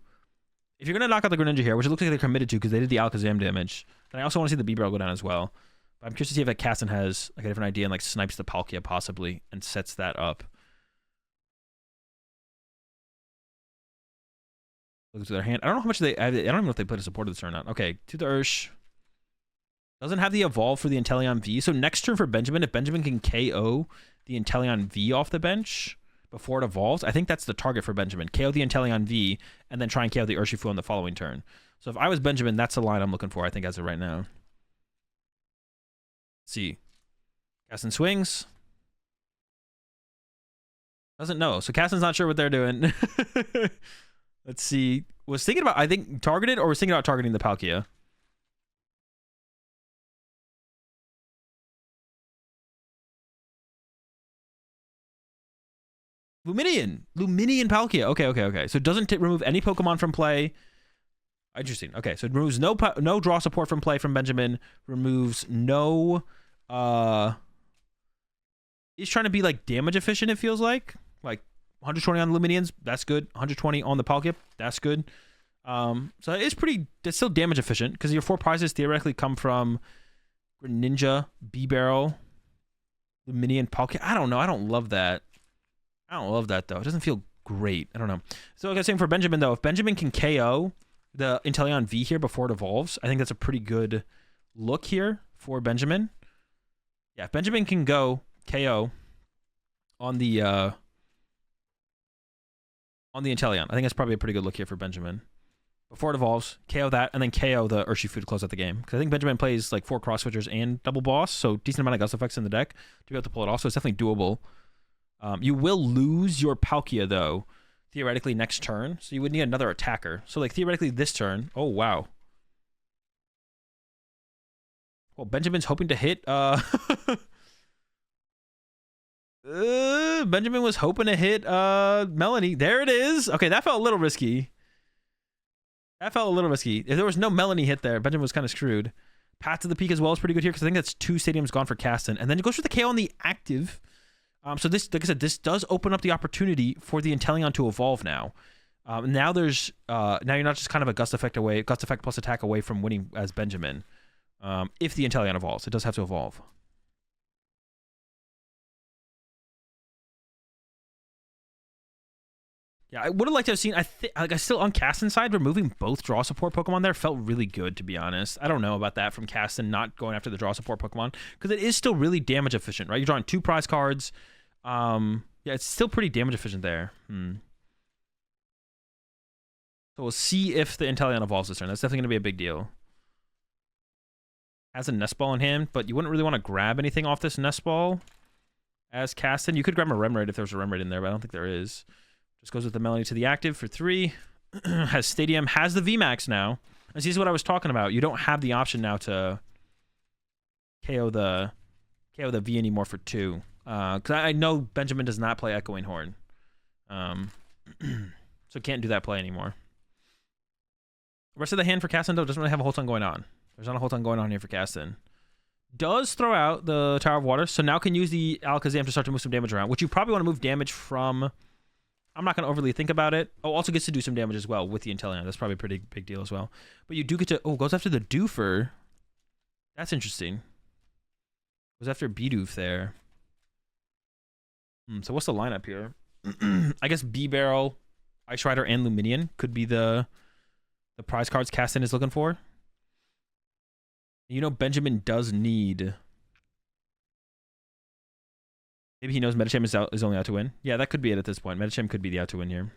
If you're going to knock out the Greninja here, which it looks like they're committed to because they did the Alakazam damage, then I also want to see the B-Barrel go down as well. I'm curious to see if like Castin has like a different idea and like snipes the Palkia possibly and sets that up. Look to their hand. I don't know how much I don't even know if they played a supported this or not. Okay, to the Ursh. Doesn't have the evolve for the Inteleon V. So next turn for Benjamin, if Benjamin can KO the Inteleon V off the bench before it evolves, I think that's the target for Benjamin. KO the Inteleon V and then try and KO the Urshifu on the following turn. So if I was Benjamin, that's the line I'm looking for, I think, as of right now. See, Castin swings. Doesn't know. So Castin's not sure what they're doing. Let's see. Was thinking about, I think, targeted or was thinking about targeting the Palkia. Luminian Palkia. Okay. So it doesn't remove any Pokemon from play. Interesting. Okay, so it removes no draw support from play from Benjamin. Removes no... He's trying to be like damage efficient, it feels like 120 on Luminians, that's good. 120 on the Palkia, that's good. So it's still damage efficient because your 4 prizes theoretically come from Greninja, B-Barrel, Luminian, Palkia. I don't know. I don't love that though. It doesn't feel great. I don't know. So like I was saying for Benjamin though, if Benjamin can KO the Inteleon V here before it evolves, I think that's a pretty good look here for Benjamin. Yeah, if Benjamin can go KO on the Inteleon, I think that's probably a pretty good look here for Benjamin. Before it evolves, KO that, and then KO the Urshifu to close out the game. Because I think Benjamin plays like 4 cross switchers and double boss, so decent amount of gust effects in the deck to be able to pull it off. So it's definitely doable. You will lose your Palkia though, theoretically next turn, so you would need another attacker. So like theoretically this turn, oh wow. Well, Benjamin's hoping to hit Benjamin was hoping to hit Melanie. There it is. Okay, that felt a little risky. If there was no Melanie hit there, Benjamin was kind of screwed. Path to the Peak as well is pretty good here because I think that's 2 stadiums gone for Castin. And then it goes for the KO on the active. So this, like I said, this does open up the opportunity for the Inteleon to evolve now. Now there's now you're not just kind of a gust effect plus attack away from winning as Benjamin. If the Inteleon evolves. It does have to evolve. Yeah, I would have liked to have seen. I still on Castin's side, removing both draw support Pokemon there felt really good, to be honest. I don't know about that from Castin not going after the draw support Pokemon, because it is still really damage efficient, right? You're drawing 2 prize cards. Yeah, it's still pretty damage efficient there. So we'll see if the Inteleon evolves this turn. That's definitely going to be a big deal. Has a Nest Ball in hand, but you wouldn't really want to grab anything off this Nest Ball as Castin. You could grab a Remoraid if there was a Remoraid in there, but I don't think there is. Just goes with the Melanie to the active for 3. Has Stadium, has the VMAX now. And this is what I was talking about. You don't have the option now to KO the V anymore for 2. Because I know Benjamin does not play Echoing Horn. So can't do that play anymore. The rest of the hand for Castin, though, doesn't really have a whole ton going on. There's not a whole ton going on here for Castin. Does throw out the Tower of Water, so now can use the Alakazam to start to move some damage around, which you probably want to move damage from... I'm not going to overly think about it. Oh, also gets to do some damage as well with the Inteleon. That's probably a pretty big deal as well. But you do get to... Oh, goes after the Doofer. That's interesting. Goes after Bidoof there. So what's the lineup here? I guess B-Barrel, Ice Rider, and Luminion could be the prize cards Castin is looking for. You know Benjamin does need... Maybe he knows Medicham is only out to win. Yeah, that could be it at this point. Medicham could be the out to win here.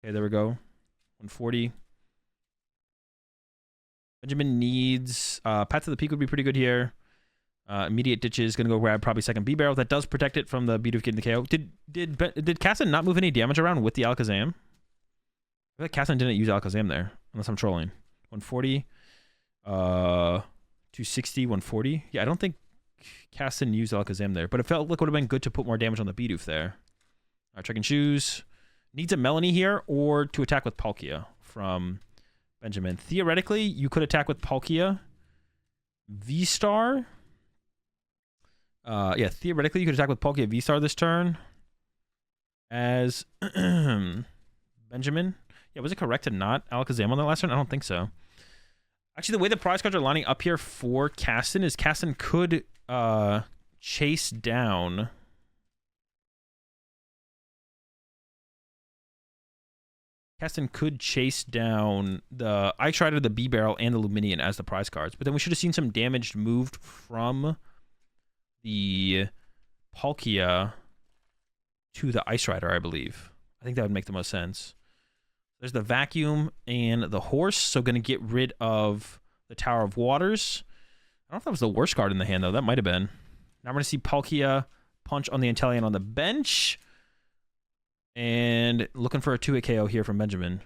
Okay, there we go. 140. Benjamin needs... Path to the Peak would be pretty good here. Immediate Ditches is going to go grab probably second B-Barrel. That does protect it from the Bidoof getting the KO. Did Castin not move any damage around with the Alakazam? I feel like Castin didn't use Alakazam there, unless I'm trolling. 140. 260, 140. Yeah, I don't think Castin used Alakazam there, but it felt like it would have been good to put more damage on the Bidoof there. All right, check and choose. Needs a Melanie here or to attack with Palkia from Benjamin. Theoretically, you could attack with Palkia. V-Star. Yeah, theoretically, you could attack with Palkia V-Star this turn as Benjamin. Yeah, was it correct to not Alakazam on that last turn? I don't think so. Actually, the way the prize cards are lining up here for Castin is Castin could chase down... Castin could chase down the Ice Rider, the B-Barrel, and the Luminion as the prize cards. But then we should have seen some damage moved from the Palkia to the Ice Rider, I believe. I think that would make the most sense. There's the Vacuum and the Horse, so going to get rid of the Tower of Waters. I don't know if that was the worst card in the hand, though. That might have been. Now we're going to see Palkia punch on the Inteleon on the bench. And looking for a 2-hit KO here from Benjamin.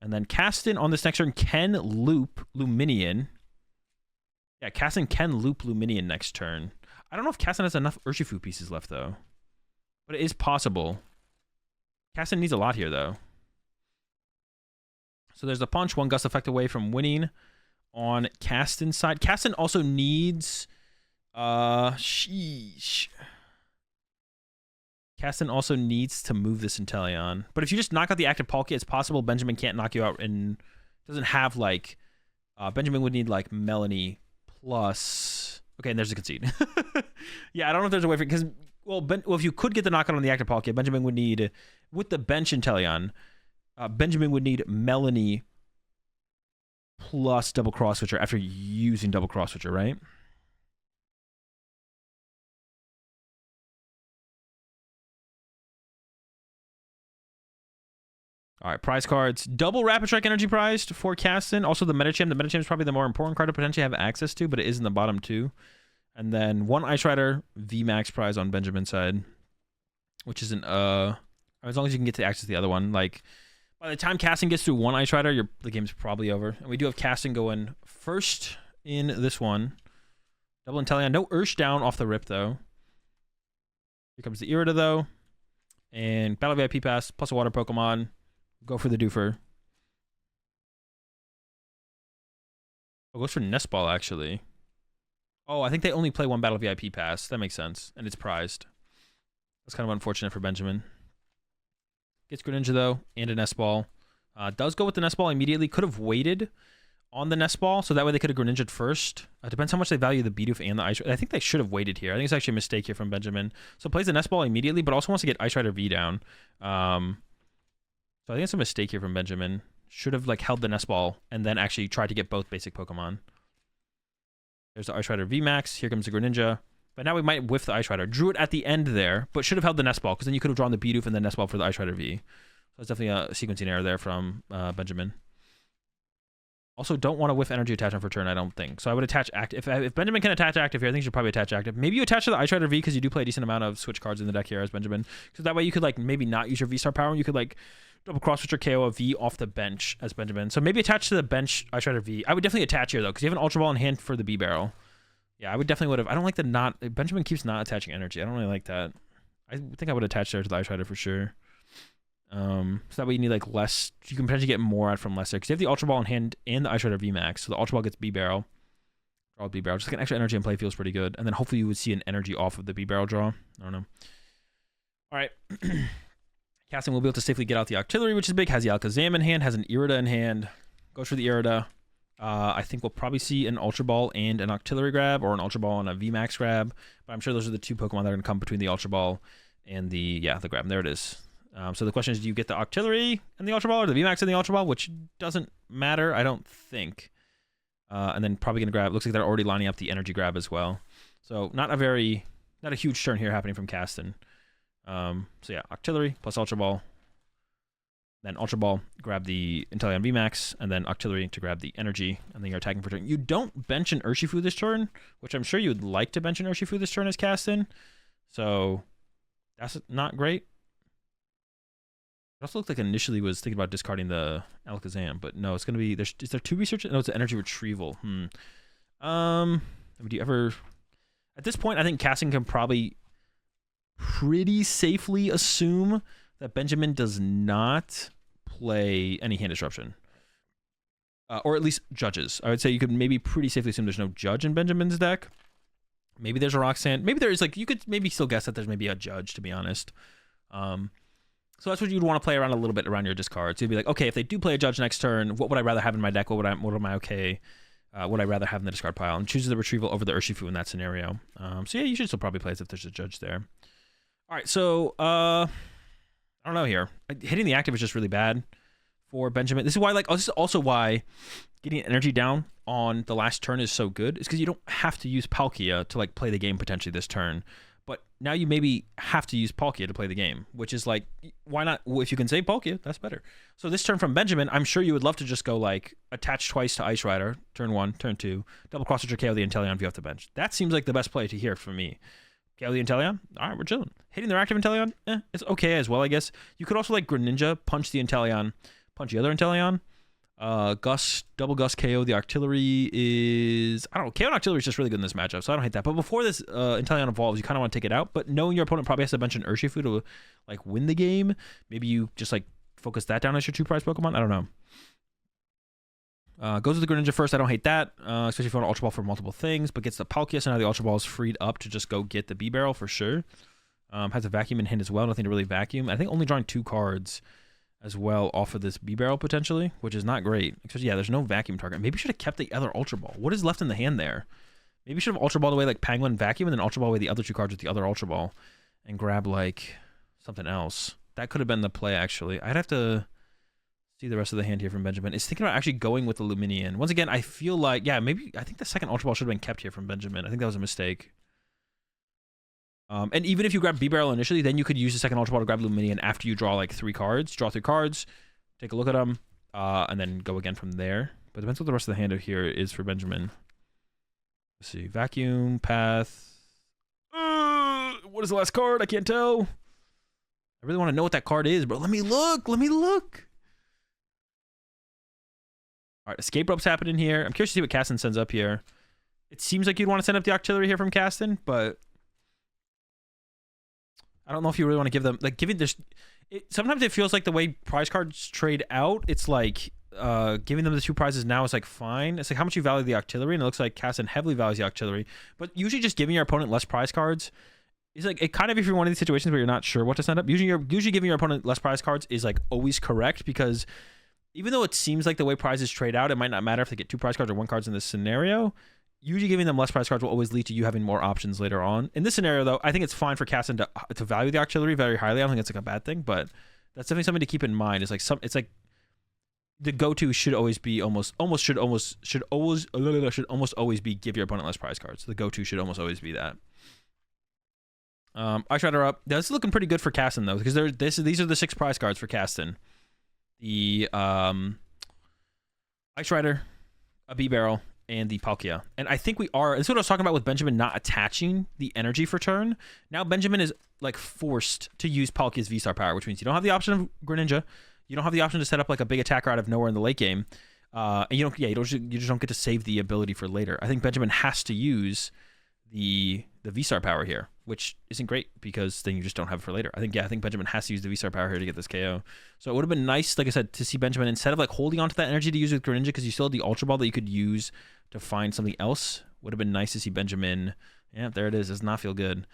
And then Castin on this next turn can loop Luminion. Yeah, Castin can loop Luminion next turn. I don't know if Castin has enough Urshifu pieces left, though. But it is possible. Castin needs a lot here, though. So there's the punch, 1 gust effect away from winning on Castin's side. Castin also needs... sheesh. Castin also needs to move this Inteleon. But if you just knock out the active Palkia, it's possible Benjamin can't knock you out and doesn't have, like... Benjamin would need, like, Melanie plus... Okay, and there's a concede. Yeah, I don't know if there's a way for... Because, well, if you could get the knockout on the active Palkia, Benjamin would need... With the bench Inteleon, Benjamin would need Melanie plus double cross switcher after using double cross switcher, right? All right, prize cards. Double Rapid Strike Energy prized for Castin. Also the Medicham. The Medicham is probably the more important card to potentially have access to, but it is in the bottom 2. And then 1 Ice Rider VMAX prize on Benjamin's side, which isn't as long as you can get to access to the other one. Like by the time Castin gets through 1 Ice Rider, the game's probably over. And we do have Castin going first in this one. Double Inteleon. No Ursh down off the rip though. Here comes the Irida though. And Battle VIP Pass plus a water Pokemon. Go for the Doofer. Oh, goes for Nest Ball, actually. Oh, I think they only play 1 Battle VIP Pass. That makes sense. And it's prized. That's kind of unfortunate for Benjamin. Gets Greninja, though, and a Nest Ball. Does go with the nest ball immediately. Could have waited on the nest ball, so that way they could have Greninja'd first. Depends how much they value the Bidoof and the Ice Rider. I think they should have waited here. I think it's actually a mistake here from Benjamin. So plays the nest ball immediately, but also wants to get Ice Rider V down. So I think it's a mistake here from Benjamin. Should have like held the nest ball and then actually tried to get both basic Pokemon. There's the Ice Rider V Max. Here comes the Greninja. But now we might whiff the Ice Rider. Drew it at the end there, but should have held the nest ball because then you could have drawn the Bidoof and the nest ball for the Ice Rider V. So that's definitely a sequencing error there from Benjamin. Also, don't want to whiff energy attachment for turn, I don't think. So I would attach active. If Benjamin can attach active here, I think you should probably attach active. Maybe you attach to the Ice Rider V because you do play a decent amount of switch cards in the deck here as Benjamin. So that way you could like maybe not use your V-Star power. You could like double cross switch or KO a V off the bench as Benjamin. So maybe attach to the bench Ice Rider V. I would definitely attach here though because you have an Ultra Ball in hand for the B Barrel. Yeah, I would definitely would have. I don't like the not. Benjamin keeps not attaching energy. I don't really like that. I think I would attach there to the Ice Rider for sure. So that way you need like less. You can potentially get more out from lesser because you have the Ultra Ball in hand and the Ice Rider V Max. So the Ultra Ball gets B Barrel. Draw B Barrel. Just like an extra energy in play feels pretty good. And then hopefully you would see an energy off of the B Barrel draw. I don't know. All right. Castin will be able to safely get out the Octillery, which is big. Has the Alakazam in hand. Has an Irida in hand. Goes for the Irida. I think we'll probably see an Ultra Ball and an Octillery grab, or an Ultra Ball and a V Max grab. But I'm sure those are the two Pokemon that are going to come between the Ultra Ball and the grab. And there it is. So the question is, do you get the Octillery and the Ultra Ball, or the V Max and the Ultra Ball, which doesn't matter, I don't think. And then probably going to grab. Looks like they're already lining up the energy grab as well. So not a huge turn here happening from Castin. So yeah, Octillery plus Ultra Ball. Then Ultra Ball, grab the Inteleon V Max, and then Octillery to grab the energy, and then you're attacking for turn. You don't bench an Urshifu this turn, which I'm sure you would like to bench an Urshifu this turn as Castin. So that's not great. It also looked like initially was thinking about discarding the Alakazam, but no, it's going to be... Is there two research? No, it's an energy retrieval. Do you ever... At this point, I think Castin can probably pretty safely assume that Benjamin does not play any hand disruption. Or at least judges. I would say you could maybe pretty safely assume there's no judge in Benjamin's deck. Maybe there's a Roxanne. Maybe there's like... You could maybe still guess that there's maybe a judge, to be honest. So that's what you'd want to play around a little bit around your discards. You'd be like, okay, if they do play a judge next turn, what would I rather have in my deck? What am I okay? Would I rather have in the discard pile? And chooses the retrieval over the Urshifu in that scenario. So yeah, you should still probably play as if there's a judge there. All right, so I don't know here. Hitting the active is just really bad for Benjamin. This is why, this is also why getting energy down on the last turn is so good. It's because you don't have to use Palkia to play the game potentially this turn. But now you maybe have to use Palkia to play the game, which is like, why not? Well, if you can save Palkia, that's better. So this turn from Benjamin, I'm sure you would love to just go attach twice to Ice Rider, turn 1, turn 2, double cross or KO the Inteleon view off the bench. That seems like the best play to hear from me. KO the Inteleon, all right, we're chilling. Hitting their active Inteleon, it's okay as well, I guess. You could also Greninja, punch the Inteleon, punch the other Inteleon. Double Gus KO the Octillery is... I don't know. KO and Octillery is just really good in this matchup, so I don't hate that. But before this Inteleon evolves, you kind of want to take it out. But knowing your opponent probably has to bench an Urshifu to win the game, maybe you just focus that down as your 2-prize Pokemon. I don't know. Goes with the Greninja first. I don't hate that, especially if you want Ultra Ball for multiple things. But gets the Palkia, so now the Ultra Ball is freed up to just go get the B Barrel for sure. Has a vacuum in hand as well. Nothing to really vacuum. I think only drawing 2 cards as well off of this B Barrel potentially, which is not great. Because yeah, there's no vacuum target. Maybe should have kept the other Ultra Ball. What is left in the hand there? Maybe should have Ultra Ball away Penguin vacuum and then Ultra Ball away the other 2 cards with the other Ultra Ball and grab something else. That could have been the play actually. I'd have to see the rest of the hand here from Benjamin. Is thinking about actually going with the Luminion. Once again, I feel like, yeah, maybe I think the second Ultra Ball should have been kept here from Benjamin. I think that was a mistake. And even if you grab B Barrel initially, then you could use the second Ultra Ball to grab Luminion after you draw 3 cards. Draw 3 cards, take a look at them, and then go again from there. But it depends what the rest of the hand here is for Benjamin. Let's see. Vacuum, Path. What is the last card? I can't tell. I really want to know what that card is, bro. Let me look. Let me look. All right, Escape Rope's happening here. I'm curious to see what Castin sends up here. It seems like you'd want to send up the Octillery here from Castin, but I don't know if you really want to give them giving this. Sometimes it feels like the way prize cards trade out, it's giving them the 2 prizes now is fine. It's how much you value the Octillery, and it looks like Castin heavily values the Octillery. But usually just giving your opponent less prize cards is it kind of, if you're one of these situations where you're not sure what to send up, usually giving your opponent less prize cards is always correct, because even though it seems like the way prizes trade out, it might not matter if they get 2 prize cards or 1 cards in this scenario. Usually giving them less prize cards will always lead to you having more options later on. In this scenario, though, I think it's fine for Castin to value the artillery very highly. I don't think it's like a bad thing, but that's definitely something to keep in mind. It's like the go-to should always be should almost always be give your opponent less prize cards. The go-to should almost always be that. Ice Rider up. This is looking pretty good for Castin though, because these are the 6 prize cards for Castin. The Ice Rider, a B Barrel, and the Palkia. And I think this is what I was talking about with Benjamin not attaching the energy for turn. Now Benjamin is like forced to use Palkia's V-Star power, which means you don't have the option of Greninja. You don't have the option to set up like a big attacker out of nowhere in the late game. And you just don't get to save the ability for later. I think Benjamin has to use the V-Star power here, which isn't great because then you just don't have it for later. I think Benjamin has to use the V-Star power here to get this KO. So it would have been nice, like I said, to see Benjamin, instead of like holding onto that energy to use with Greninja, because you still had the Ultra Ball that you could use to find something else. Would have been nice to see Benjamin. Yeah, there it is. Does not feel good.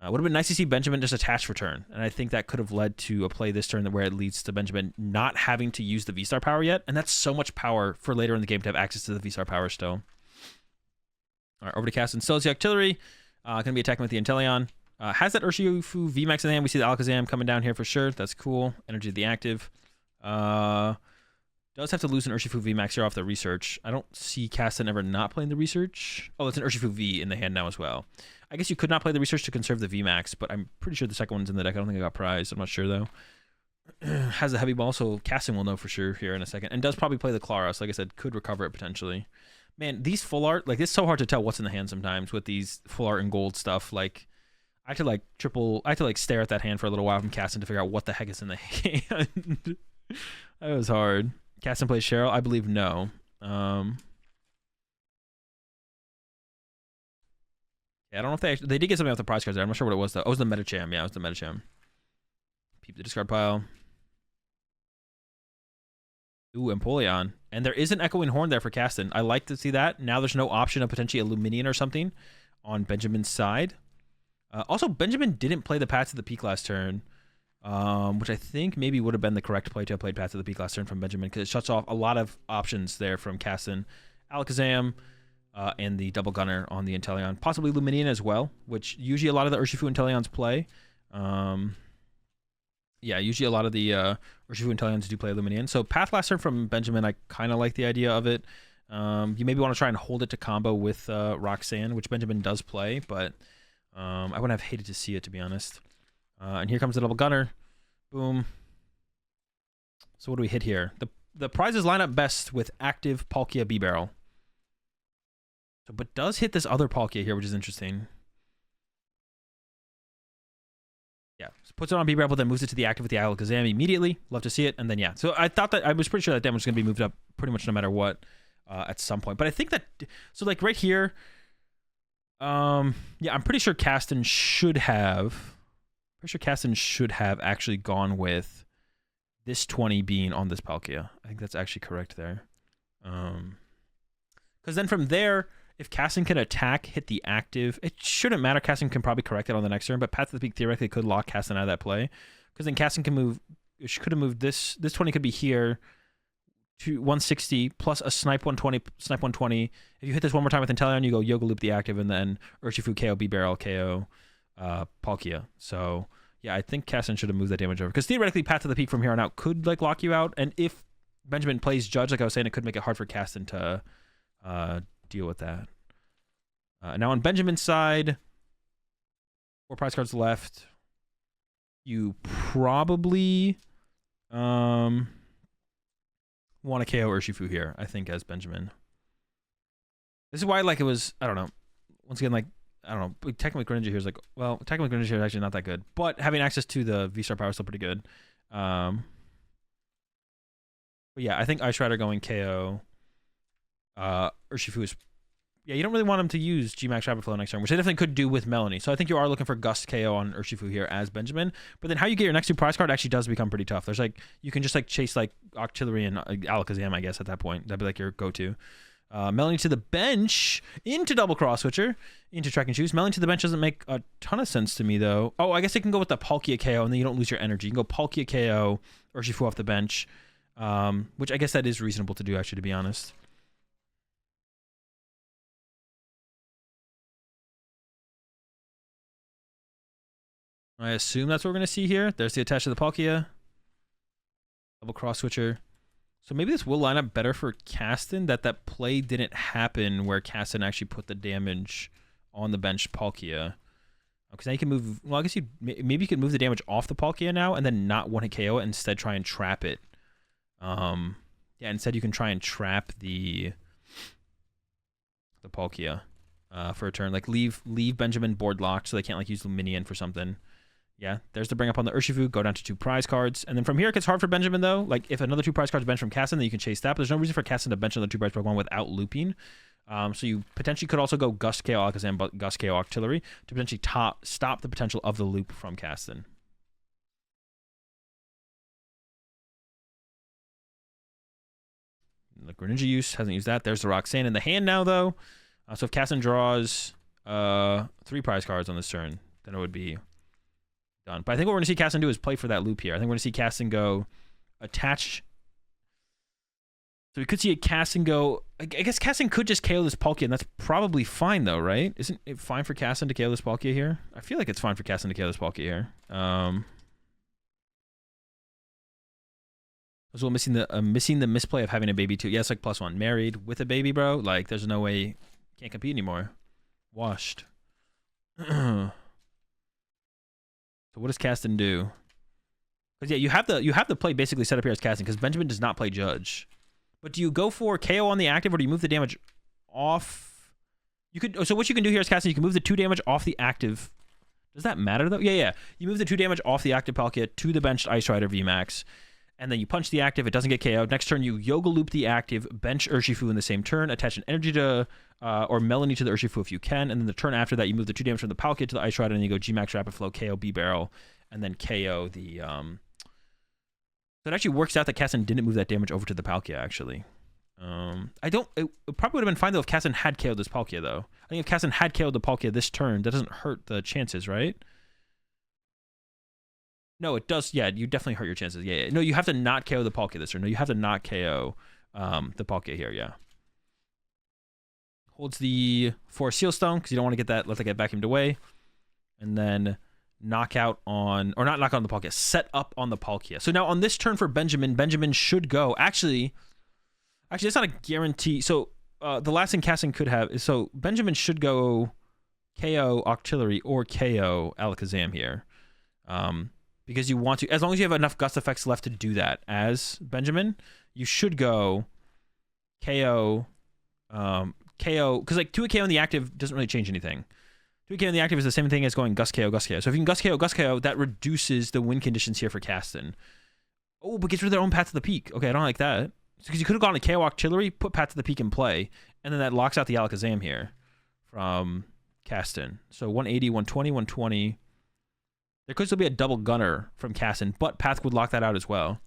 Would have been nice to see Benjamin just attach for turn. And I think that could have led to a play this turn where it leads to Benjamin not having to use the V-Star power yet. And that's so much power for later in the game to have access to the V-Star power still. All right, over to Castin. Still has the Artillery. Going to be attacking with the Inteleon. Has that Urshifu VMAX in the hand. We see the Alakazam coming down here for sure. That's cool. Energy of the active. Does have to lose an Urshifu VMAX here off the research. I don't see Castin ever not playing the research. Oh, it's an Urshifu V in the hand now as well. I guess you could not play the research to conserve the VMAX, but I'm pretty sure the second one's in the deck. I don't think I got prized. I'm not sure though. Has a heavy ball, so Castin will know for sure here in a second. And does probably play the Claros. Like I said, could recover it potentially. Man, these full art, like it's so hard to tell what's in the hand sometimes with these full art and gold stuff. Like I have to stare at that hand for a little while from Castin to figure out what the heck is in the hand. That was hard. Castin plays Cheryl? I believe no. Yeah, I don't know if they did get something off the prize cards there. I'm not sure what it was though. Oh, it was the Metacham. Yeah, it was the Metacham. Peep the discard pile. Ooh, Empoleon. And there is an Echoing Horn there for Castin. I like to see that. Now there's no option of potentially a Luminion or something on Benjamin's side. Also, Benjamin didn't play the Paths of the Peak last turn, which I think maybe would have been the correct play to have played Paths of the Peak last turn from Benjamin, because it shuts off a lot of options there from Castin. Alakazam and the Double Gunner on the Inteleon. Possibly Luminion as well, which usually a lot of the Urshifu Inteleons play. Yeah, usually a lot of the Urshifu Inteleons do play Luminion. So Path last turn from Benjamin, I kind of like the idea of it. You maybe want to try and hold it to combo with Roxanne, which Benjamin does play, but I wouldn't have hated to see it, to be honest. And here comes the Double Gunner. Boom. So what do we hit here? The prizes line up best with active Palkia B-Barrel. So, but does hit this other Palkia here, which is interesting. Yeah, so puts it on B-Barrel, but then moves it to the active with the Alakazam immediately. Love to see it. And then, yeah. So I was pretty sure that damage was going to be moved up pretty much no matter what at some point. But I think that, so like right here, yeah, I'm pretty sure Castin should have actually gone with this 20 being on this Palkia. I think that's actually correct there. Because then from there, if Castin can attack, hit the active, it shouldn't matter. Castin can probably correct it on the next turn, but Path of the Peak theoretically could lock Castin out of that play. Because then Castin can move, she could have moved this 20 could be here to 160 plus a snipe 120. If you hit this one more time with Inteleon, you go Yoga Loop the active, and then Urshifu KO, B-Barrel KO, Palkia. So yeah, I think Castin should have moved that damage over. Because theoretically, Path of the Peak from here on out could like lock you out. And if Benjamin plays Judge, like I was saying, it could make it hard for Castin to deal with that. Now on Benjamin's side, 4 prize cards left. You probably want to KO Urshifu here, I think, as Benjamin. This is why, like, it was, I don't know. Once again, like, I don't know. Technically, Greninja here is like, well, technically, Greninja here is actually not that good. But having access to the V-Star power is still pretty good. But yeah, I think Ice Rider going KO. Urshifu is, yeah, you don't really want him to use G-Max Rapid Flow next turn, which they definitely could do with Melanie. So I think you are looking for Gust KO on Urshifu here as Benjamin. But then how you get your next 2 prize card actually does become pretty tough. There's like, you can just like chase like Octillery and Alakazam, I guess, at that point. That'd be like your go-to. Melanie to the bench, into Double Cross Switcher, into Track and Choose. Melanie to the bench doesn't make a ton of sense to me, though. Oh, I guess it can go with the Palkia KO, and then you don't lose your energy. You can go Palkia KO, Urshifu off the bench, Which I guess that is reasonable to do, actually, to be honest. I assume that's what we're going to see here. There's the attach to the Palkia. Double cross switcher. So maybe this will line up better for Castin, that play didn't happen where Castin actually put the damage on the bench Palkia. Because now you can move... Well, I guess maybe you could move the damage off the Palkia now and then not one-hit KO it, instead try and trap it. Yeah, instead you can try and trap the Palkia for a turn. Like, leave Benjamin board locked so they can't, like, use the minion for something. Yeah, there's the bring up on the Urshifu, go down to 2 prize cards. And then from here, it gets hard for Benjamin, though. Like, if another 2 prize cards bench from Castin, then you can chase that. But there's no reason for Castin to bench another 2 prize Pokemon without looping. So you potentially could also go Gust KO Alakazam, but Gust KO Octillery to potentially stop the potential of the loop from Castin. The Greninja use, hasn't used that. There's the Roxanne in the hand now, though. So if Castin draws 3 prize cards on this turn, then it would be done. But I think what we're going to see Castin do is play for that loop here. I think we're going to see Castin go attach. So we could see a Castin go... I guess Castin could just KO this Palkia, and that's probably fine, though, right? Isn't it fine for Castin to KO this Palkia here? I feel like it's fine for Castin to KO this Palkia here. As well, missing the misplay of having a baby, too. Yeah, it's like +1. Married with a baby, bro. Like, there's no way... Can't compete anymore. Washed. So what does Castin do? Because yeah, you have the play basically set up here as Castin, because Benjamin does not play Judge. But do you go for KO on the active, or do you move the damage off? You could. So what you can do here as Castin, you can move the 2 damage off the active. Does that matter though? Yeah. You move the 2 damage off the active Palkia to the benched Ice Rider VMAX, and then you punch the active. It doesn't get KO'd. Next turn, you Yoga Loop the active, bench Urshifu in the same turn, attach an energy to or Melanie to the Urshifu if you can, and then the turn after that, you move the 2 damage from the Palkia to the Ice Rider, and you go G-Max Rapid Flow, KO B-Barrel, and then KO the... So it actually works out that Castin didn't move that damage over to the Palkia, actually. It probably would have been fine, though, if Castin had KO'd this Palkia, though. I think if Castin had KO'd the Palkia this turn, that doesn't hurt the chances, right? No, it does. Yeah, you definitely hurt your chances. Yeah. No, you have to not KO the Palkia this turn. No, you have to not KO the Palkia here, yeah. Holds the 4 Seal Stone, because you don't want to get that, let that get vacuumed away. And then knockout on, or not knockout on the Palkia, set up on the Palkia. So now on this turn for Benjamin should go. Actually, it's not a guarantee. So the last thing Castin could have is, so Benjamin should go KO Octillery or KO Alakazam here. Because you want to, as long as you have enough Gust effects left to do that as Benjamin, you should go KO, because like 2 KO in the active doesn't really change anything. 2 KO in the active is the same thing as going Gust KO. So if you can Gust KO, that reduces the win conditions here for Castin. Oh, but gets rid of their own Path to the Peak. Okay, I don't like that. Because you could have gone to KO Octillery, put Path to the Peak in play, and then that locks out the Alakazam here from Castin. So 180, 120, 120. There could still be a double gunner from Castin, but Path would lock that out as well.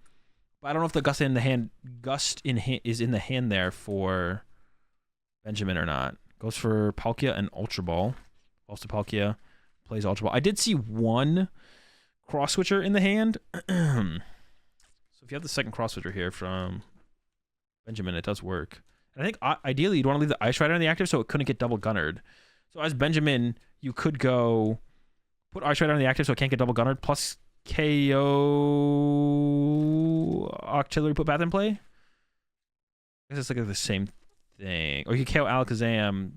But I don't know if the Gust is in the hand there for Benjamin or not. Goes for Palkia and Ultra Ball. Falls to Palkia, plays Ultra Ball. I did see 1 cross switcher in the hand. So if you have the second cross switcher here from Benjamin, it does work. And I think ideally you'd want to leave the Ice Rider in the active so it couldn't get double gunnered. So as Benjamin, you could go put Ice Rider on the active so it can't get double gunnered, plus KO Octillery, put Path in play. I guess it's like the same thing. Or you could KO Alakazam,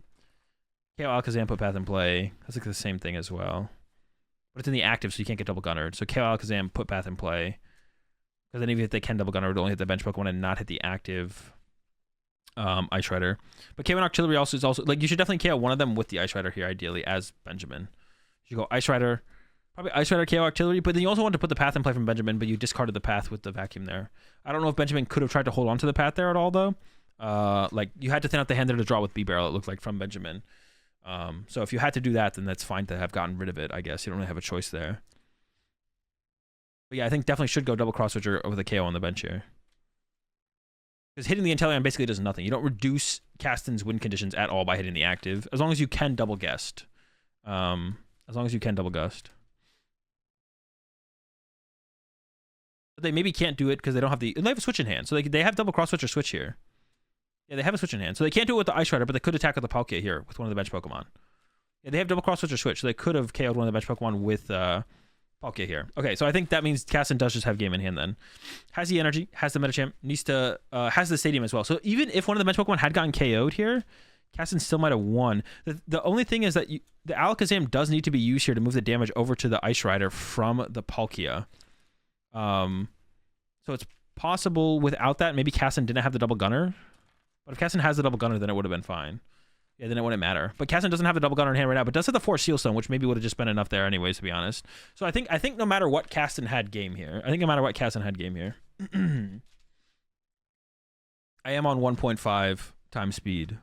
put Path in play. That's like the same thing as well. But it's in the active, so you can't get double gunnered. So KO Alakazam, put Path in play. Because then even if they can double gunner, it would only hit the bench Pokemon and not hit the active Ice Rider. But KO and Octillery also is also, like, you should definitely KO one of them with the Ice Rider here, ideally, as Benjamin. You go Ice Rider, probably Ice Rider, KO Octillery, but then you also want to put the Path in play from Benjamin, but you discarded the Path with the vacuum there. I don't know if Benjamin could have tried to hold on to the Path there at all, though. Like, you had to thin out the hand there to draw with B-Barrel, it looked like, from Benjamin. So if you had to do that, then that's fine to have gotten rid of it, I guess. You don't really have a choice there. But yeah, I think definitely should go double cross switcher over the KO on the bench here. Because hitting the Inteleon basically does nothing. You don't reduce Castin's win conditions at all by hitting the active, as long as you can double guest. As long as you can double gust. But they maybe can't do it because they don't have the... They have a switch in hand. So they have double cross switch or switch here. Yeah, they have a switch in hand. So they can't do it with the Ice Rider, but they could attack with the Palkia here with one of the bench Pokemon. Yeah, they have double cross switch or switch. So they could have KO'd one of the bench Pokemon with Palkia here. Okay, so I think that means Castin does just have game in hand then. Has the energy, has the Metachamp, needs to... has the Stadium as well. So even if one of the bench Pokemon had gotten KO'd here, Castin still might have won. The only thing is that the Alakazam does need to be used here to move the damage over to the Ice Rider from the Palkia. So it's possible without that, maybe Castin didn't have the double gunner. But if Castin has the double gunner, then it would have been fine. Yeah, then it wouldn't matter. But Castin doesn't have the double gunner in hand right now, but does have the 4 Seal Stone, which maybe would have just been enough there anyways, to be honest. So I think no matter what, Castin had game here. I am on 1.5 times speed.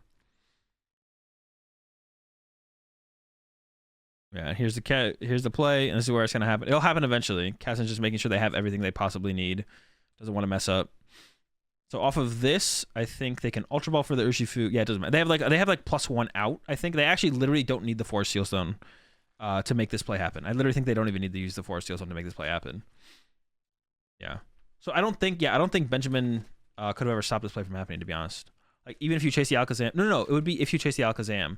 Yeah, here's the play, and this is where it's gonna happen. It'll happen eventually. Castin's just making sure they have everything they possibly need. Doesn't want to mess up. So off of this, I think they can Ultra Ball for the Urshifu. Yeah, it doesn't matter. They have like +1 out. I think they actually literally don't need the 4 Seal Stone to make this play happen. I literally think they don't even need to use the 4 Seal Stone to make this play happen. Yeah. So I don't think Benjamin could have ever stopped this play from happening, to be honest. Like, even if you chase the Alakazam. No. It would be if you chase the Alakazam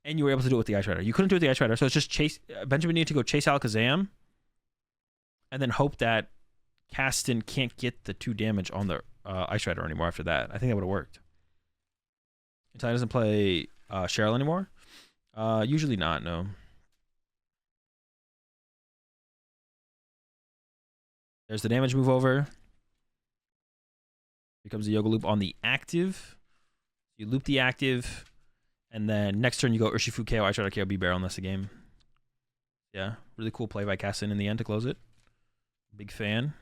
and you were able to do it with the Ice Rider. You couldn't do it with the Ice Rider, so it's just chase. Benjamin needed to go chase Alakazam and then hope that Castin can't get the 2 damage on the Ice Rider anymore after that. I think that would have worked. Italian doesn't play Cheryl anymore? Usually not, no. There's the damage move over. Here comes the Yoga Loop on the active. You loop the active, and then next turn you go Urshifu KO, Ice Rider KO, B-Barrel, and that's the game. Yeah, really cool play by Castin in the end to close it. Big fan.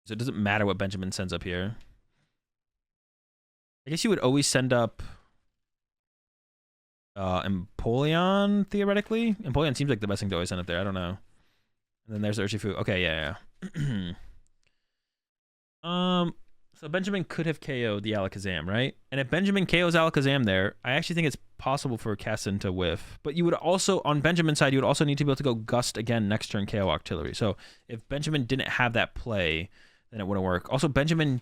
So it doesn't matter what Benjamin sends up here. I guess you would always send up Empoleon, theoretically. Empoleon seems like the best thing to always send up there. I don't know. And then there's the Urshifu. Okay, yeah. So Benjamin could have KO'd the Alakazam, right? And if Benjamin KOs Alakazam there, I actually think it's possible for Castin to whiff. But you would also, on Benjamin's side, you would also need to be able to go Gust again next turn KO Octillery. So if Benjamin didn't have that play, then it wouldn't work. Also, Benjamin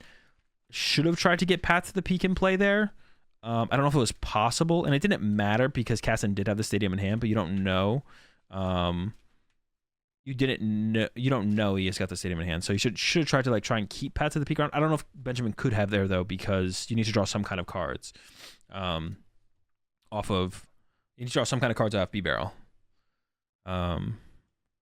should have tried to get Path to the Peak in play there. I don't know if it was possible, and it didn't matter because Castin did have the Stadium in hand, but you don't know. You don't know he has got the Stadium in hand, so you should have tried to try and keep Path to the Peak around. I don't know if Benjamin could have there though, because you need to draw some kind of cards. You need to draw some kind of cards off B-Barrel.